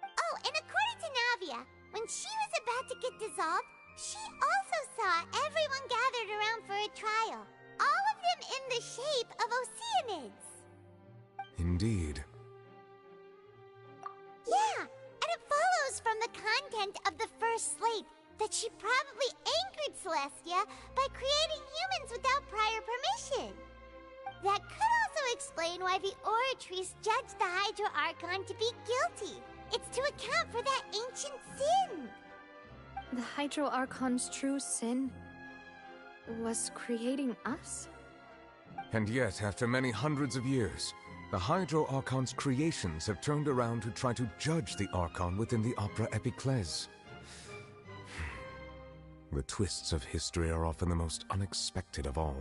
B: Oh, and according to Navia, when she was about to get dissolved, she also saw everyone gathered around for a trial, all of them in the shape of Oceanids.
K: Indeed.
B: Yeah, and it follows from the content of the first slate that she probably angered Celestia by creating humans without prior permission. That could also explain why the Oratrice judged the Hydro Archon to be guilty. It's to account for that ancient sin.
U: The Hydro Archon's true sin was creating us?
K: And yet, after many hundreds of years, the Hydro Archon's creations have turned around to try to judge the Archon within the Opera Epiclese. The twists of history are often the most unexpected of all.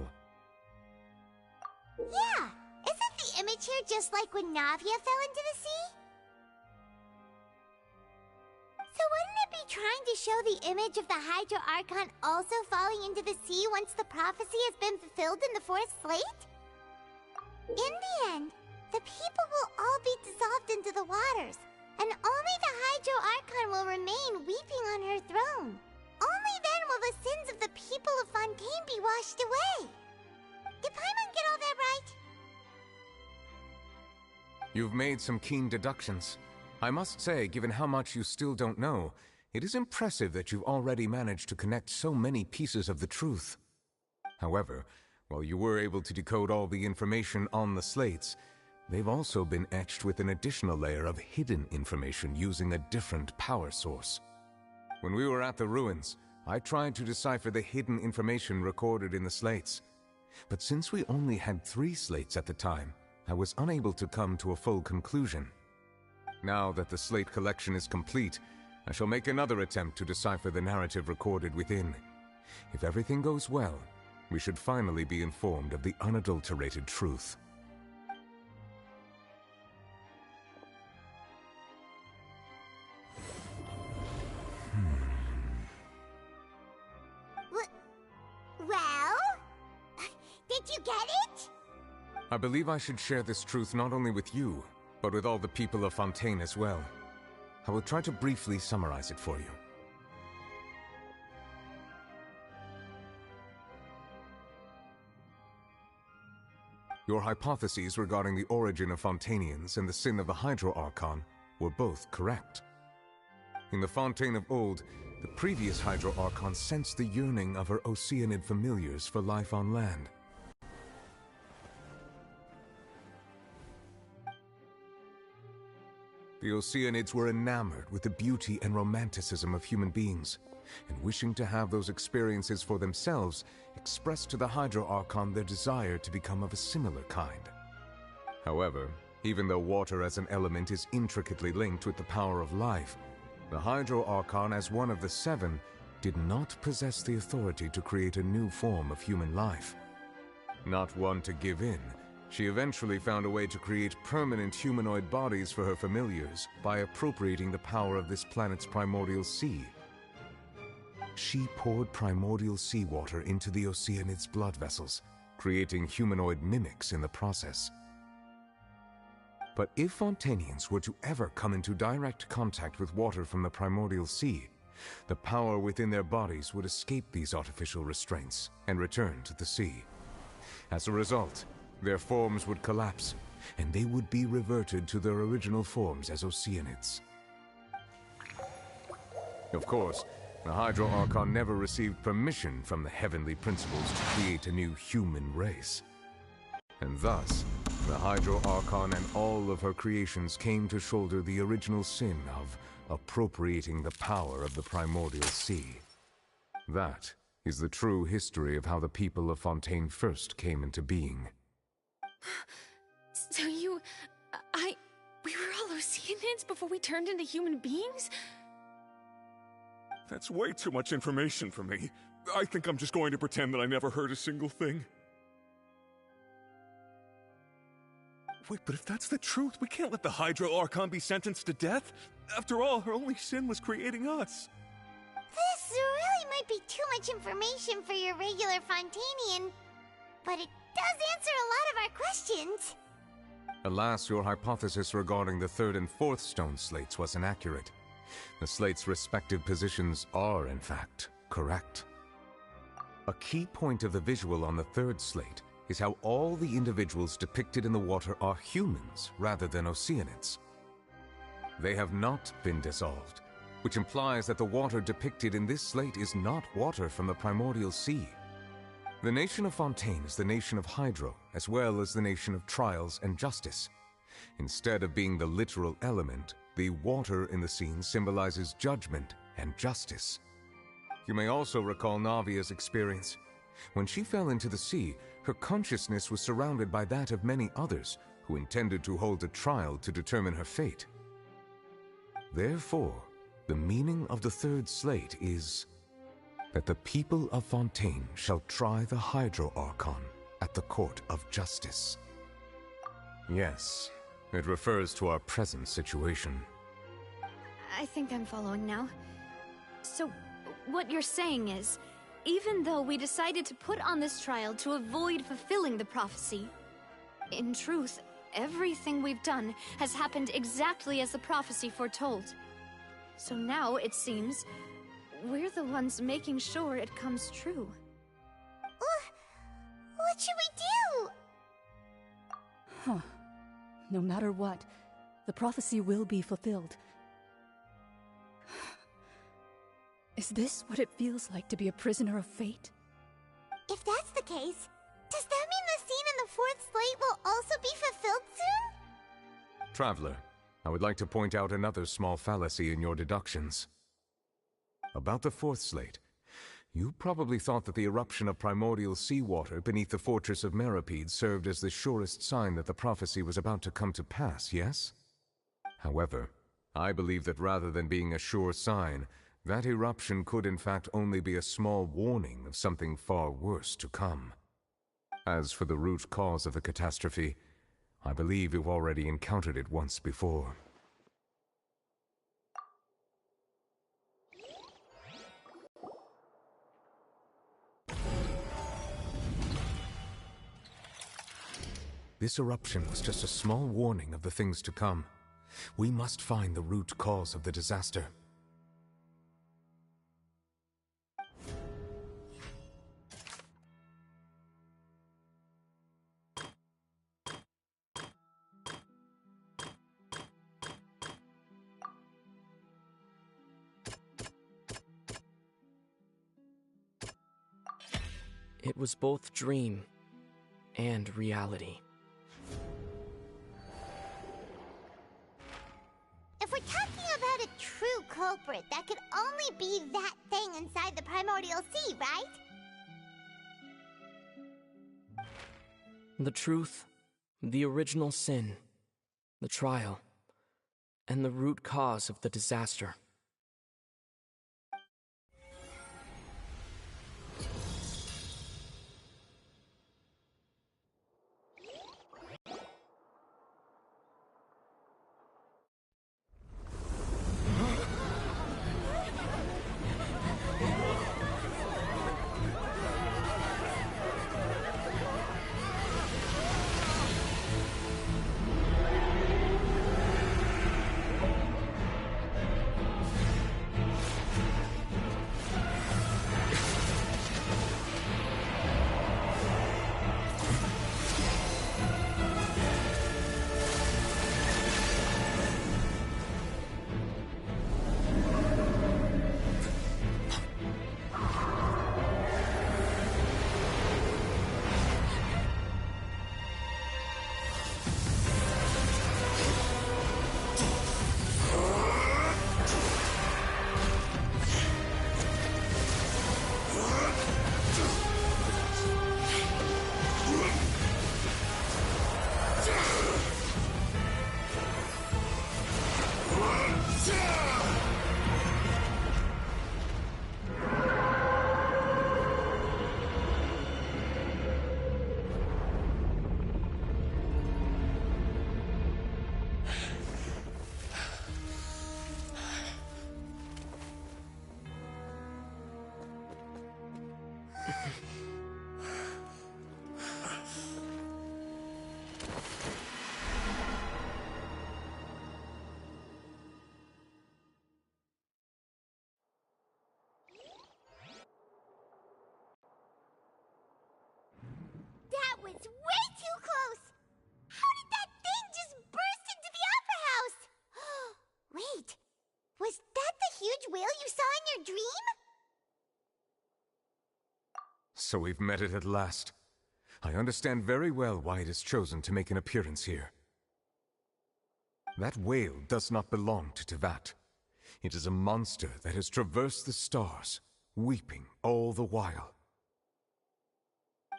B: Yeah! Isn't the image here just like when Navia fell into the sea? So wouldn't it be trying to show the image of the Hydro Archon also falling into the sea once the prophecy has been fulfilled in the fourth slate? In the end, the people will all be dissolved into the waters, and only the Hydro Archon will remain weeping on her throne. Only then will the sins of the people of Fontaine be washed away. Did Paimon get all that right?
K: You've made some keen deductions. I must say, given how much you still don't know, it is impressive that you've already managed to connect so many pieces of the truth. However, while you were able to decode all the information on the slates, they've also been etched with an additional layer of hidden information using a different power source. When we were at the ruins, I tried to decipher the hidden information recorded in the slates. But since we only had 3 slates at the time, I was unable to come to a full conclusion. Now that the slate collection is complete, I shall make another attempt to decipher the narrative recorded within. If everything goes well, we should finally be informed of the unadulterated truth.
B: Well? Did you get it?
K: I believe I should share this truth not only with you, but with all the people of Fontaine as well. I will try to briefly summarize it for you. Your hypotheses regarding the origin of Fontainians and the sin of the Hydro Archon were both correct. In the Fontaine of old, the previous Hydro Archon sensed the yearning of her Oceanid familiars for life on land. The Oceanids were enamored with the beauty and romanticism of human beings, and wishing to have those experiences for themselves, expressed to the Hydro Archon their desire to become of a similar kind. However, even though water as an element is intricately linked with the power of life, the Hydro Archon, as one of the 7, did not possess the authority to create a new form of human life. Not one to give in, she eventually found a way to create permanent humanoid bodies for her familiars by appropriating the power of this planet's primordial sea. She poured primordial seawater into the Oceanids' blood vessels, creating humanoid mimics in the process. But if Fontainians were to ever come into direct contact with water from the primordial sea, the power within their bodies would escape these artificial restraints and return to the sea. As a result, their forms would collapse, and they would be reverted to their original forms as Oceanids. Of course, the Hydro Archon never received permission from the heavenly principles to create a new human race. And thus, the Hydro Archon and all of her creations came to shoulder the original sin of appropriating the power of the primordial sea. That is the true history of how the people of Fontaine first came into being.
I: So we were all Oceanids before we turned into human beings?
L: That's way too much information for me. I think I'm just going to pretend that I never heard a single thing. Wait, but if that's the truth, we can't let the Hydro Archon be sentenced to death. After all, her only sin was creating us.
B: This really might be too much information for your regular Fontainian, but it does answer a lot of our questions.
K: Alas, your hypothesis regarding the 3rd and 4th stone slates was inaccurate. The slates' respective positions are, in fact, correct. A key point of the visual on the 3rd slate is how all the individuals depicted in the water are humans rather than Oceanids. They have not been dissolved, which implies that the water depicted in this slate is not water from the primordial sea. The nation of Fontaine is the nation of Hydro, as well as the nation of trials and justice. Instead of being the literal element, the water in the scene symbolizes judgment and justice. You may also recall Navia's experience. When she fell into the sea, her consciousness was surrounded by that of many others who intended to hold a trial to determine her fate. Therefore, the meaning of the 3rd slate is that the people of Fontaine shall try the Hydro Archon at the Court of Justice. Yes, it refers to our present situation.
U: I think I'm following now. So, what you're saying is, even though we decided to put on this trial to avoid fulfilling the prophecy, in truth, everything we've done has happened exactly as the prophecy foretold. So now, it seems, we're the ones making sure it comes true.
B: What should we do?
S: Huh. No matter what, the prophecy will be fulfilled. Is this what it feels like to be a prisoner of fate?
B: If that's the case, does that mean the scene in the fourth slate will also be fulfilled soon?
K: Traveler, I would like to point out another small fallacy in your deductions. About the fourth slate, you probably thought that the eruption of primordial seawater beneath the fortress of Meripede served as the surest sign that the prophecy was about to come to pass, yes? However, I believe that rather than being a sure sign, that eruption could in fact only be a small warning of something far worse to come. As for the root cause of the catastrophe, I believe you've already encountered it once before. This eruption was just a small warning of the things to come. We must find the root cause of the disaster.
D: It was both dream and reality.
B: If we're talking about a true culprit, that could only be that thing inside the primordial sea, right?
D: The truth, the original sin, the trial, and the root cause of the disaster.
B: That was way too close! How did that thing just burst into the Opera House? Wait, was that the huge whale you saw in your dream?
K: So we've met it at last. I understand very well why it has chosen to make an appearance here. That whale does not belong to Tevat. It is a monster that has traversed the stars, weeping all the while.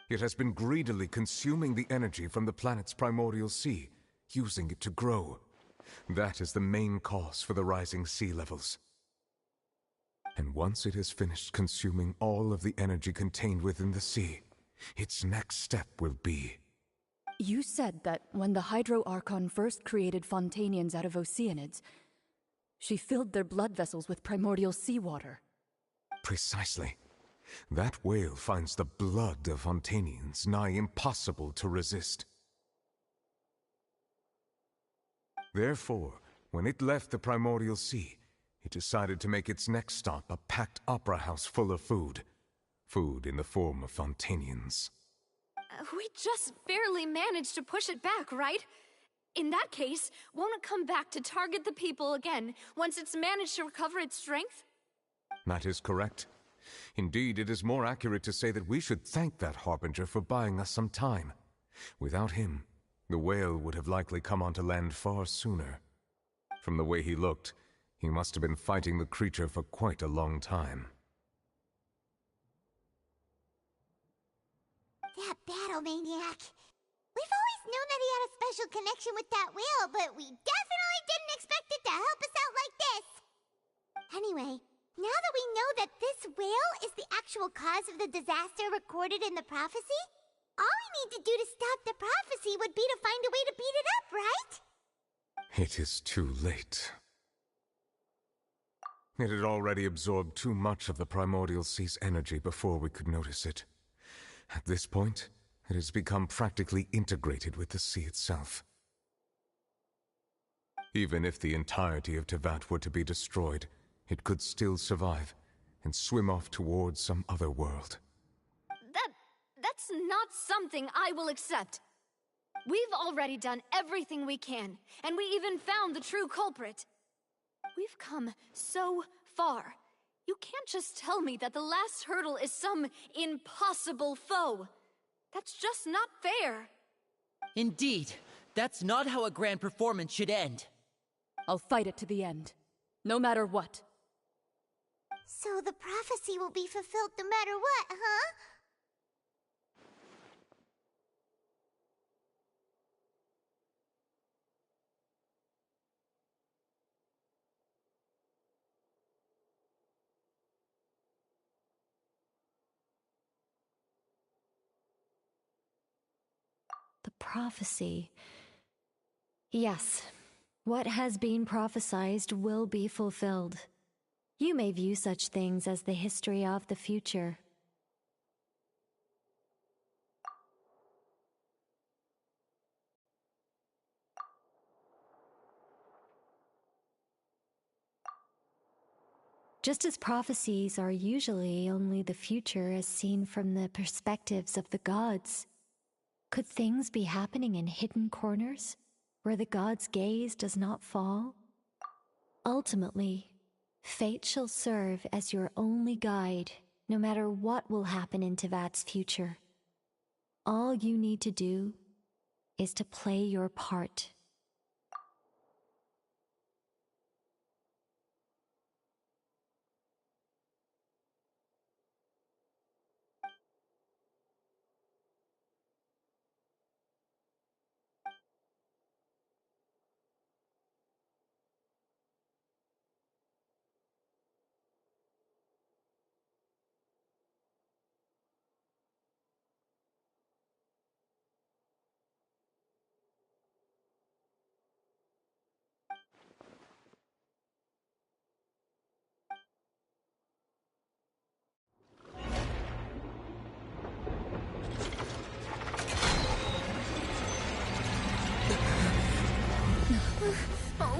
K: It has been greedily consuming the energy from the planet's primordial sea, using it to grow. That is the main cause for the rising sea levels. And once it has finished consuming all of the energy contained within the sea, its next step will be...
S: You said that when the Hydro Archon first created Fontanians out of Oceanids, she filled their blood vessels with primordial seawater.
K: Precisely. That whale finds the blood of Fontanians nigh impossible to resist. Therefore, when it left the primordial sea, it decided to make its next stop a packed opera house full of food. Food in the form of Fontanians.
U: We just barely managed to push it back, right? In that case, won't it come back to target the people again once it's managed to recover its strength?
K: That is correct. Indeed, it is more accurate to say that we should thank that Harbinger for buying us some time. Without him, the whale would have likely come onto land far sooner. From the way he looked, he must have been fighting the creature for quite a long time.
B: That battle maniac. We've always known that he had a special connection with that whale, but we definitely didn't expect it to help us out like this. Anyway, now that we know that this whale is the actual cause of the disaster recorded in the prophecy, all we need to do to stop the prophecy would be to find a way to beat it up, right?
K: It is too late. It had already absorbed too much of the primordial sea's energy before we could notice it. At this point, it has become practically integrated with the sea itself. Even if the entirety of Teyvat were to be destroyed, it could still survive and swim off towards some other world.
U: That's not something I will accept. We've already done everything we can, and we even found the true culprit. We've come so far. You can't just tell me that the last hurdle is some impossible foe. That's just not fair.
E: Indeed, that's not how a grand performance should end.
S: I'll fight it to the end, no matter what.
B: So the prophecy will be fulfilled no matter what, huh?
H: The prophecy. Yes, what has been prophesied will be fulfilled. You may view such things as the history of the future. Just as prophecies are usually only the future as seen from the perspectives of the gods, could things be happening in hidden corners, where the god's gaze does not fall? Ultimately, fate shall serve as your only guide, no matter what will happen in Teyvat's future. All you need to do is to play your part.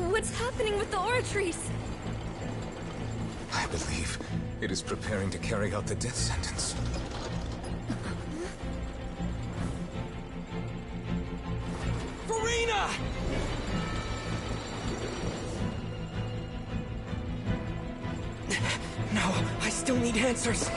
I: What's happening with the oratories?
K: I believe it is preparing to carry out the death sentence.
D: Furina! No, I still need answers.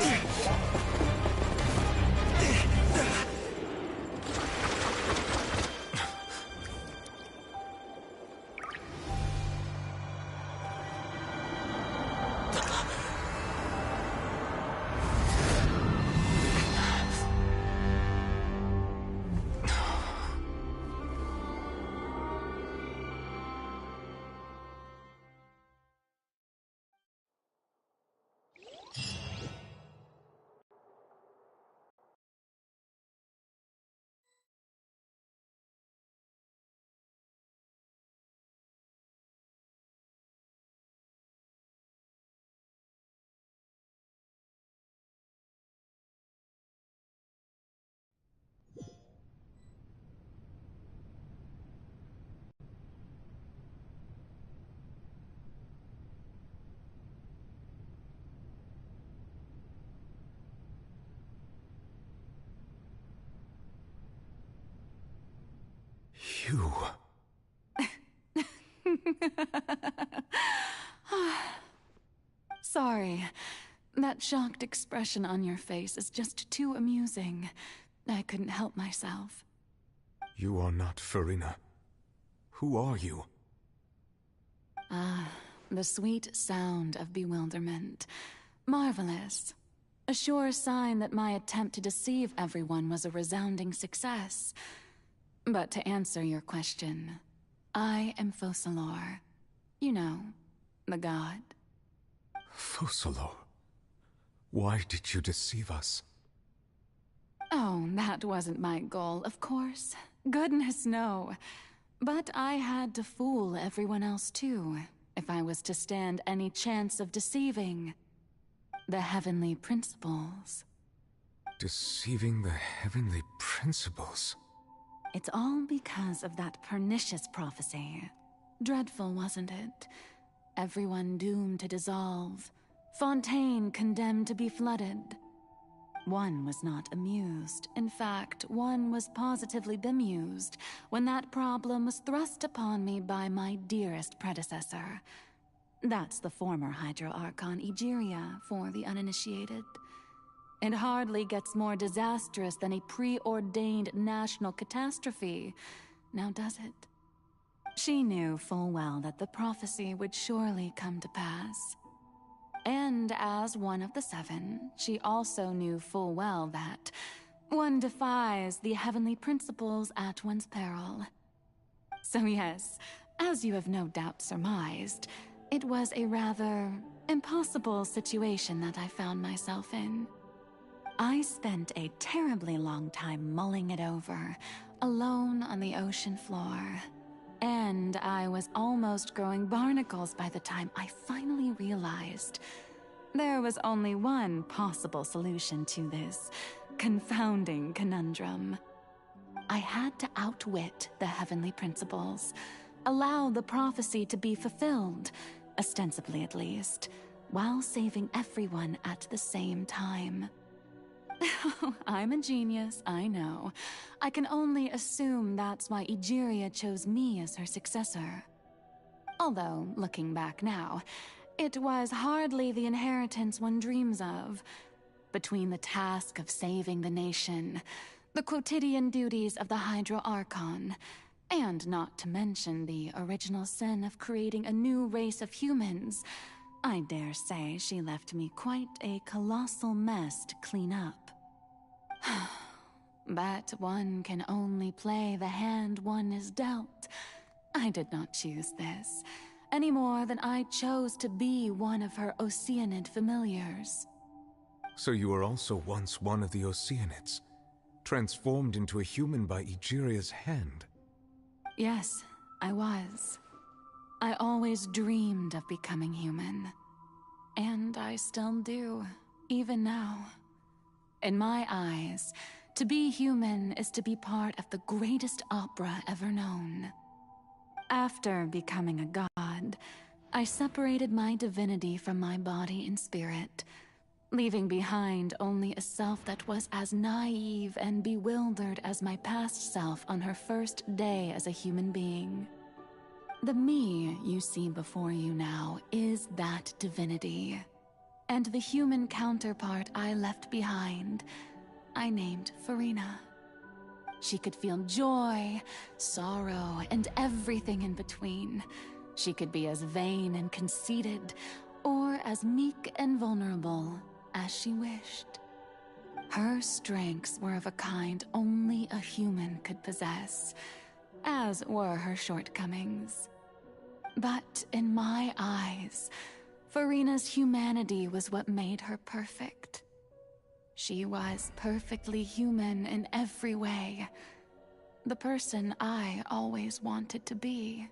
K: You...
A: Sorry. That shocked expression on your face is just too amusing. I couldn't help myself.
K: You are not Farina. Who are you?
A: Ah, the sweet sound of bewilderment. Marvelous. A sure sign that my attempt to deceive everyone was a resounding success. But to answer your question, I am Focalor. You know, the god.
K: Focalor? Why did you deceive us?
A: Oh, that wasn't my goal, of course. Goodness, no. But I had to fool everyone else too, if I was to stand any chance of deceiving the heavenly principles.
K: Deceiving the heavenly principles?
A: It's all because of that pernicious prophecy. Dreadful, wasn't it? Everyone doomed to dissolve. Fontaine condemned to be flooded. One was not amused. In fact, one was positively bemused when that problem was thrust upon me by my dearest predecessor. That's the former Hydro Archon Egeria, for the uninitiated. It hardly gets more disastrous than a preordained national catastrophe, now does it? She knew full well that the prophecy would surely come to pass. And as one of the seven, she also knew full well that one defies the heavenly principles at one's peril. So yes, as you have no doubt surmised, it was a rather impossible situation that I found myself in. I spent a terribly long time mulling it over, alone on the ocean floor. And I was almost growing barnacles by the time I finally realized there was only one possible solution to this confounding conundrum. I had to outwit the heavenly principles, allow the prophecy to be fulfilled, ostensibly at least, while saving everyone at the same time. I'm a genius, I know. I can only assume that's why Egeria chose me as her successor. Although, looking back now, it was hardly the inheritance one dreams of. Between the task of saving the nation, the quotidian duties of the Hydro Archon, and not to mention the original sin of creating a new race of humans, I dare say she left me quite a colossal mess to clean up. But one can only play the hand one is dealt. I did not choose this, any more than I chose to be one of her Oceanid familiars.
K: So you were also once one of the Oceanids, transformed into a human by Egeria's hand?
A: Yes, I was. I always dreamed of becoming human. And I still do, even now. In my eyes, to be human is to be part of the greatest opera ever known. After becoming a god, I separated my divinity from my body and spirit, leaving behind only a self that was as naive and bewildered as my past self on her first day as a human being. The me you see before you now is that divinity. And the human counterpart I left behind, I named Farina. She could feel joy, sorrow, and everything in between. She could be as vain and conceited, or as meek and vulnerable as she wished. Her strengths were of a kind only a human could possess, as were her shortcomings. But in my eyes, Farina's humanity was what made her perfect. She was perfectly human in every way. The person I always wanted to be.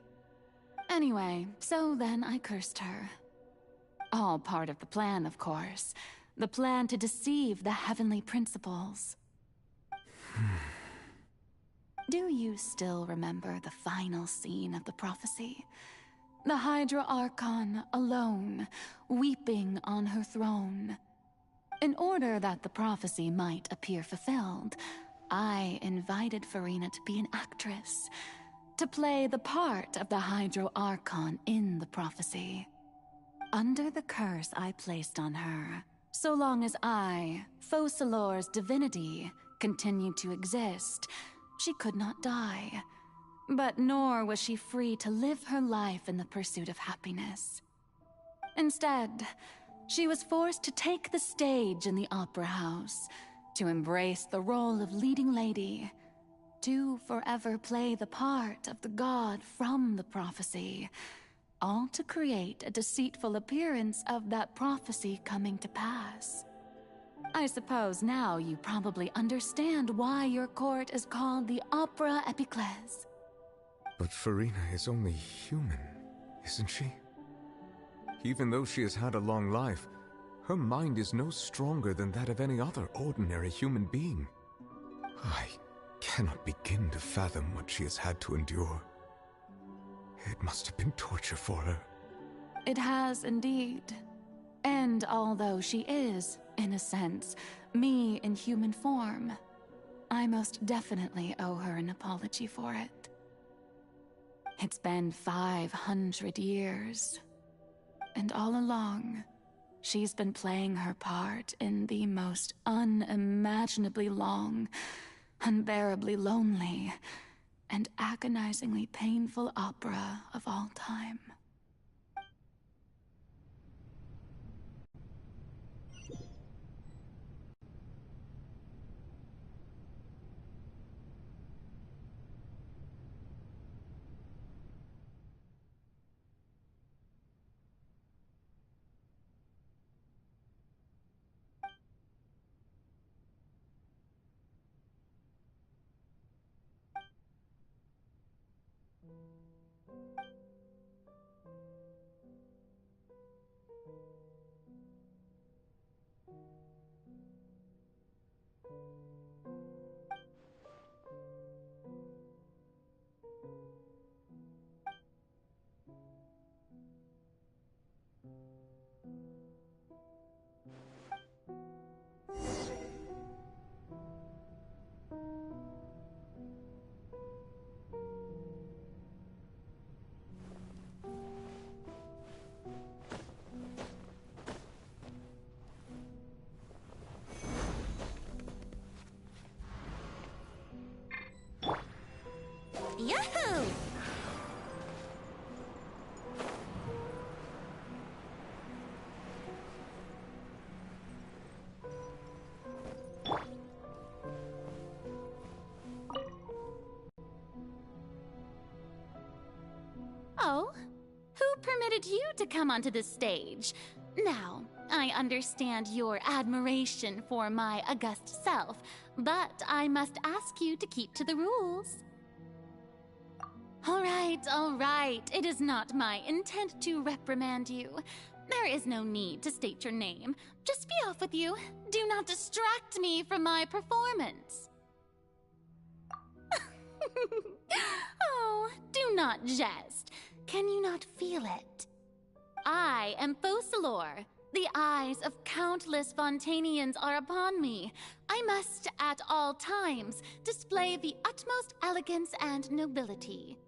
A: Anyway, so then I cursed her. All part of the plan, of course. The plan to deceive the heavenly principles. Do you still remember the final scene of the prophecy? The Hydra Archon alone, weeping on her throne. In order that the prophecy might appear fulfilled, I invited Farina to be an actress. to play the part of the Hydro Archon in the prophecy. Under the curse I placed on her, so long as I, Focalor's divinity, continued to exist, she could not die. But nor was she free to live her life in the pursuit of happiness. Instead, she was forced to take the stage in the opera house, to embrace the role of leading lady, to forever play the part of the god from the prophecy, all to create a deceitful appearance of that prophecy coming to pass. I suppose now you probably understand why your court is called the Opera Epiclese.
K: But Farina is only human, isn't she? Even though she has had a long life, her mind is no stronger than that of any other ordinary human being. I cannot begin to fathom what she has had to endure. It must have been torture for her.
A: It has indeed. And although she is, in a sense, me in human form, I most definitely owe her an apology for it. It's been 500 years. And all along, she's been playing her part in the most unimaginably long, unbearably lonely, and agonizingly painful opera of all time.
B: Yahoo!
N: Oh? Who permitted you to come onto the stage? Now, I understand your admiration for my august self, but I must ask you to keep to the rules. All right. It is not my intent to reprimand you. There is no need to state your name. Just be off with you. Do not distract me from my performance. Oh, do not jest. Can you not feel it? I am Focalor. The eyes of countless Fontanians are upon me. I must, at all times, display the utmost elegance and nobility.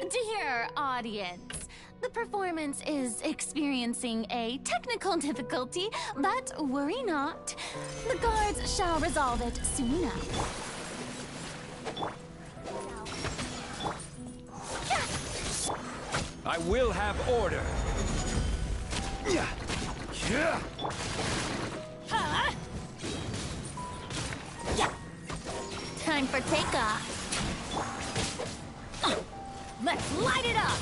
N: Dear audience, the performance is experiencing a technical difficulty, but worry not. The guards shall resolve it soon enough.
F: I will have order.
N: Time for takeoff. Let's light it up!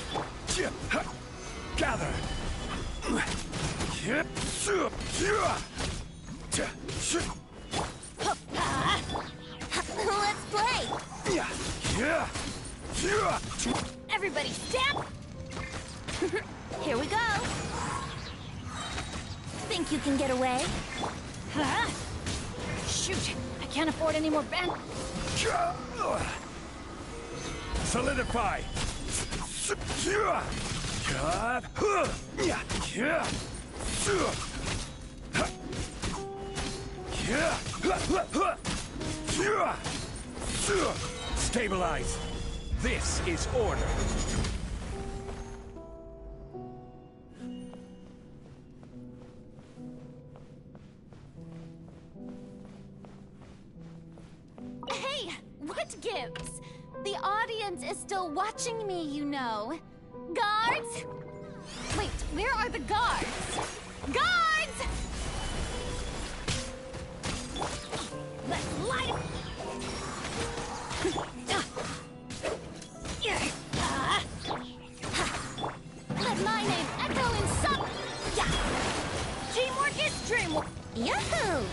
F: Gather!
B: play! Everybody step! Here we go! Think you can get away? Huh? Shoot! I can't afford any more band...
F: Solidify! Stabilize! This is order!
N: Hey, what gives? The audience is still watching me, you know. Guards? Wait, where are the guards? Guards! Let's light it! Let my name echo in some... Teamwork is dreamwork! Yahoo!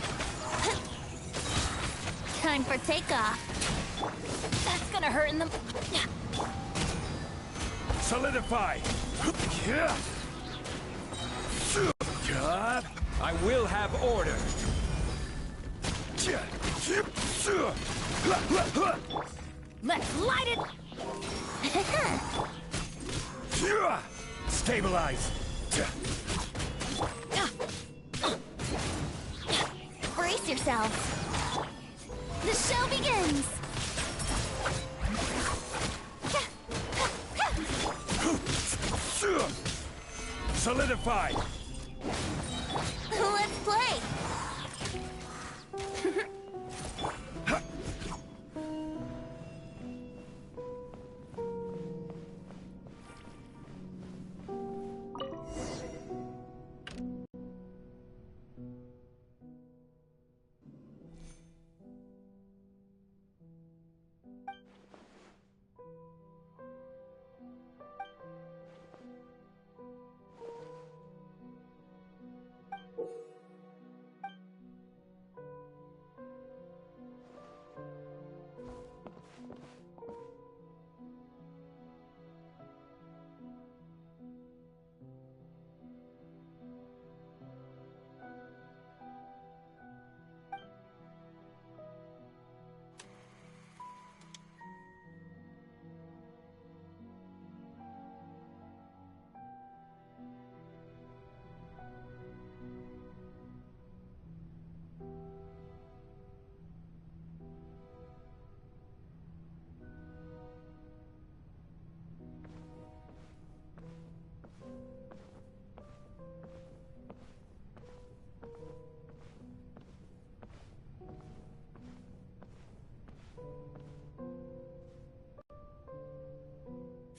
N: Time for takeoff. That's gonna hurt in the...
F: Solidify! I will have order!
B: Let's light it!
F: Stabilize!
B: Brace yourselves. The show begins!
F: Solidify!
B: Let's play!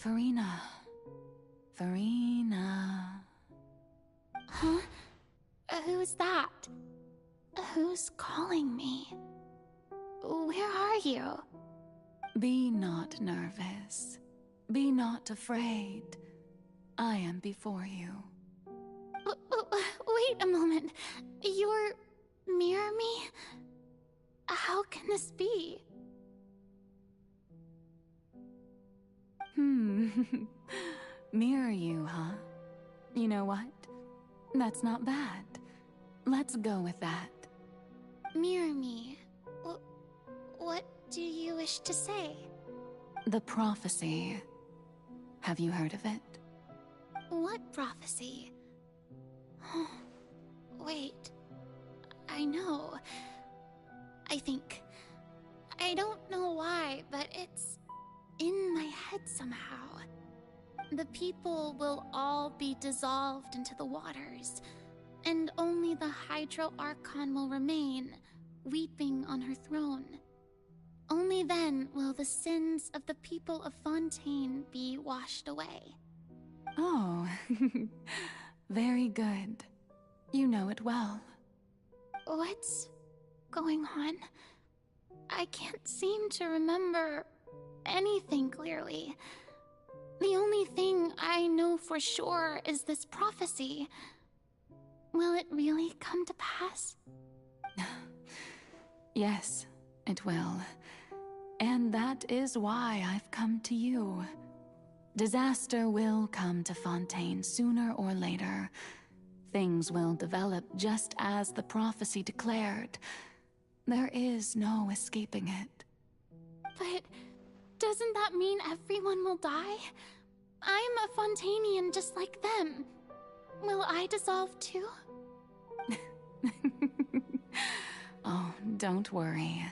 A: Furina. Furina.
N: Huh? Who's that? Who's calling me? Where are you?
A: Be not nervous. Be not afraid. I am before you.
N: Wait a moment. You're... Mirror me? How can this be?
A: Mirror you, huh? You know what? That's not bad. Let's go with that.
N: Mirror me. What do you wish to say?
A: The prophecy. Have you heard of it?
N: What prophecy? Wait. I know. I think. I don't know why, but it's in my head somehow. The people will all be dissolved into the waters, and only the Hydro Archon will remain, weeping on her throne. Only then will the sins of the people of Fontaine be washed away.
A: Oh, very good. You know it well.
N: What's going on? I can't seem to remember anything clearly. The only thing I know for sure is this prophecy. Will it really come to pass?
A: Yes, it will. And that is why I've come to you. Disaster will come to Fontaine sooner or later. Things will develop just as the prophecy declared. There is no escaping it.
N: But doesn't that mean everyone will die? I'm a Fontainian just like them. Will I dissolve too?
A: Oh, don't worry.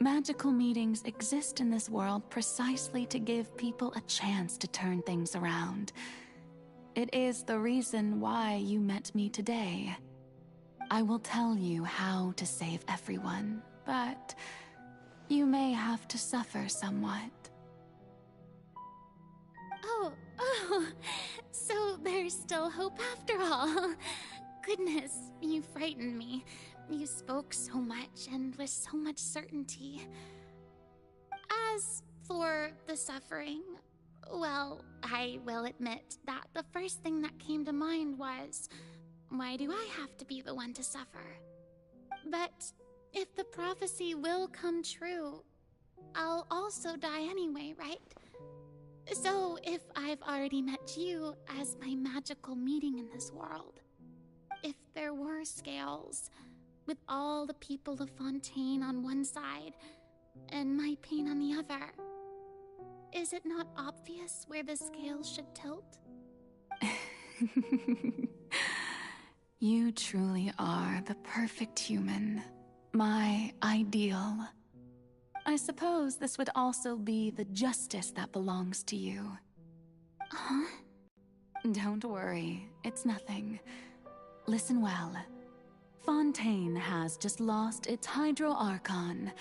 A: Magical meetings exist in this world precisely to give people a chance to turn things around. It is the reason why you met me today. I will tell you how to save everyone, but you may have to suffer somewhat.
N: Oh, so there's still hope after all. Goodness, you frightened me. You spoke so much and with so much certainty. As for the suffering, well, I will admit that the first thing that came to mind was, why do I have to be the one to suffer? But if the prophecy will come true, I'll also die anyway, right? So if I've already met you as my magical meeting in this world, if there were scales, with all the people of Fontaine on one side and my pain on the other, is it not obvious where the scales should tilt?
A: You truly are the perfect human, my ideal. I suppose this would also be the justice that belongs to you.
N: Huh?
A: Don't worry, it's nothing. Listen well. Fontaine has just lost its Hydro Archon.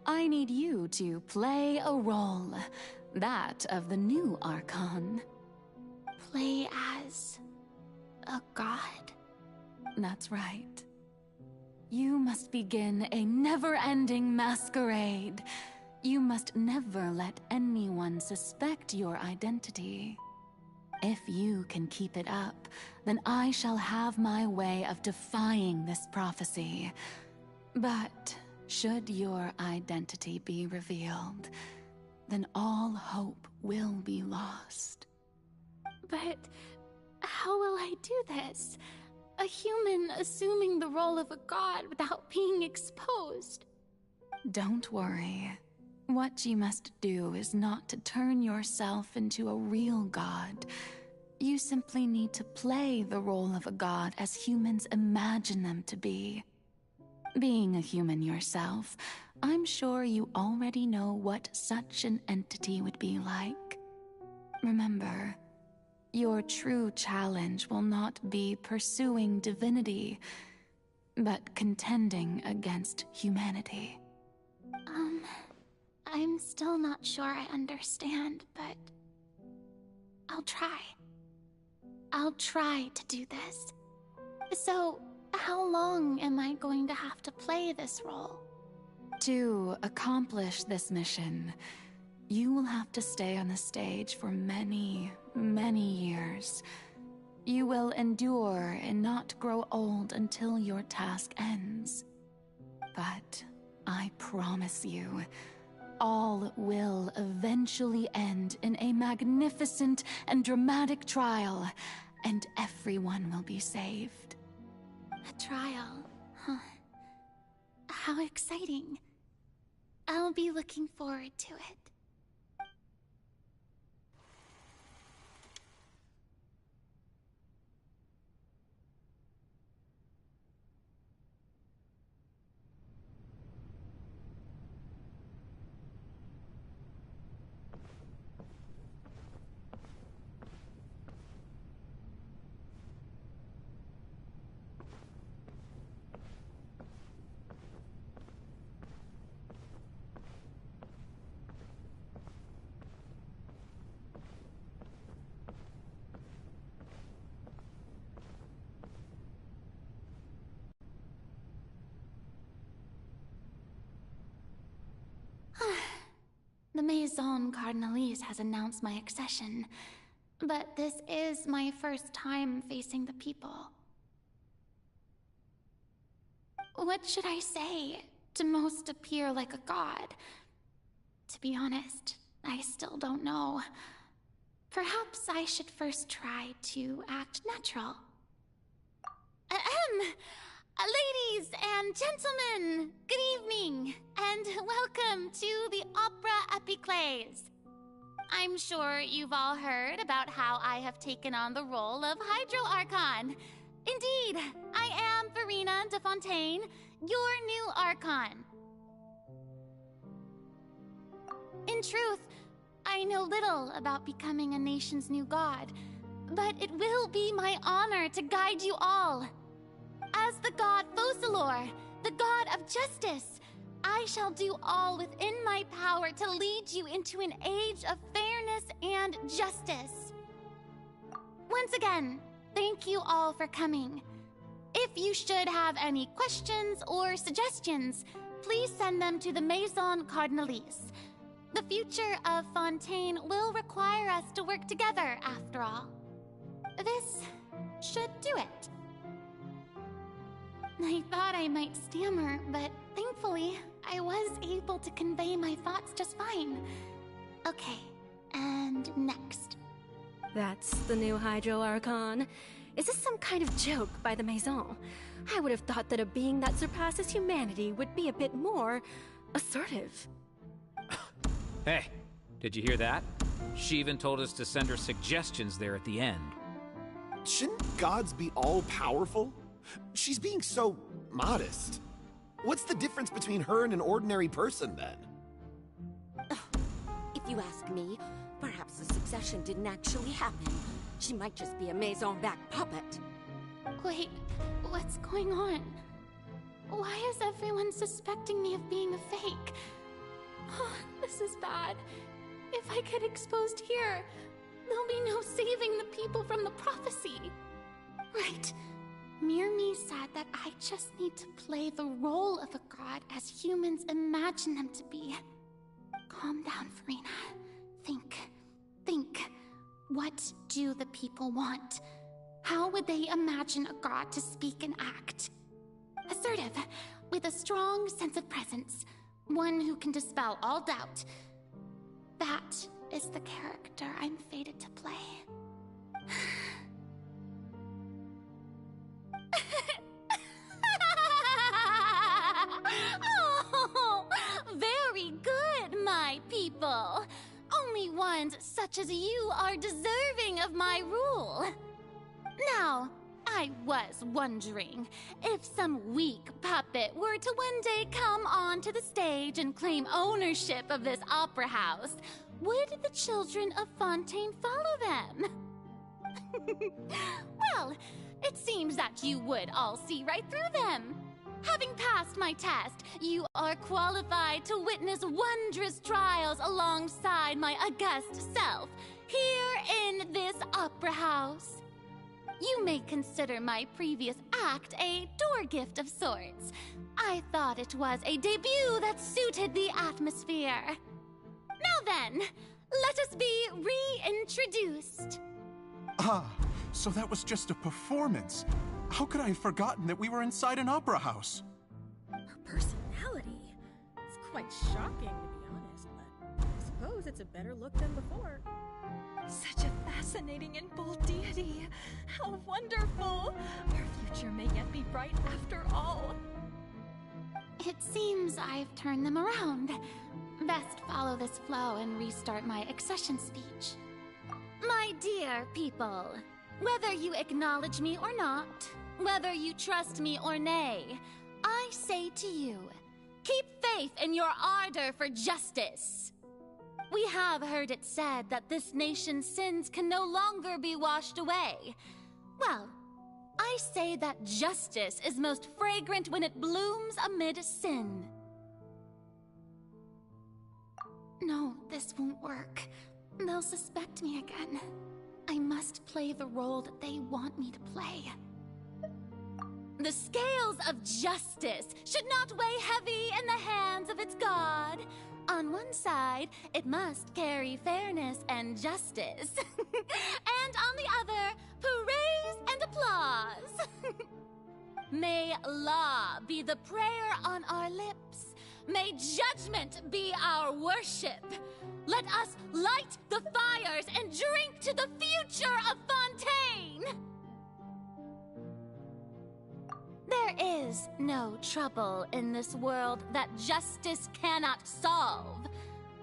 A: I need you to play a role, that of the new Archon.
N: Play as a god?
A: That's right. You must begin a never-ending masquerade. You must never let anyone suspect your identity. If you can keep it up, then I shall have my way of defying this prophecy. But should your identity be revealed, then all hope will be lost.
N: But how will I do this? A human assuming the role of a god without being exposed.
A: Don't worry. What you must do is not to turn yourself into a real god. You simply need to play the role of a god as humans imagine them to be. Being a human yourself, I'm sure you already know what such an entity would be like. Remember, your true challenge will not be pursuing divinity, but contending against humanity.
N: I'm still not sure I understand, but I'll try. I'll try to do this. So, how long am I going to have to play this role?
A: To accomplish this mission, you will have to stay on the stage for many, many years. You will endure and not grow old until your task ends. But I promise you, all will eventually end in a magnificent and dramatic trial, and everyone will be saved.
N: A trial, huh? How exciting. I'll be looking forward to it. The Maison Cardinalise has announced my accession, but this is my first time facing the people. What should I say to most appear like a god? To be honest, I still don't know. Perhaps I should first try to act natural. Ladies and gentlemen, good evening, and welcome to the Opera Epiclese. I'm sure you've all heard about how I have taken on the role of Hydro Archon. Indeed, I am Farina de Fontaine, your new Archon. In truth, I know little about becoming a nation's new god, but it will be my honor to guide you all. As the god Focalor, the god of justice, I shall do all within my power to lead you into an age of fairness and justice. Once again, thank you all for coming. If you should have any questions or suggestions, please send them to the Maison Cardinalise. The future of Fontaine will require us to work together, after all. This should do it. I thought I might stammer, but thankfully, I was able to convey my thoughts just fine. Okay, and next.
I: That's the new Hydro Archon. Is this some kind of joke by the Maison? I would have thought that a being that surpasses humanity would be a bit more assertive.
R: Hey, did you hear that? She even told us to send her suggestions there at the end.
T: Shouldn't gods be all-powerful? She's being so modest. What's the difference between her and an ordinary person, then?
V: If you ask me, perhaps the succession didn't actually happen. She might just be a Maison-back puppet.
N: Wait, what's going on? Why is everyone suspecting me of being a fake? Oh, this is bad. If I get exposed here, there'll be no saving the people from the prophecy. Right. Mirmi said that I just need to play the role of a god as humans imagine them to be. Calm down, Farina. Think. What do the people want? How would they imagine a god to speak and act? Assertive, with a strong sense of presence. One who can dispel all doubt. That is the character I'm fated to play. Oh, very good, my people. Only ones such as you are deserving of my rule. Now, I was wondering if some weak puppet were to one day come onto the stage and claim ownership of this opera house, would the children of Fontaine follow them? Well, it seems that you would all see right through them. Having passed my test, you are qualified to witness wondrous trials alongside my august self, here in this opera house. You may consider my previous act a door gift of sorts. I thought it was a debut that suited the atmosphere. Now then, let us be reintroduced.
L: Ah, so that was just a performance. How could I have forgotten that we were inside an opera house?
O: Her personality. It's quite shocking, to be honest, but I suppose it's a better look than before.
X: Such a fascinating and bold deity. How wonderful! Our future may yet be bright after all.
N: It seems I've turned them around. Best follow this flow and restart my accession speech. My dear people, whether you acknowledge me or not, whether you trust me or nay, I say to you, keep faith in your ardor for justice. We have heard it said that this nation's sins can no longer be washed away. Well, I say that justice is most fragrant when it blooms amid sin. No, this won't work. They'll suspect me again. I must play the role that they want me to play. The scales of justice should not weigh heavy in the hands of its god. On one side, it must carry fairness and justice. And on the other, praise and applause. May law be the prayer on our lips, May judgment be our worship. Let us light the fires and drink to the future of Fontaine! There is no trouble in this world that justice cannot solve.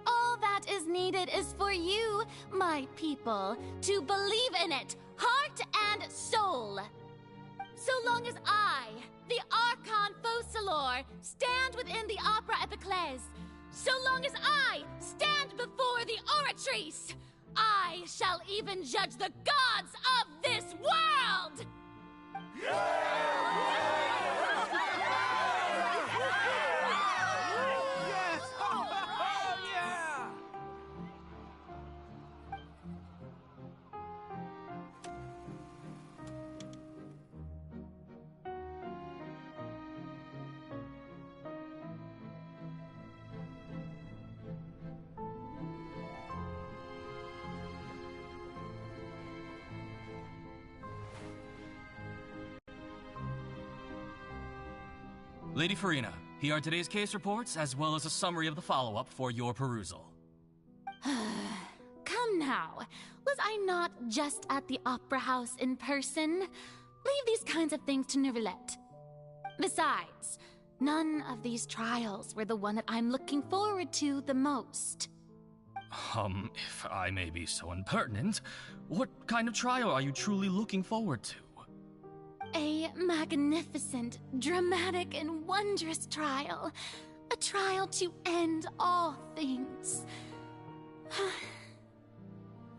N: All that is needed is for you, my people, to believe in it, heart and soul. So long as I, the Archon Focalor, stand within the Opera Epiclese, so long as I stand before the Oratrice, I shall even judge the gods of this world!
G: Lady Farina, here are today's case reports, as well as a summary of the follow-up for your perusal.
N: Come now. Was I not just at the Opera House in person? Leave these kinds of things to Nuevillette. Besides, none of these trials were the one that I'm looking forward to the most.
G: If I may be so impertinent, what kind of trial are you truly looking forward to?
N: A magnificent, dramatic, and wondrous trial. A trial to end all things.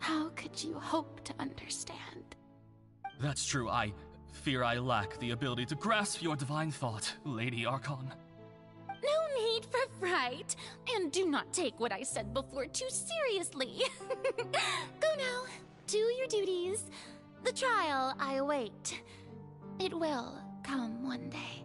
N: How could you hope to understand?
G: That's true. I fear I lack the ability to grasp your divine thought, Lady Archon.
N: No need for fright, and do not take what I said before too seriously. Go now, do your duties. The trial I await. It will come one day.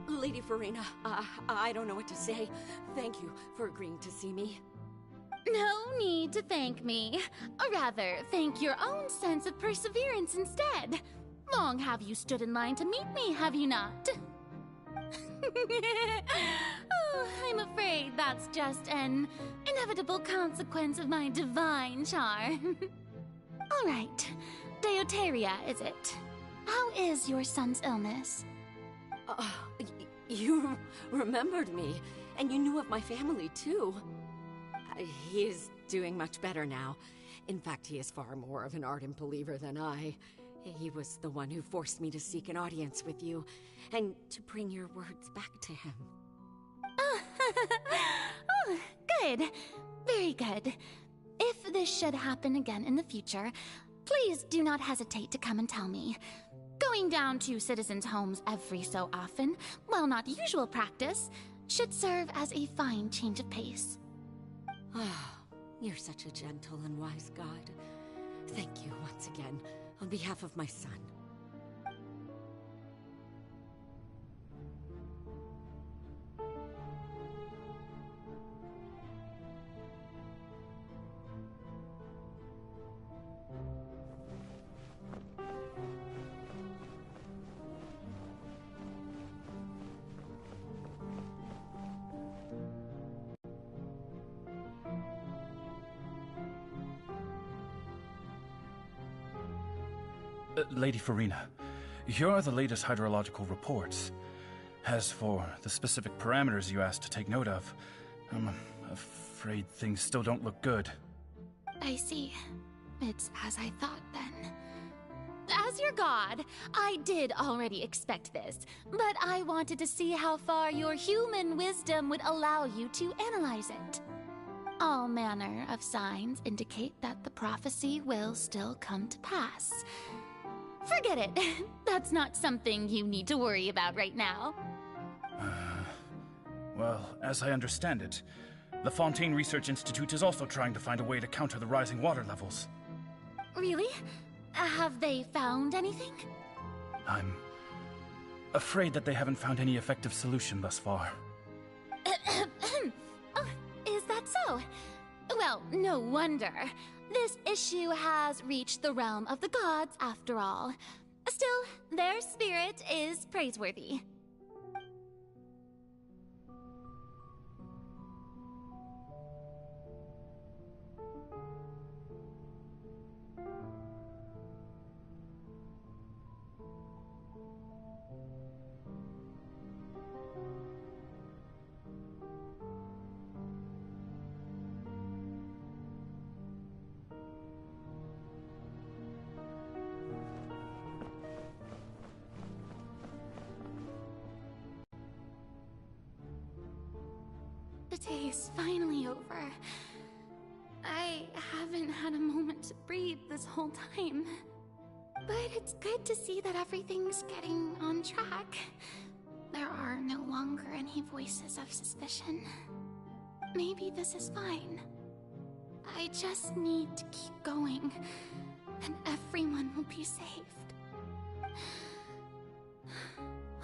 V: Lady Farina, I don't know what to say. Thank you for agreeing to see me.
N: No need to thank me. Or rather, thank your own sense of perseverance instead. Long have you stood in line to meet me, have you not? Oh, I'm afraid that's just an inevitable consequence of my divine charm. All right, Deoteria, is it? How is your son's illness?
V: You remembered me, and you knew of my family, too. He is doing much better now. In fact, he is far more of an ardent believer than I. He was the one who forced me to seek an audience with you, and to bring your words back to him.
N: Oh, good. Very good. If this should happen again in the future, please do not hesitate to come and tell me. Going down to citizens' homes every so often, while not usual practice, should serve as a fine change of pace.
V: You're such a gentle and wise god. Thank you once again, on behalf of my son.
J: Lady Farina, here are the latest hydrological reports. As for the specific parameters you asked to take note of, I'm afraid things still don't look good.
N: I see. It's as I thought, then. As your god, I did already expect this, but I wanted to see how far your human wisdom would allow you to analyze it. All manner of signs indicate that the prophecy will still come to pass. Forget it. That's not something you need to worry about right now.
J: Well, as I understand it, The Fontaine Research Institute is also trying to find a way to counter the rising water levels.
N: Really? Have they found anything?
J: I'm afraid that they haven't found any effective solution thus far.
N: Oh, is that so? Well, no wonder. This issue has reached the realm of the gods, after all. Still, their spirit is praiseworthy. The day is finally over. I haven't had a moment to breathe this whole time. But it's good to see that everything's getting on track. There are no longer any voices of suspicion. Maybe this is fine. I just need to keep going, and everyone will be saved.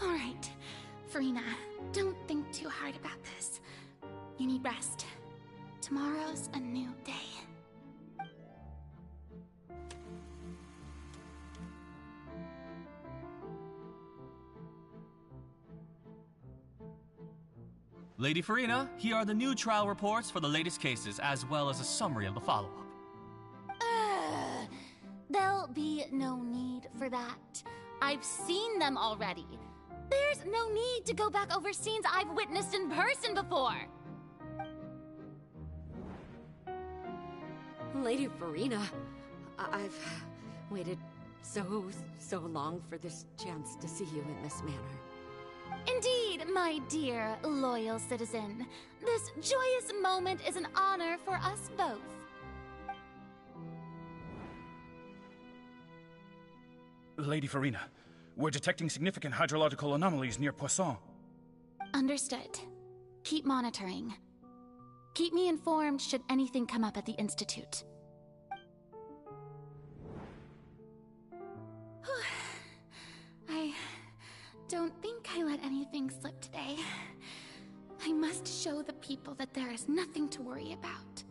N: Alright, Furina, don't think too hard about this. You need rest. Tomorrow's a new day.
G: Lady Furina, here are the new trial reports for the latest cases, as well as a summary of the follow-up.
N: There'll be no need for that. I've seen them already. There's no need to go back over scenes I've witnessed in person before.
V: Lady Furina, I've waited so long for this chance to see you in this manner.
N: Indeed, my dear, loyal citizen. This joyous moment is an honor for us both.
J: Lady Furina, we're detecting significant hydrological anomalies near Poisson.
N: Understood. Keep monitoring. Keep me informed should anything come up at the Institute. I don't think I let anything slip today. I must show the people that there is nothing to worry about.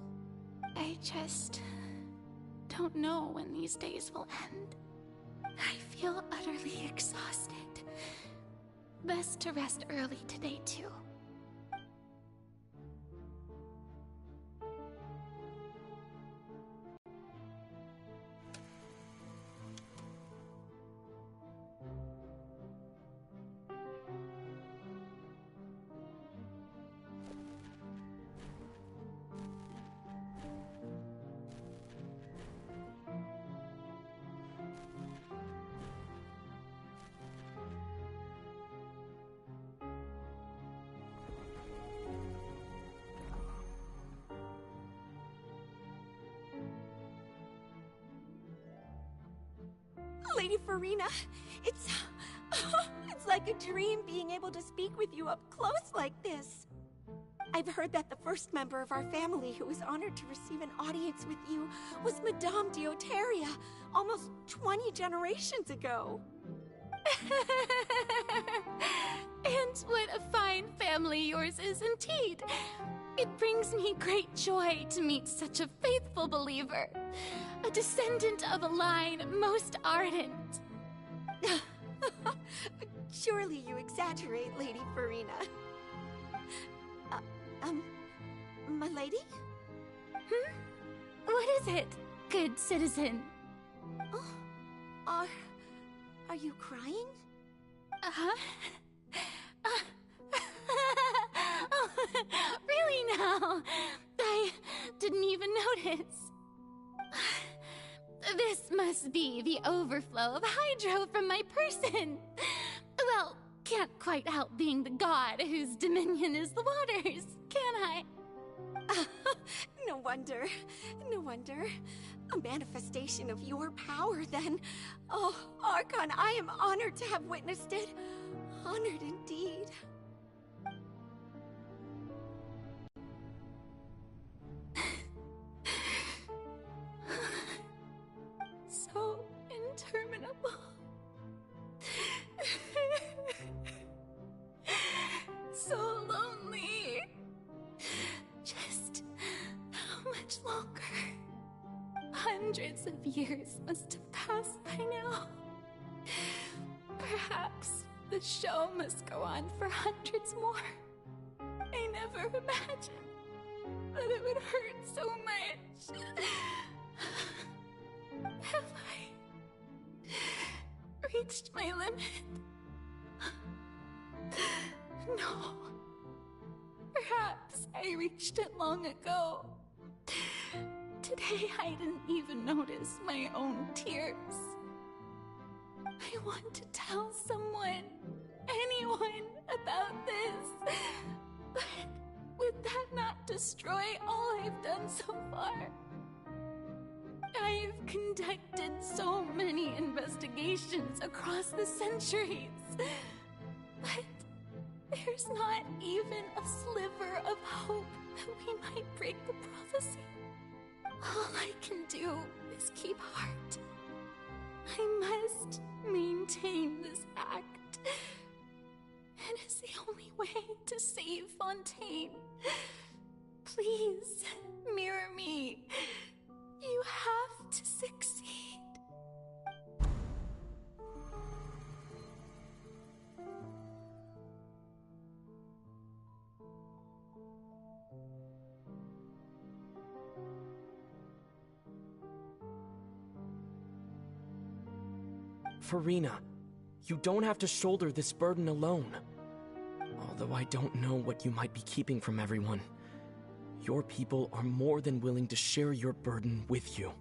N: I just don't know when these days will end. I feel utterly exhausted. Best to rest early today, too.
C: Lady Furina, it's like a dream being able to speak with you up close like this. I've heard that the first member of our family who was honored to receive an audience with you was Madame Dioteria, almost 20 generations ago.
N: And what a fine family yours is indeed. It brings me great joy to meet such a faithful believer, a descendant of a line most ardent.
C: Surely you exaggerate, Lady Furina. My lady?
N: What is it, good citizen?
C: Oh, are you crying?
N: Uh-huh. Oh, really now? I didn't even notice. This must be the overflow of hydro from my person. Well, can't quite help being the god whose dominion is the waters, can I?
C: No wonder. No wonder. A manifestation of your power, then. Oh, Archon, I am honored to have witnessed it. Honored indeed.
N: Hundreds of years must have passed by now. Perhaps the show must go on for hundreds more. I never imagined that it would hurt so much. Have I reached my limit? No. Perhaps I reached it long ago. Today I didn't even notice my own tears. I want to tell someone, anyone, about this. But would that not destroy all I've done so far? I've conducted so many investigations across the centuries. But there's not even a sliver of hope that we might break the prophecy. All I can do is keep heart. I must maintain this act. It is the only way to save Fontaine. Please, mirror me. You have to succeed.
D: Furina, you don't have to shoulder this burden alone. Although I don't know what you might be keeping from everyone, your people are more than willing to share your burden with you.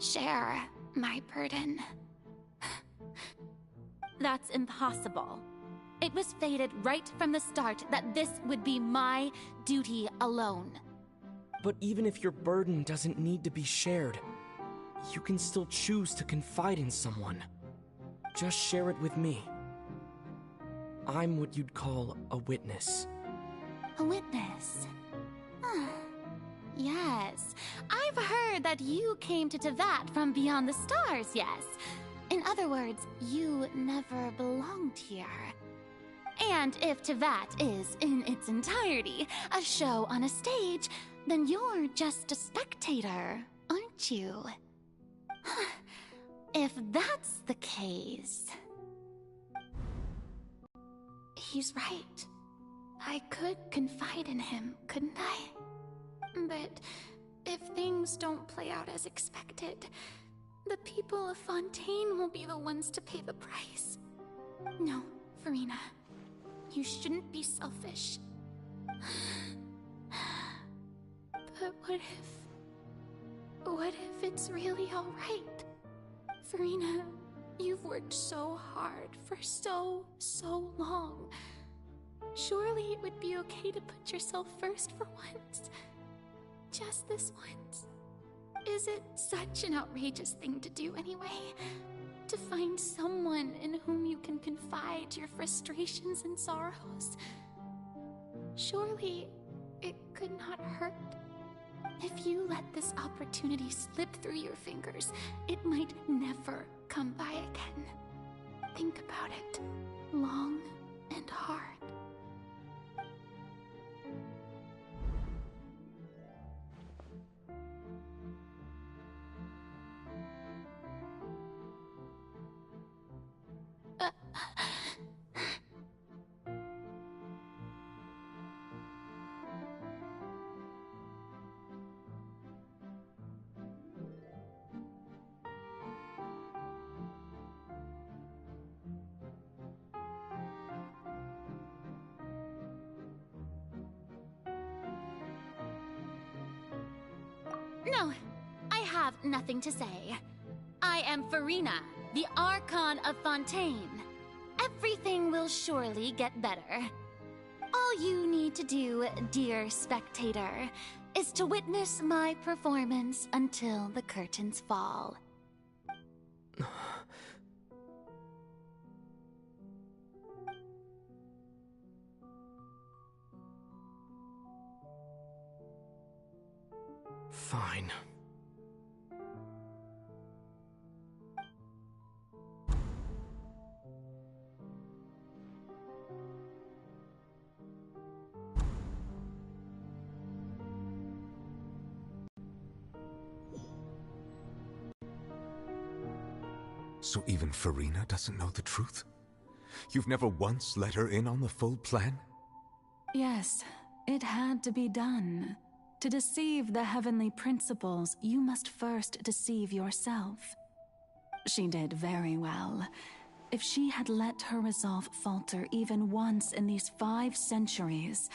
N: Share my burden. That's impossible. It was fated right from the start that this would be my duty alone.
D: But even if your burden doesn't need to be shared, you can still choose to confide in someone. Just share it with me. I'm what you'd call a witness.
N: A witness? Yes, I've heard that you came to Tevat from beyond the stars, yes. In other words, you never belonged here. And if Tevat is, in its entirety, a show on a stage, then you're just a spectator, aren't you? If that's the case... He's right. I could confide in him, couldn't I? But if things don't play out as expected, the people of Fontaine will be the ones to pay the price. No, Furina. You shouldn't be selfish. But what if it's really alright? Furina, you've worked so hard for so long. Surely it would be okay to put yourself first for once. Just this once. Is it such an outrageous thing to do anyway? To find someone in whom you can confide your frustrations and sorrows? Surely it could not hurt. If you let this opportunity slip through your fingers, it might never come by again. Think about it long and hard. No, I have nothing to say. I am Furina, the Archon of Fontaine. everything will surely get better. All you need to do, dear spectator, is to witness my performance until the curtains fall.
D: Fine.
K: So even Farina doesn't know the truth? You've never once let her in on the full plan?
A: Yes, it had to be done. To deceive the heavenly principles, you must first deceive yourself. She did very well. If she had let her resolve falter even once in these 5 centuries,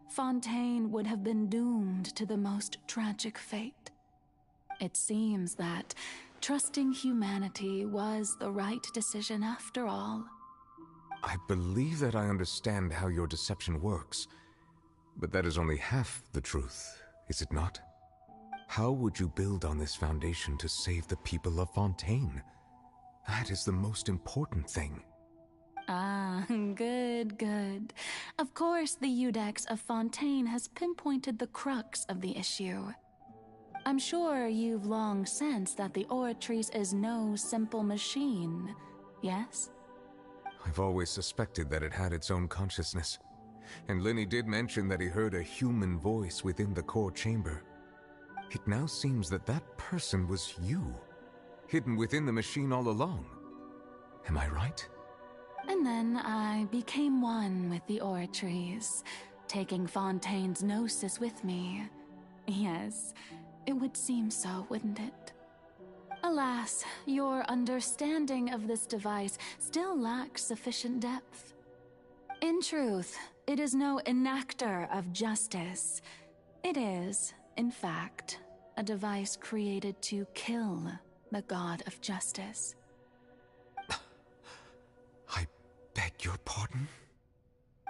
A: Fontaine would have been doomed to the most tragic fate. It seems that trusting humanity was the right decision after all.
K: I believe that I understand how your deception works, but that is only half the truth, is it not? How would you build on this foundation to save the people of Fontaine? That is the most important thing.
A: Ah, good. Of course, the Iudex of Fontaine has pinpointed the crux of the issue. I'm sure you've long sensed that the Oratrice is no simple machine, yes?
K: I've always suspected that it had its own consciousness, and Lenny did mention that he heard a human voice within the core chamber. It now seems that that person was you, hidden within the machine all along. Am I right?
A: And then I became one with the Oratrice, taking Fontaine's gnosis with me. Yes, it would seem so, wouldn't it? Alas, your understanding of this device still lacks sufficient depth. In truth, it is no enactor of justice. It is, in fact, a device created to kill the god of justice.
K: I beg your pardon?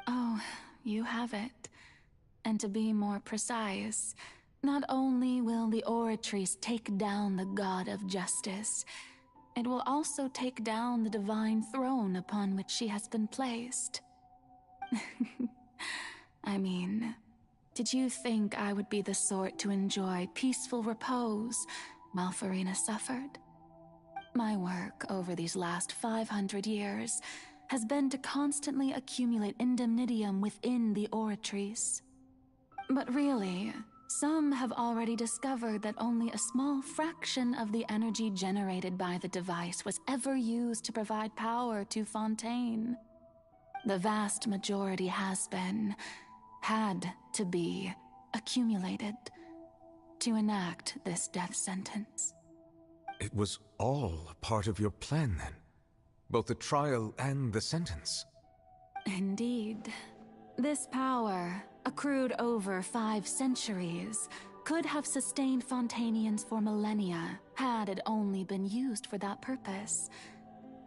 A: Oh, you have it. And to be more precise, not only will the Oratrice take down the god of justice, it will also take down the divine throne upon which she has been placed. I mean, did you think I would be the sort to enjoy peaceful repose while Farina suffered? My work over these last 500 years has been to constantly accumulate indemnitium within the Oratrice. But really, some have already discovered that only a small fraction of the energy generated by the device was ever used to provide power to Fontaine. The vast majority had to be, accumulated to enact this death sentence.
K: It was all a part of your plan, then? Both the trial and the sentence?
A: Indeed. This power, accrued over 5 centuries, could have sustained Fontainians for millennia had it only been used for that purpose.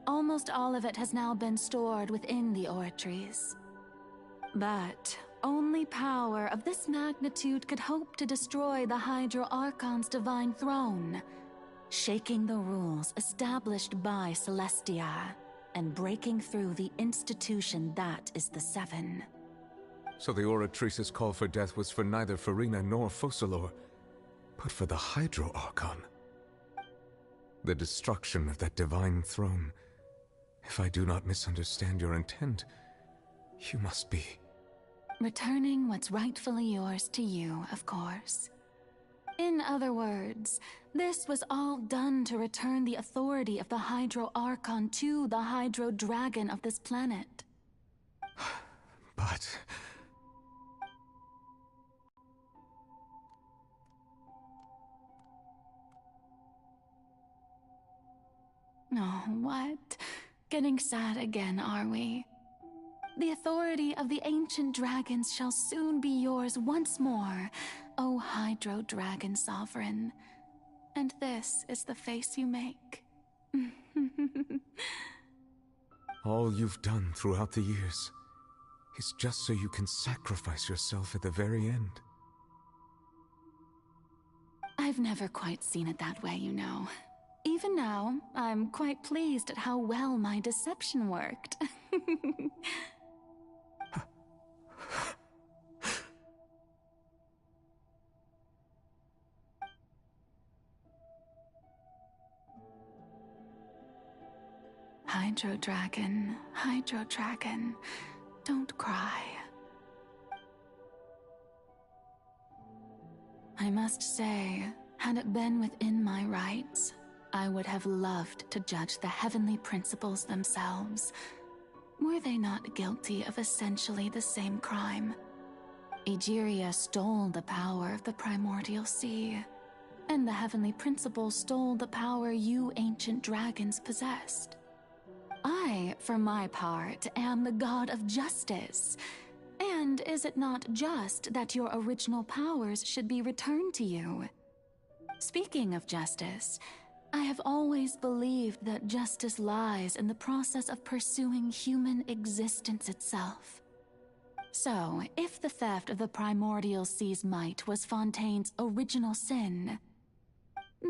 A: Almost all of it has now been stored within the Oratrice. But only power of this magnitude could hope to destroy the Hydro Archon's divine throne, shaking the rules established by Celestia and breaking through the institution that is the Seven.
K: So the Oratrice's call for death was for neither Farina nor Focalor, but for the Hydro Archon. The destruction of that divine throne. If I do not misunderstand your intent, you must be...
A: returning what's rightfully yours to you, of course. In other words, this was all done to return the authority of the Hydro Archon to the Hydro Dragon of this planet.
K: But...
A: Oh, what? Getting sad again, are we? The authority of the ancient dragons shall soon be yours once more, O Hydro Dragon Sovereign. And this is the face you make.
K: All you've done throughout the years is just so you can sacrifice yourself at the very end.
A: I've never quite seen it that way, you know. Even now, I'm quite pleased at how well my deception worked. Hydro Dragon, don't cry. I must say, had it been within my rights, I would have loved to judge the heavenly principles themselves. Were they not guilty of essentially the same crime? Egeria stole the power of the primordial sea, and the heavenly principles stole the power you ancient dragons possessed. I, for my part, am the god of justice. And is it not just that your original powers should be returned to you? Speaking of justice, I have always believed that justice lies in the process of pursuing human existence itself. So, if the theft of the primordial sea's might was Fontaine's original sin,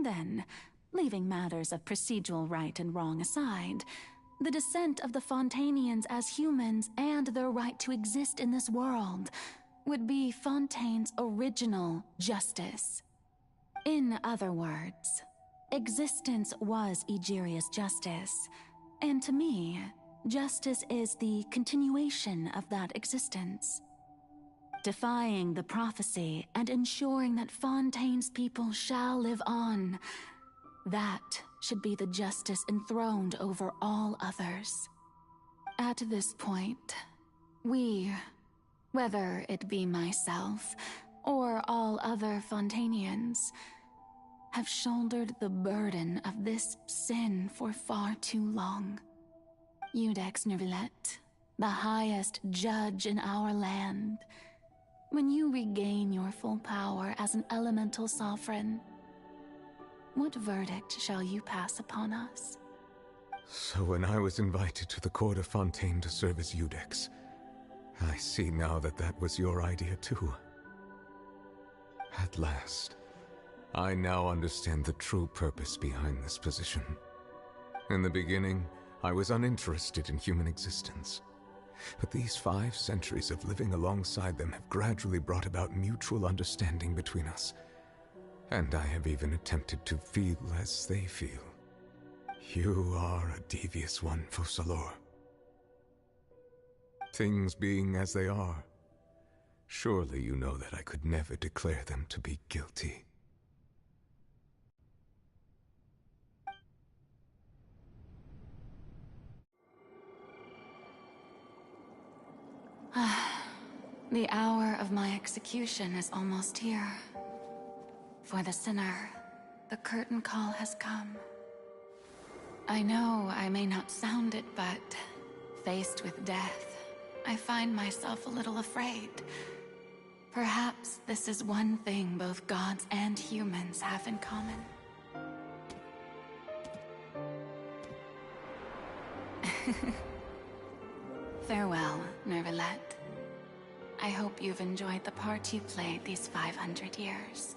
A: then, leaving matters of procedural right and wrong aside, the descent of the Fontanians as humans and their right to exist in this world would be Fontaine's original justice. In other words, existence was Egeria's justice, and to me, justice is the continuation of that existence. Defying the prophecy and ensuring that Fontaine's people shall live on, that should be the justice enthroned over all others. At this point, we, whether it be myself or all other Fontanians, have shouldered the burden of this sin for far too long. Iudex Nuevillette, the highest judge in our land, when you regain your full power as an elemental sovereign, what verdict shall you pass upon us?
K: So when I was invited to the court of Fontaine to serve as Iudex, I see now that that was your idea too. At last, I now understand the true purpose behind this position. In the beginning, I was uninterested in human existence. But these 5 centuries of living alongside them have gradually brought about mutual understanding between us. And I have even attempted to feel as they feel. You are a devious one, Focalors. Things being as they are, surely you know that I could never declare them to be guilty.
A: The hour of my execution is almost here. For the sinner, the curtain call has come. I know I may not sound it, but faced with death, I find myself a little afraid. Perhaps this is one thing both gods and humans have in common. Farewell, Nuevillette. I hope you've enjoyed the part you played these 500 years.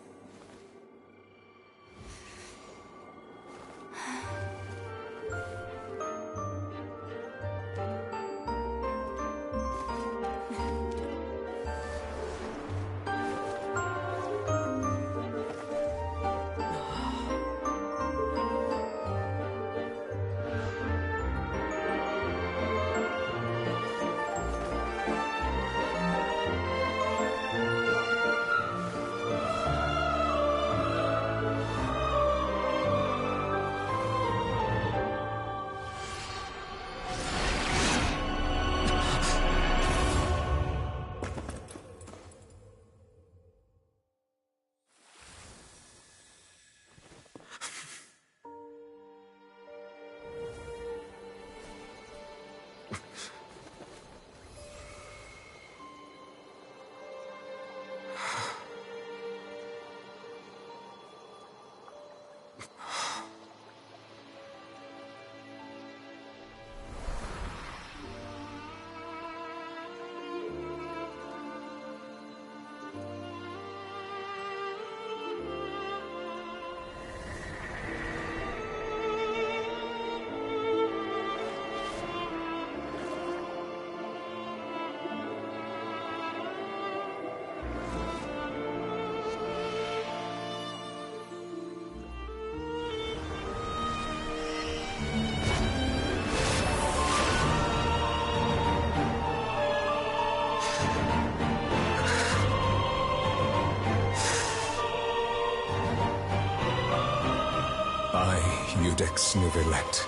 K: I, Iudex Nuevillette,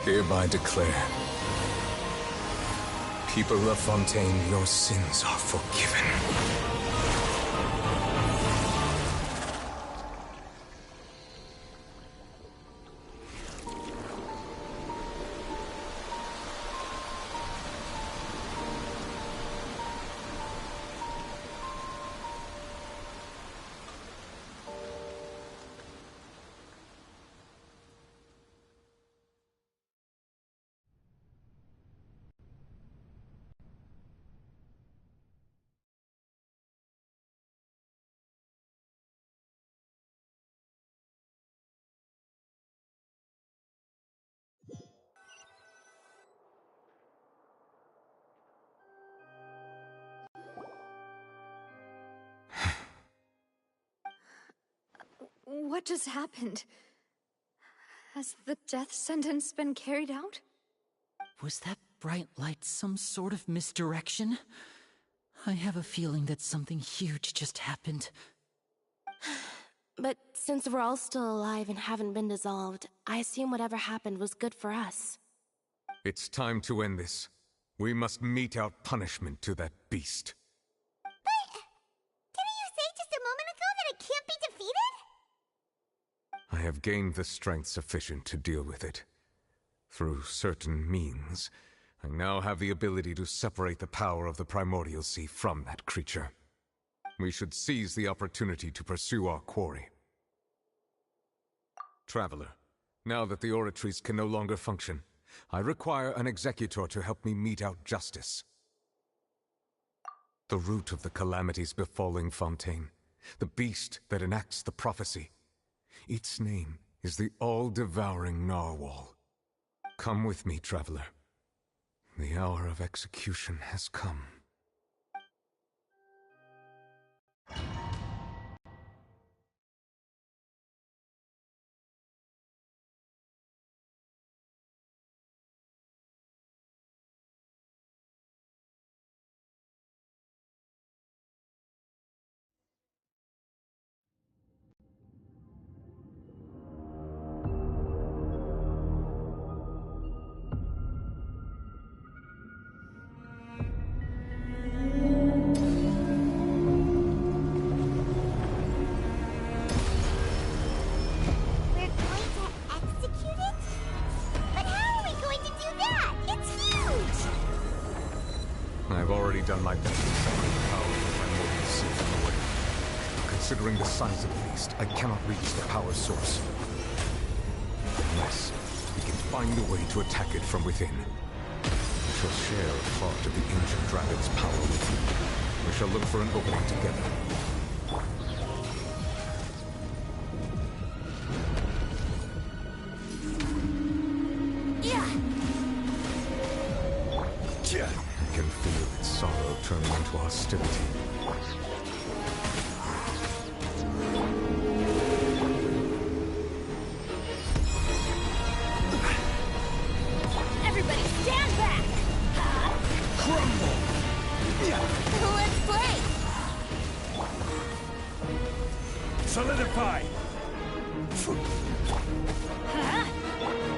K: hereby declare, people of Fontaine, your sins are forgiven.
U: What just happened? Has the death sentence been carried out?
E: Was that bright light some sort of misdirection? I have a feeling that something huge just happened.
M: But since we're all still alive and haven't been dissolved, I assume whatever happened was good for us.
K: It's time to end this. We must mete out punishment to that beast.
B: Didn't you say just a moment ago that it can't be defeated?
K: I have gained the strength sufficient to deal with it. Through certain means, I now have the ability to separate the power of the Primordial Sea from that creature. We should seize the opportunity to pursue our quarry. Traveler, now that the oratories can no longer function, I require an executor to help me mete out justice. The root of the calamities befalling Fontaine, the beast that enacts the prophecy, its name is the all-devouring Narwhal. Come with me, traveler. The hour of execution has come. Done my best to separate the power of the Primordial Sea from the way. Considering the size of the beast, I cannot reach the power source. Unless we can find a way to attack it from within. We shall share a part of the ancient dragon's power with you. We shall look for an opening together. I can feel its sorrow turning into hostility.
B: Everybody stand back!
F: Crumble!
B: Let's play!
F: Solidify!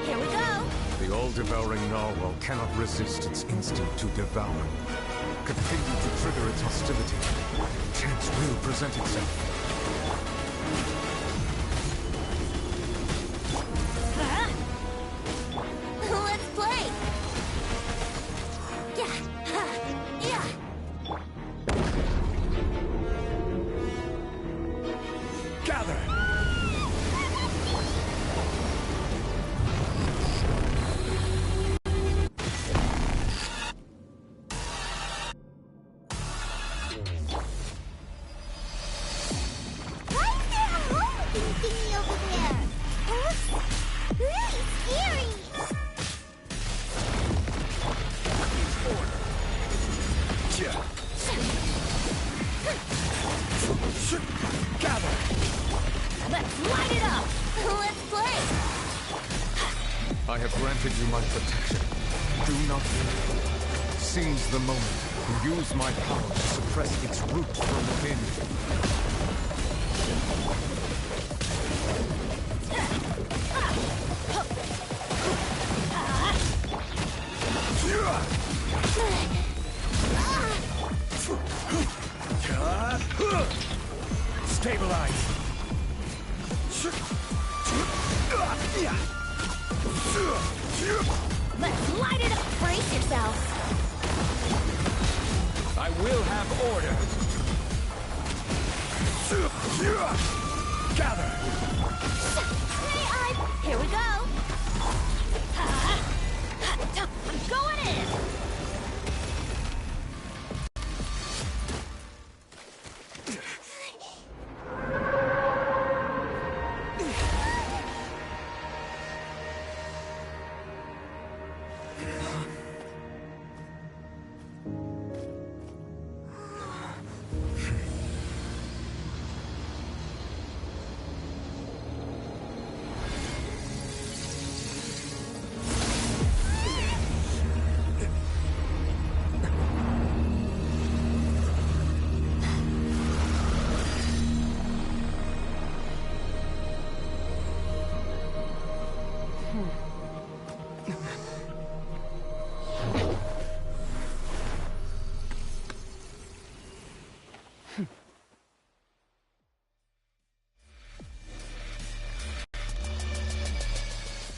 B: Here we go!
K: The all-devouring narwhal cannot resist its instinct to devour. Continue to trigger its hostility. Chance will present itself.
B: Let's play!
F: Gather!
B: Thingy over there. It looks really scary.
F: Gather!
B: Let's light it up. Let's play.
K: I have granted you my protection. Do not fear. Seize the moment and use my power to suppress its roots from within.
F: have order! Gather!
B: Here we go!
N: I'm going in!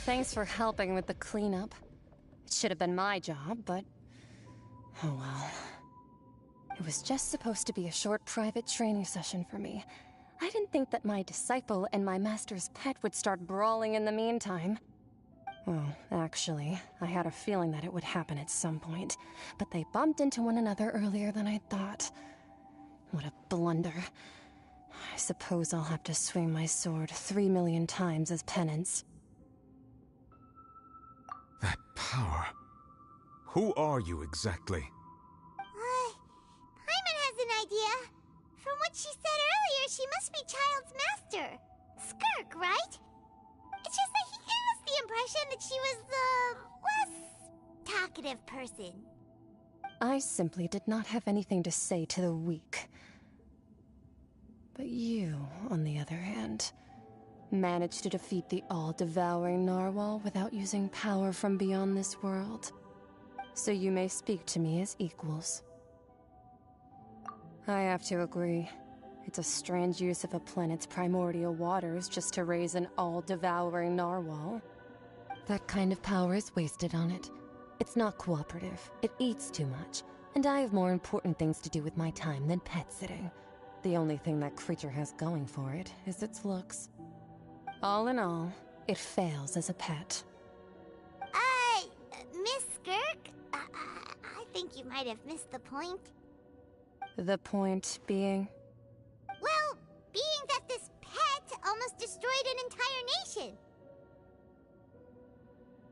P: Thanks for helping with the cleanup. It should have been my job, but... oh well. It was just supposed to be a short private training session for me. I didn't think that my disciple and my master's pet would start brawling in the meantime. Well, actually, I had a feeling that it would happen at some point, but they bumped into one another earlier than I thought. What a blunder. I suppose I'll have to swing my sword 3 million times as penance.
K: That power. Who are you exactly?
B: Paimon has an idea. From what she said earlier, she must be Child's master. Skirk, right? It's just that he gave us the impression that she was the less talkative person.
P: I simply did not have anything to say to the weak. But you, on the other hand, managed to defeat the all-devouring narwhal without using power from beyond this world. So you may speak to me as equals. I have to agree. It's a strange use of a planet's primordial waters just to raise an all-devouring narwhal. That kind of power is wasted on it. It's not cooperative. It eats too much. And I have more important things to do with my time than pet sitting. The only thing that creature has going for it is its looks. All in all, it fails as a pet.
B: Miss Skirk? I think you might have missed the point.
P: The point being?
B: Well, being that this pet almost destroyed an entire nation.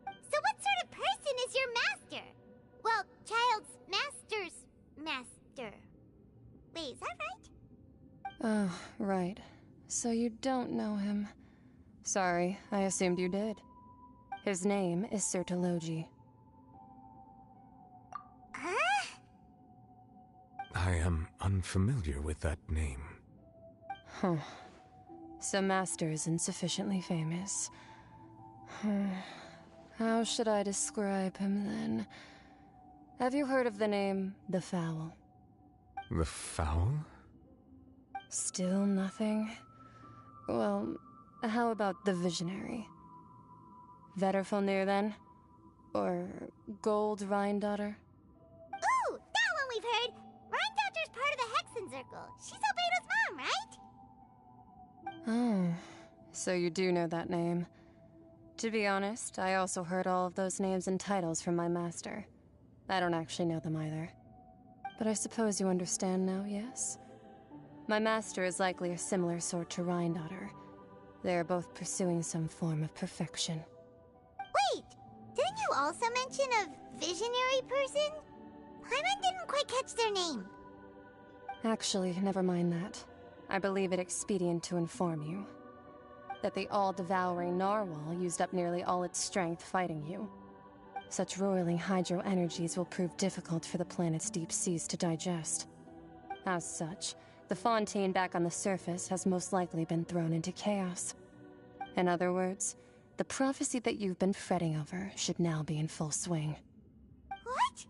B: So what sort of person is your master? Well, Child's master's master. Wait, is that right?
P: Oh, right. So you don't know him. Sorry, I assumed you did. His name is Sertologi.
B: Huh?
K: I am unfamiliar with that name.
P: Huh. So Master isn't sufficiently famous. How should I describe him then? Have you heard of the name The Fowl?
K: The Fowl?
P: Still nothing? Well, how about the Visionary? Vetterfulnir then? Or Gold Rhine-daughter?
B: Ooh, that one we've heard! Rhine-daughter's part of the Hexen Circle. She's Albedo's mom, right?
P: Oh, so you do know that name. To be honest, I also heard all of those names and titles from my master. I don't actually know them either. But I suppose you understand now, yes? My master is likely a similar sort to Rhine-daughter. They are both pursuing some form of perfection.
B: Wait! Didn't you also mention a visionary person? Paimon didn't quite catch their name.
P: Actually, never mind that. I believe it expedient to inform you that the all-devouring narwhal used up nearly all its strength fighting you. Such roiling hydro energies will prove difficult for the planet's deep seas to digest. As such, the Fontaine back on the surface has most likely been thrown into chaos. In other words, the prophecy that you've been fretting over should now be in full swing.
B: What?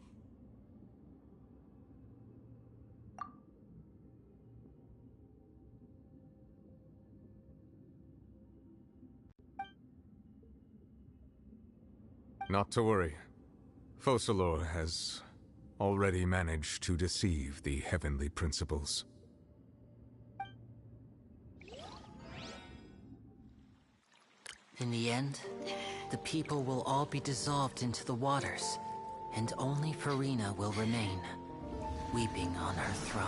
K: Not to worry. Focalor has already managed to deceive the heavenly principles.
E: In the end, the people will all be dissolved into the waters, and only Farina will remain, weeping on her throne.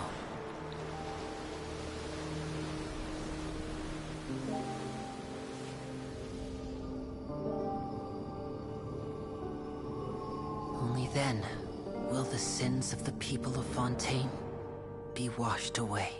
E: Only then will the sins of the people of Fontaine be washed away.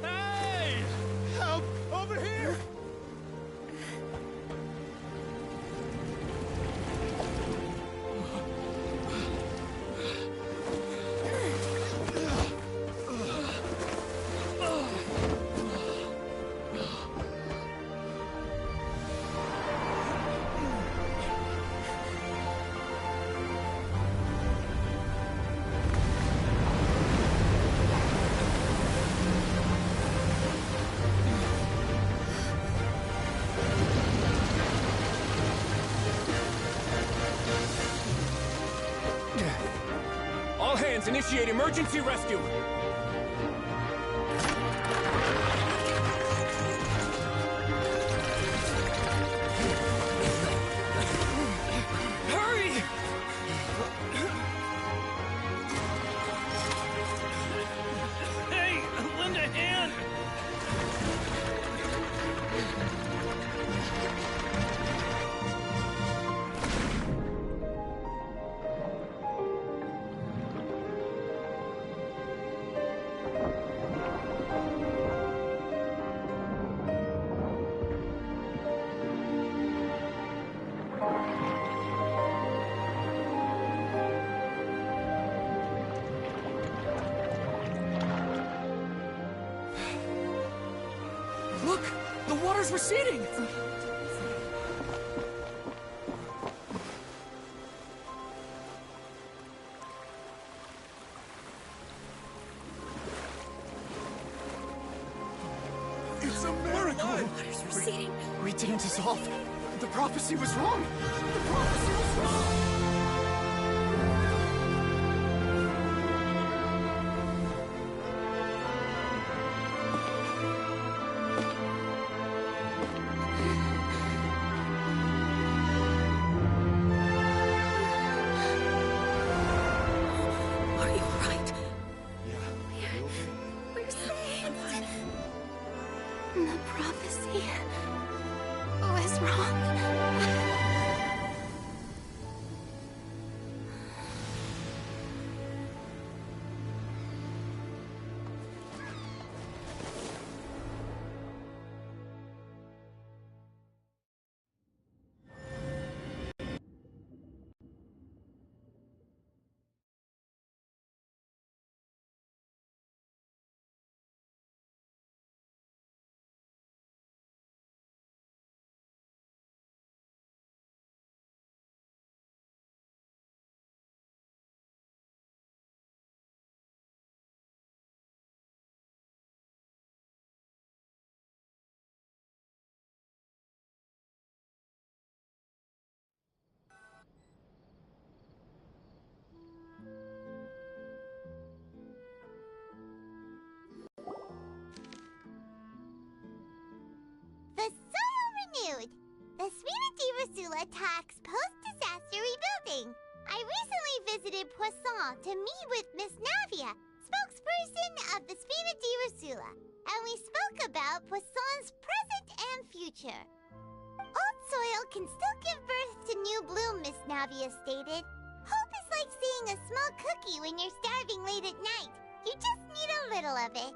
F: Hey! Help! Over here!
D: All hands, initiate emergency rescue! Hurry!
F: Hey, lend a hand!
D: Look! The water's receding!
T: It's a miracle!
I: Water's receding.
T: We didn't dissolve. The prophecy was wrong. The prophecy was wrong.
I: Are you alright?
B: We're saved. The prophecy was wrong. The soil renewed. The Spina di Rosula talks post-disaster rebuilding. I recently visited Poisson to meet with Miss Navia, spokesperson of the Spina di Rosula, and we spoke about Poisson's present and future. Old soil can still give birth to new bloom, Miss Navia stated. Hope is like seeing a small cookie when you're starving late at night. You just need a little of it.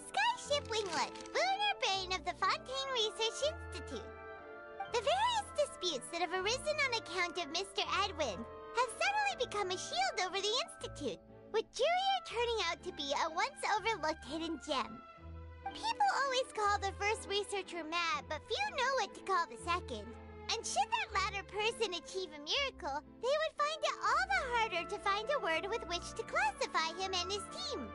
B: Skyship Winglet, lunar brain of the Fontaine Research Institute. The various disputes that have arisen on account of Mr. Edwin have suddenly become a shield over the Institute, with Jurier turning out to be a once overlooked hidden gem. People always call the first researcher mad, but few know what to call the second. And should that latter person achieve a miracle, they would find it all the harder to find a word with which to classify him and his team.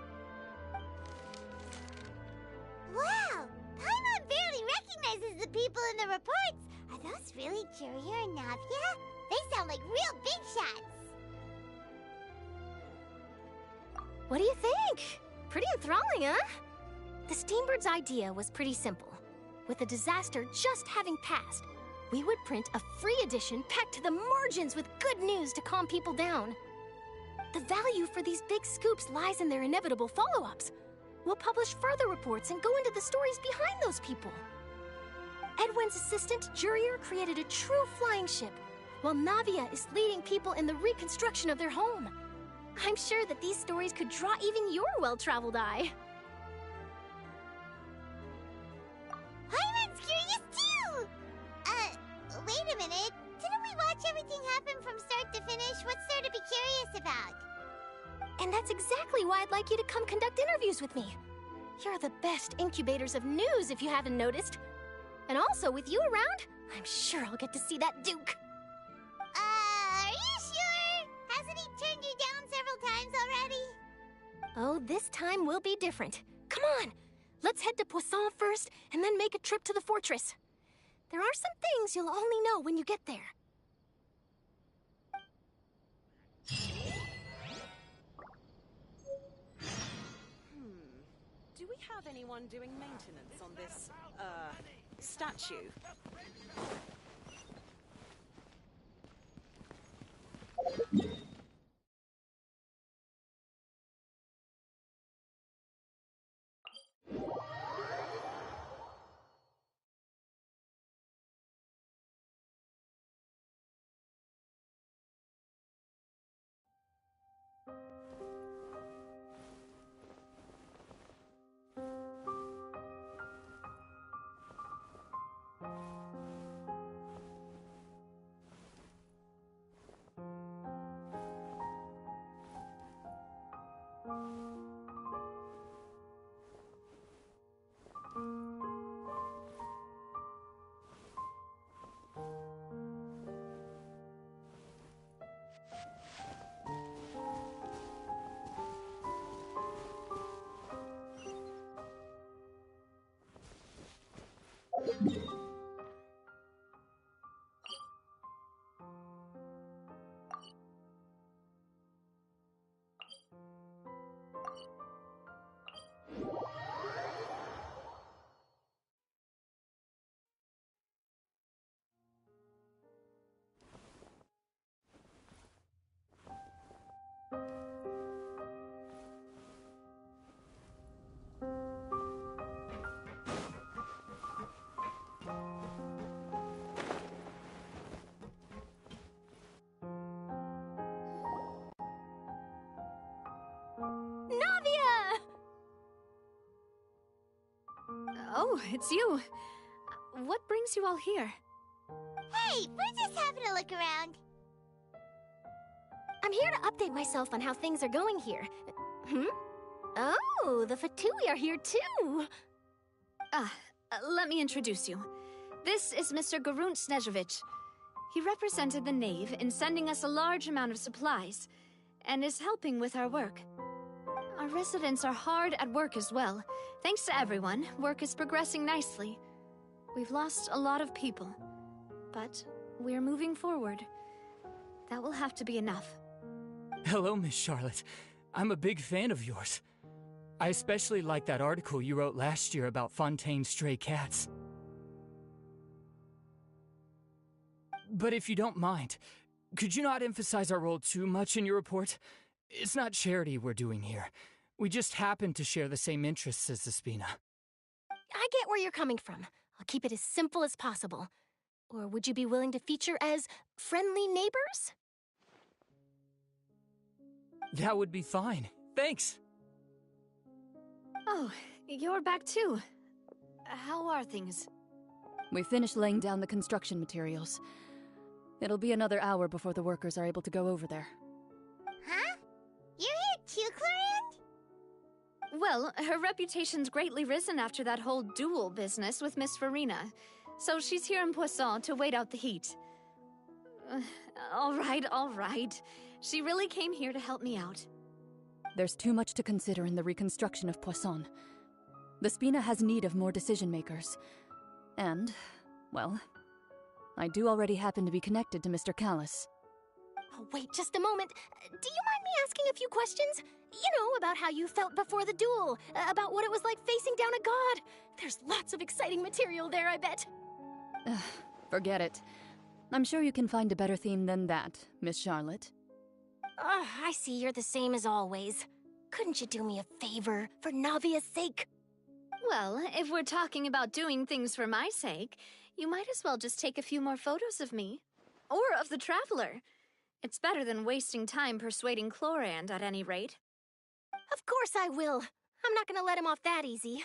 B: Wow! Paimon barely recognizes the people in the reports. Are those really Jurier and Navia? They sound like real big shots.
H: What do you think? Pretty enthralling, huh? The Steambird's idea was pretty simple. With the disaster just having passed, we would print a free edition packed to the margins with good news to calm people down. The value for these big scoops lies in their inevitable follow-ups. We'll publish further reports and go into the stories behind those people. Edwin's assistant, Jurier, created a true flying ship, while Navia is leading people in the reconstruction of their home. I'm sure that these stories could draw even your well-traveled eye.
B: Paimon's curious too! Wait a minute. Didn't we watch everything happen from start to finish? What's there to be curious about?
H: And that's exactly why I'd like you to come conduct interviews with me. You're the best incubators of news, if you haven't noticed. And also, with you around, I'm sure I'll get to see that Duke.
B: Are you sure? Hasn't he turned you down several times already?
H: Oh, this time will be different. Come on! Let's head to Poisson first, and then make a trip to the fortress. There are some things you'll only know when you get there.
Q: Do we have anyone doing maintenance on this, statue?
U: Navia! Oh, it's you. What brings you all here?
B: Hey, we're just having a look around.
H: I'm here to update myself on how things are going here. Oh, the Fatui are here too!
U: Let me introduce you. This is Mr. Garunt Snežević. He represented the Knave in sending us a large amount of supplies, and is helping with our work. Our residents are hard at work as well. Thanks to everyone, work is progressing nicely. We've lost a lot of people, but we're moving forward. That will have to be enough.
S: Hello, Miss Charlotte. I'm a big fan of yours. I especially like that article you wrote last year about Fontaine's stray cats. But if you don't mind, could you not emphasize our role too much in your report? It's not charity we're doing here. We just happen to share the same interests as the Spina.
H: I get where you're coming from. I'll keep it as simple as possible. Or would you be willing to feature as friendly neighbors?
S: That would be fine. Thanks.
U: Oh, you're back too. How are things?
W: We finished laying down the construction materials. It'll be another hour before the workers are able to go over there.
B: Huh? You're here too, Clorinde?
U: Well, her reputation's greatly risen after that whole duel business with Miss Farina. So she's here in Poisson to wait out the heat. All right. She really came here to help me out.
W: There's too much to consider in the reconstruction of Poisson. The Spina has need of more decision-makers. And, well, I do already happen to be connected to Mr. Callis.
H: Oh, wait just a moment. Do you mind me asking a few questions? You know, about how you felt before the duel, about what it was like facing down a god. There's lots of exciting material there, I bet.
W: Forget it. I'm sure you can find a better theme than that, Miss Charlotte.
H: I see you're the same as always. Couldn't you do me a favor, for Navia's sake?
U: Well, if we're talking about doing things for my sake, you might as well just take a few more photos of me. Or of the Traveler. It's better than wasting time persuading Chlorand, at any rate.
H: Of course I will. I'm not gonna let him off that easy.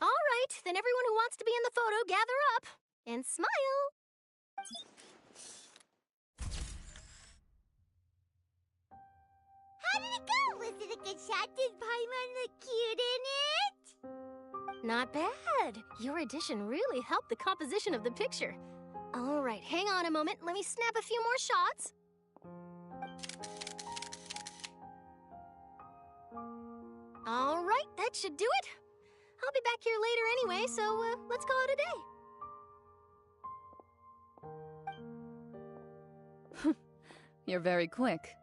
H: All right, then everyone who wants to be in the photo, gather up. And smile.
B: How did it go? Was it a good shot? Did Paimon look cute in it?
H: Not bad. Your addition really helped the composition of the picture. All right, hang on a moment. Let me snap a few more shots. All right, that should do it. I'll be back here later anyway, so let's call it a day.
W: You're very quick.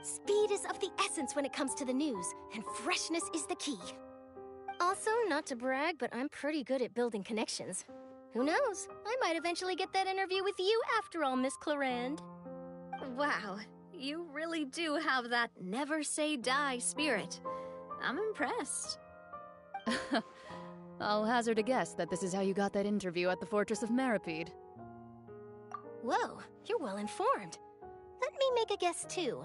H: Speed is of the essence when it comes to the news, and freshness is the key. Also, not to brag, but I'm pretty good at building connections. Who knows? I might eventually get that interview with you after all, Miss Chlorand.
U: Wow, you really do have that never say die spirit. I'm impressed.
W: I'll hazard a guess that this is how you got that interview at the Fortress of Maripede.
H: Whoa, you're well informed. Let me make a guess too.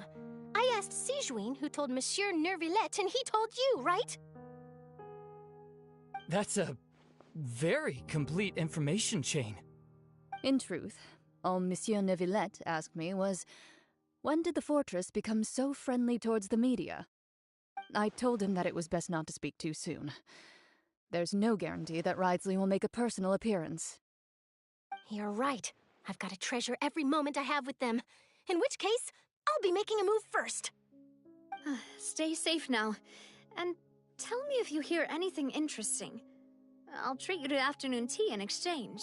H: I asked Sijuin who told Monsieur Nuevillette, and he told you, right?
S: That's a very complete information chain.
W: In truth, all Monsieur Nuevillette asked me was, when did the fortress become so friendly towards the media? I told him that it was best not to speak too soon. There's no guarantee that Ridsley will make a personal appearance.
H: You're right. I've got to treasure every moment I have with them. In which case, I'll be making a move first.
U: Stay safe now. And tell me if you hear anything interesting. I'll treat you to afternoon tea in exchange.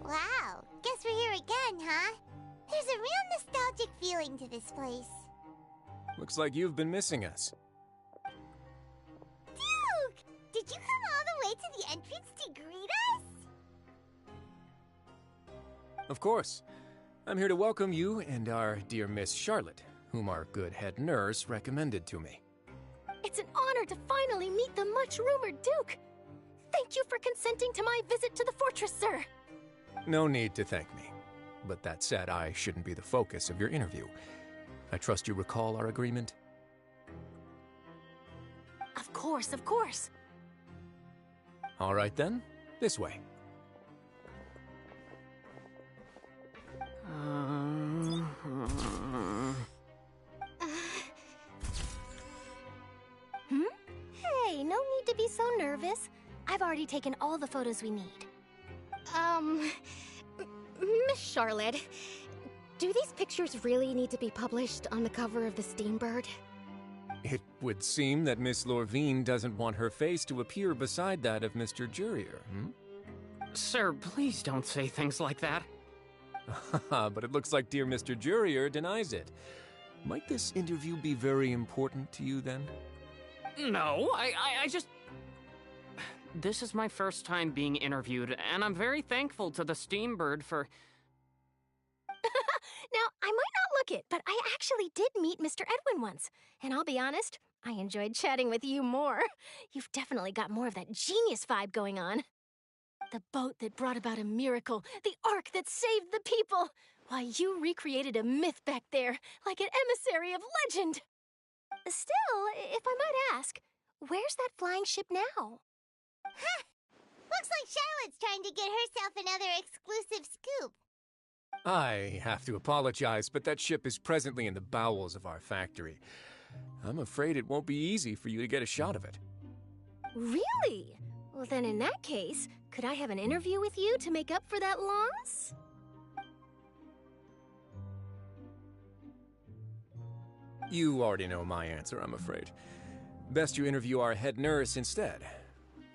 B: Wow, guess we're here again, huh? There's a real nostalgic feeling to this place.
L: Looks like you've been missing us.
B: Duke! Did you come all the way to the entrance to greet us?
L: Of course. I'm here to welcome you and our dear Miss Charlotte, whom our good head nurse recommended to me.
H: It's an honor to finally meet the much-rumored Duke. Thank you for consenting to my visit to the fortress, sir.
L: No need to thank me. But that said, I shouldn't be the focus of your interview. I trust you recall our agreement?
H: Of course, of course.
L: All right then, this way.
H: Hey, no need to be so nervous. I've already taken all the photos we need. Miss Charlotte, do these pictures really need to be published on the cover of the Steambird?
L: It would seem that Miss Lorvine doesn't want her face to appear beside that of Mr. Jurier,
O: Sir, please don't say things like that.
L: But it looks like dear Mr. Jurier denies it. Might this interview be very important to you, then?
O: No, I just... This is my first time being interviewed, and I'm very thankful to the Steambird for...
H: Now, I might not look it, but I actually did meet Mr. Edwin once. And I'll be honest, I enjoyed chatting with you more. You've definitely got more of that genius vibe going on. The boat that brought about a miracle, the ark that saved the people. Why, you recreated a myth back there, like an emissary of legend. Still, if I might ask, where's that flying ship now?
B: Huh! Looks like Charlotte's trying to get herself another exclusive scoop.
L: I have to apologize, but that ship is presently in the bowels of our factory. I'm afraid it won't be easy for you to get a shot of it.
H: Really? Well, then in that case, could I have an interview with you to make up for that loss?
L: You already know my answer, I'm afraid. Best you interview our head nurse instead.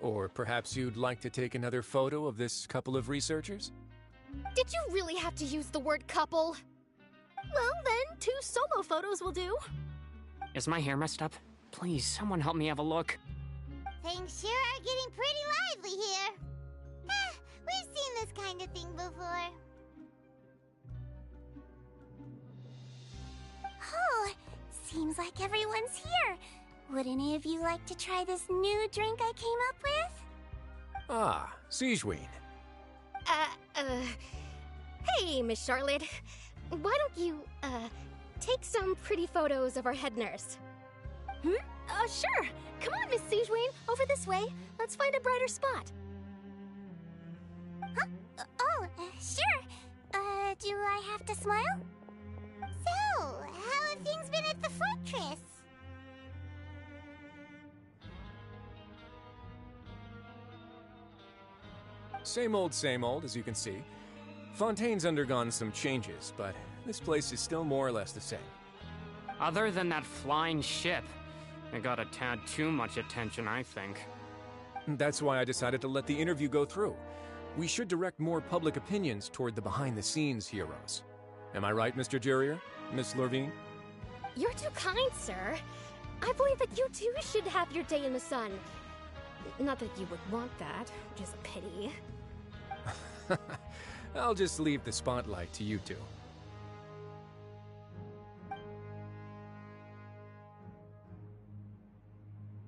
L: Or perhaps you'd like to take another photo of this couple of researchers?
H: Did you really have to use the word couple? Well, then, 2 solo photos will do.
O: Is my hair messed up? Please, someone help me have a look.
B: Things sure are getting pretty lively here. We've seen this kind of thing before. Oh, seems like everyone's here. Would any of you like to try this new drink I came up with?
L: Ah, Sigewinne.
H: Hey, Miss Charlotte. Why don't you, take some pretty photos of our head nurse? Sure. Come on, Miss Sigewinne. Over this way. Let's find a brighter spot.
B: Huh? Sure. Do I have to smile? So, how have things been at the fortress?
L: Same old, as you can see. Fontaine's undergone some changes, but this place is still more or less the same.
O: Other than that flying ship, it got a tad too much attention, I think.
L: That's why I decided to let the interview go through. We should direct more public opinions toward the behind-the-scenes heroes. Am I right, Mr. Jurier? Miss Lurvine?
H: You're too kind, sir. I believe that you too should have your day in the sun. Not that you would want that, which is a pity.
L: I'll just leave the spotlight to you two.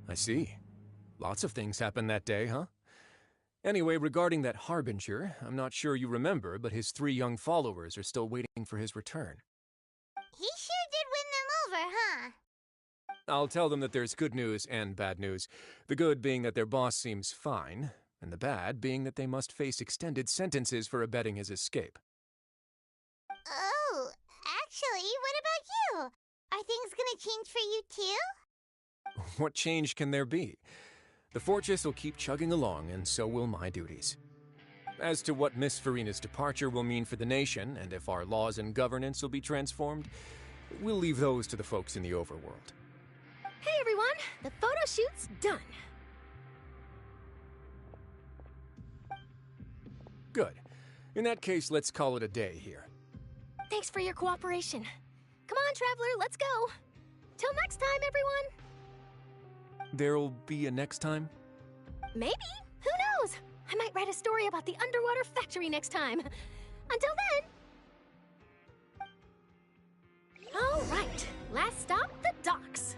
L: I see. Lots of things happened that day, huh? Anyway, regarding that Harbinger, I'm not sure you remember, but his 3 young followers are still waiting for his return.
B: He sure did win them over, huh?
L: I'll tell them that there's good news and bad news. The good being that their boss seems fine, and the bad being that they must face extended sentences for abetting his escape.
B: Oh, actually, what about you? Are things gonna change for you too?
L: What change can there be? The fortress will keep chugging along, and so will my duties. As to what Miss Furina's departure will mean for the nation, and if our laws and governance will be transformed, we'll leave those to the folks in the overworld.
H: Hey everyone, the photo shoot's done.
L: Good. In that case, let's call it a day here.
H: Thanks for your cooperation. Come on, Traveler, let's go. Till next time, everyone.
L: There'll be a next time?
H: Maybe. Who knows? I might write a story about the underwater factory next time. Until then. All right. Last stop, the docks.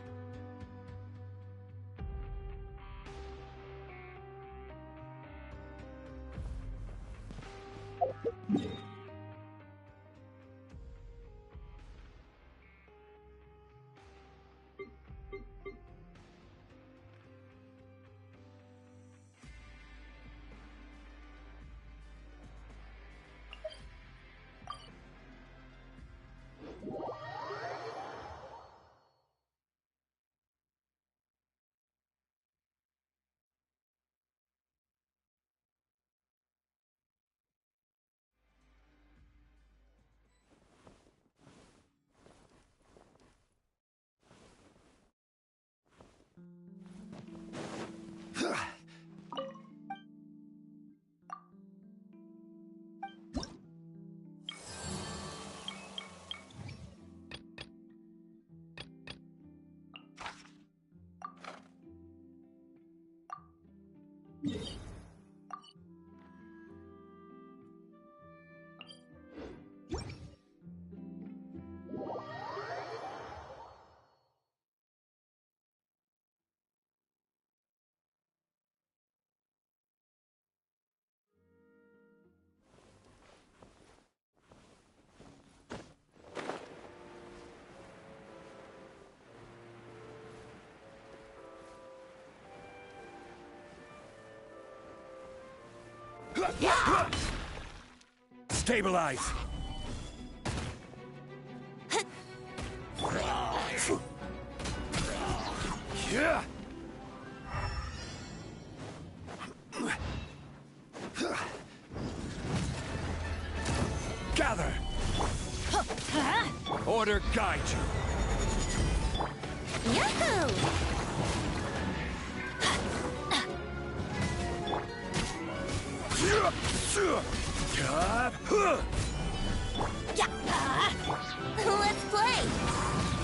F: Stabilize! Yeah! Gather! Order guide you!
B: Yahoo! Let's play!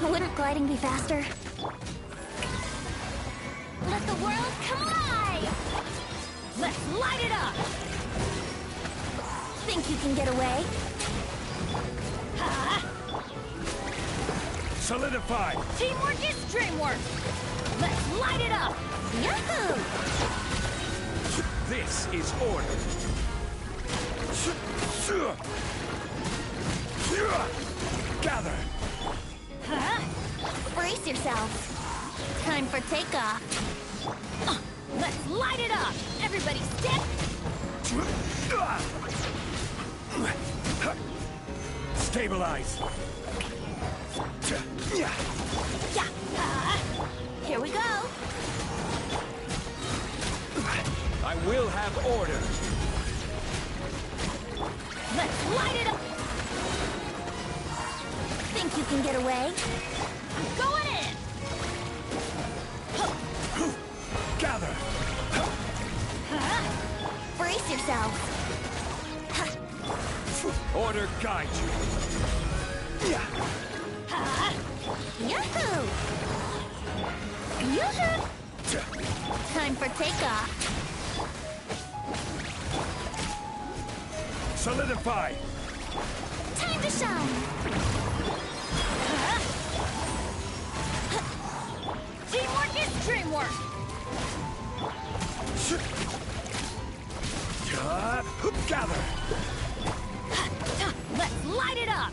B: Wouldn't gliding be faster? light it up! Think you can get away?
F: Solidify!
B: Teamwork is dreamwork! Let's light it up! Yahoo!
F: This is order. Gather!
B: Brace yourselves. Time for takeoff. Let's light it up! Everybody stick!
F: Stabilize!
B: Here we go!
F: I will have order!
B: Let's light it up! Think you can get away? I'm going in!
F: Gather!
B: Brace yourselves!
F: Order guide you!
B: Yahoo! Yoo-hoo! Time for takeoff.
F: Solidify!
B: Time to shine! Teamwork is dreamwork!
F: Gather!
B: Let's light it up!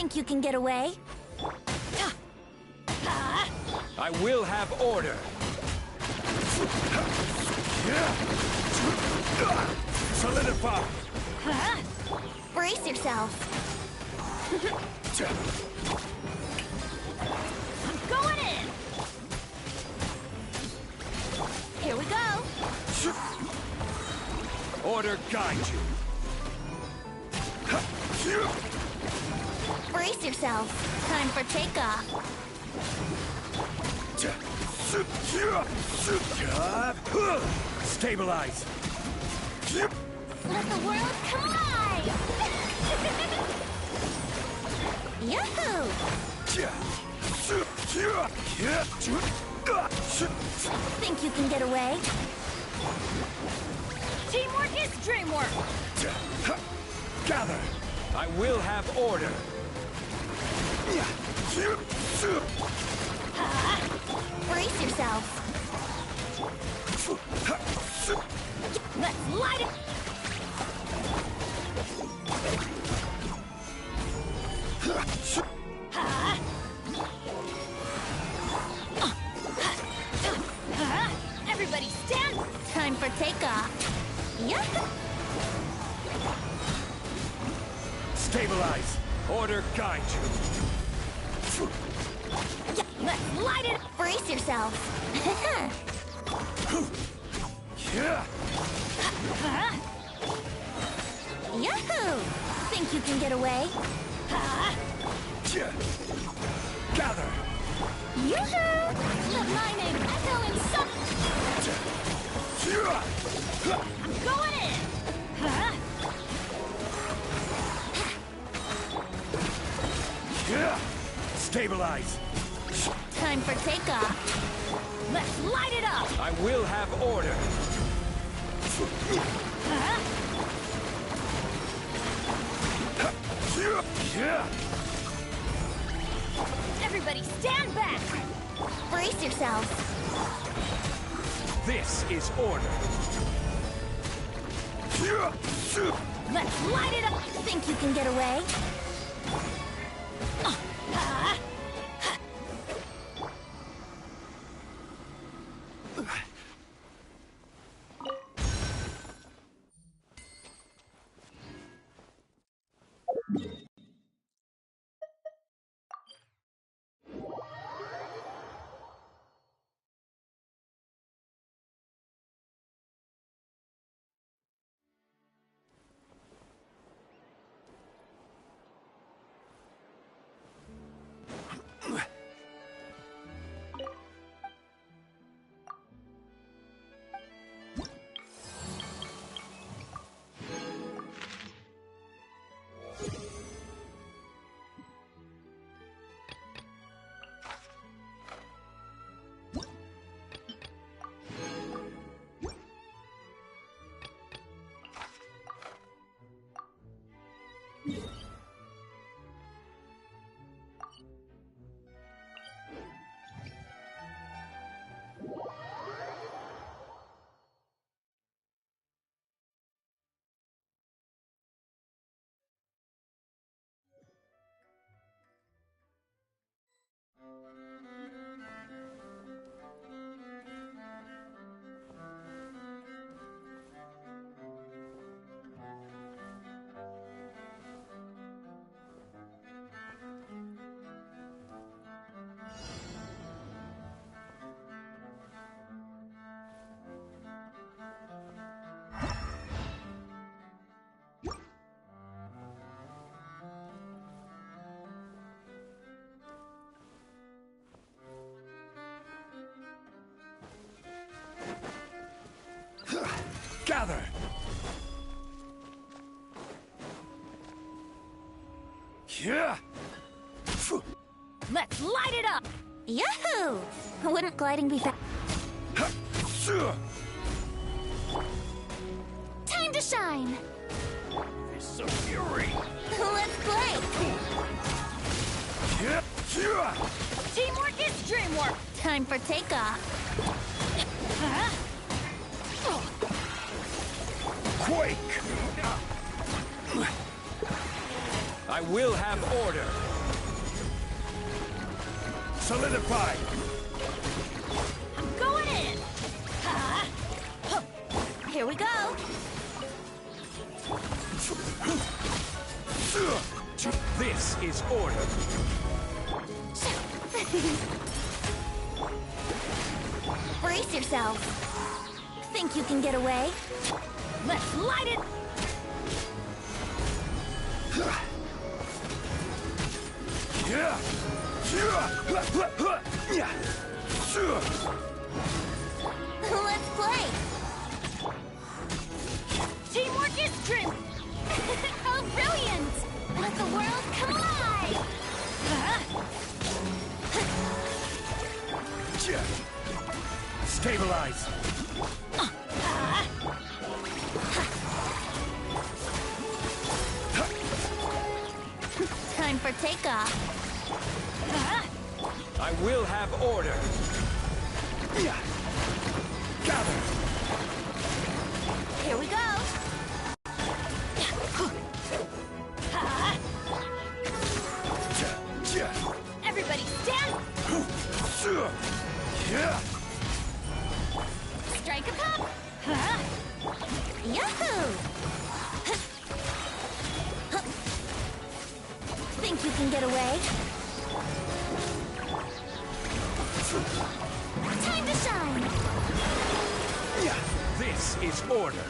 B: Think you can get away?
F: I will have order! Solidify!
B: Brace yourself. I'm going in! Here we go!
F: Order guide you!
B: Brace yourself. Time for takeoff.
F: Stabilize!
B: Let the world collide! Yahoo! Think you can get away? Teamwork is dreamwork!
F: Gather! I will have order!
B: Brace yourself! Let's light it! Everybody stand! Time for takeoff! Yep!
F: Stabilize! Order guide you!
B: Let's light it! Brace yourself! Yahoo! Think you can get away?
F: Gather!
B: Yoo-hoo! Let my name echo in some...
F: Stabilize!
B: Time for takeoff.
H: Let's light it up!
F: I will have order!
H: Everybody stand back!
B: Brace yourselves.
F: This is order!
H: Let's light it up!
B: Think you can get away?
F: Gather! Yeah!
H: Let's light it up!
B: Yahoo! Wouldn't gliding be fast? Time to shine!
F: It's a fury!
B: Let's play!
H: Teamwork is dreamwork!
B: Time for takeoff.
F: Quake! I will have order! Solidify!
H: I'm going in!
B: Here we go!
F: This is order!
B: Brace yourself. Think you can get away?
H: Let's light it!
B: Let's play!
H: Teamwork is dream!
B: How brilliant! Let the world collide!
F: Stabilize!
B: Time for takeoff.
F: I will have order! Gather!
B: Here we go!
H: Everybody stand! Strike a pop!
B: Yahoo! Think you can get away? Time to shine!
F: This is order!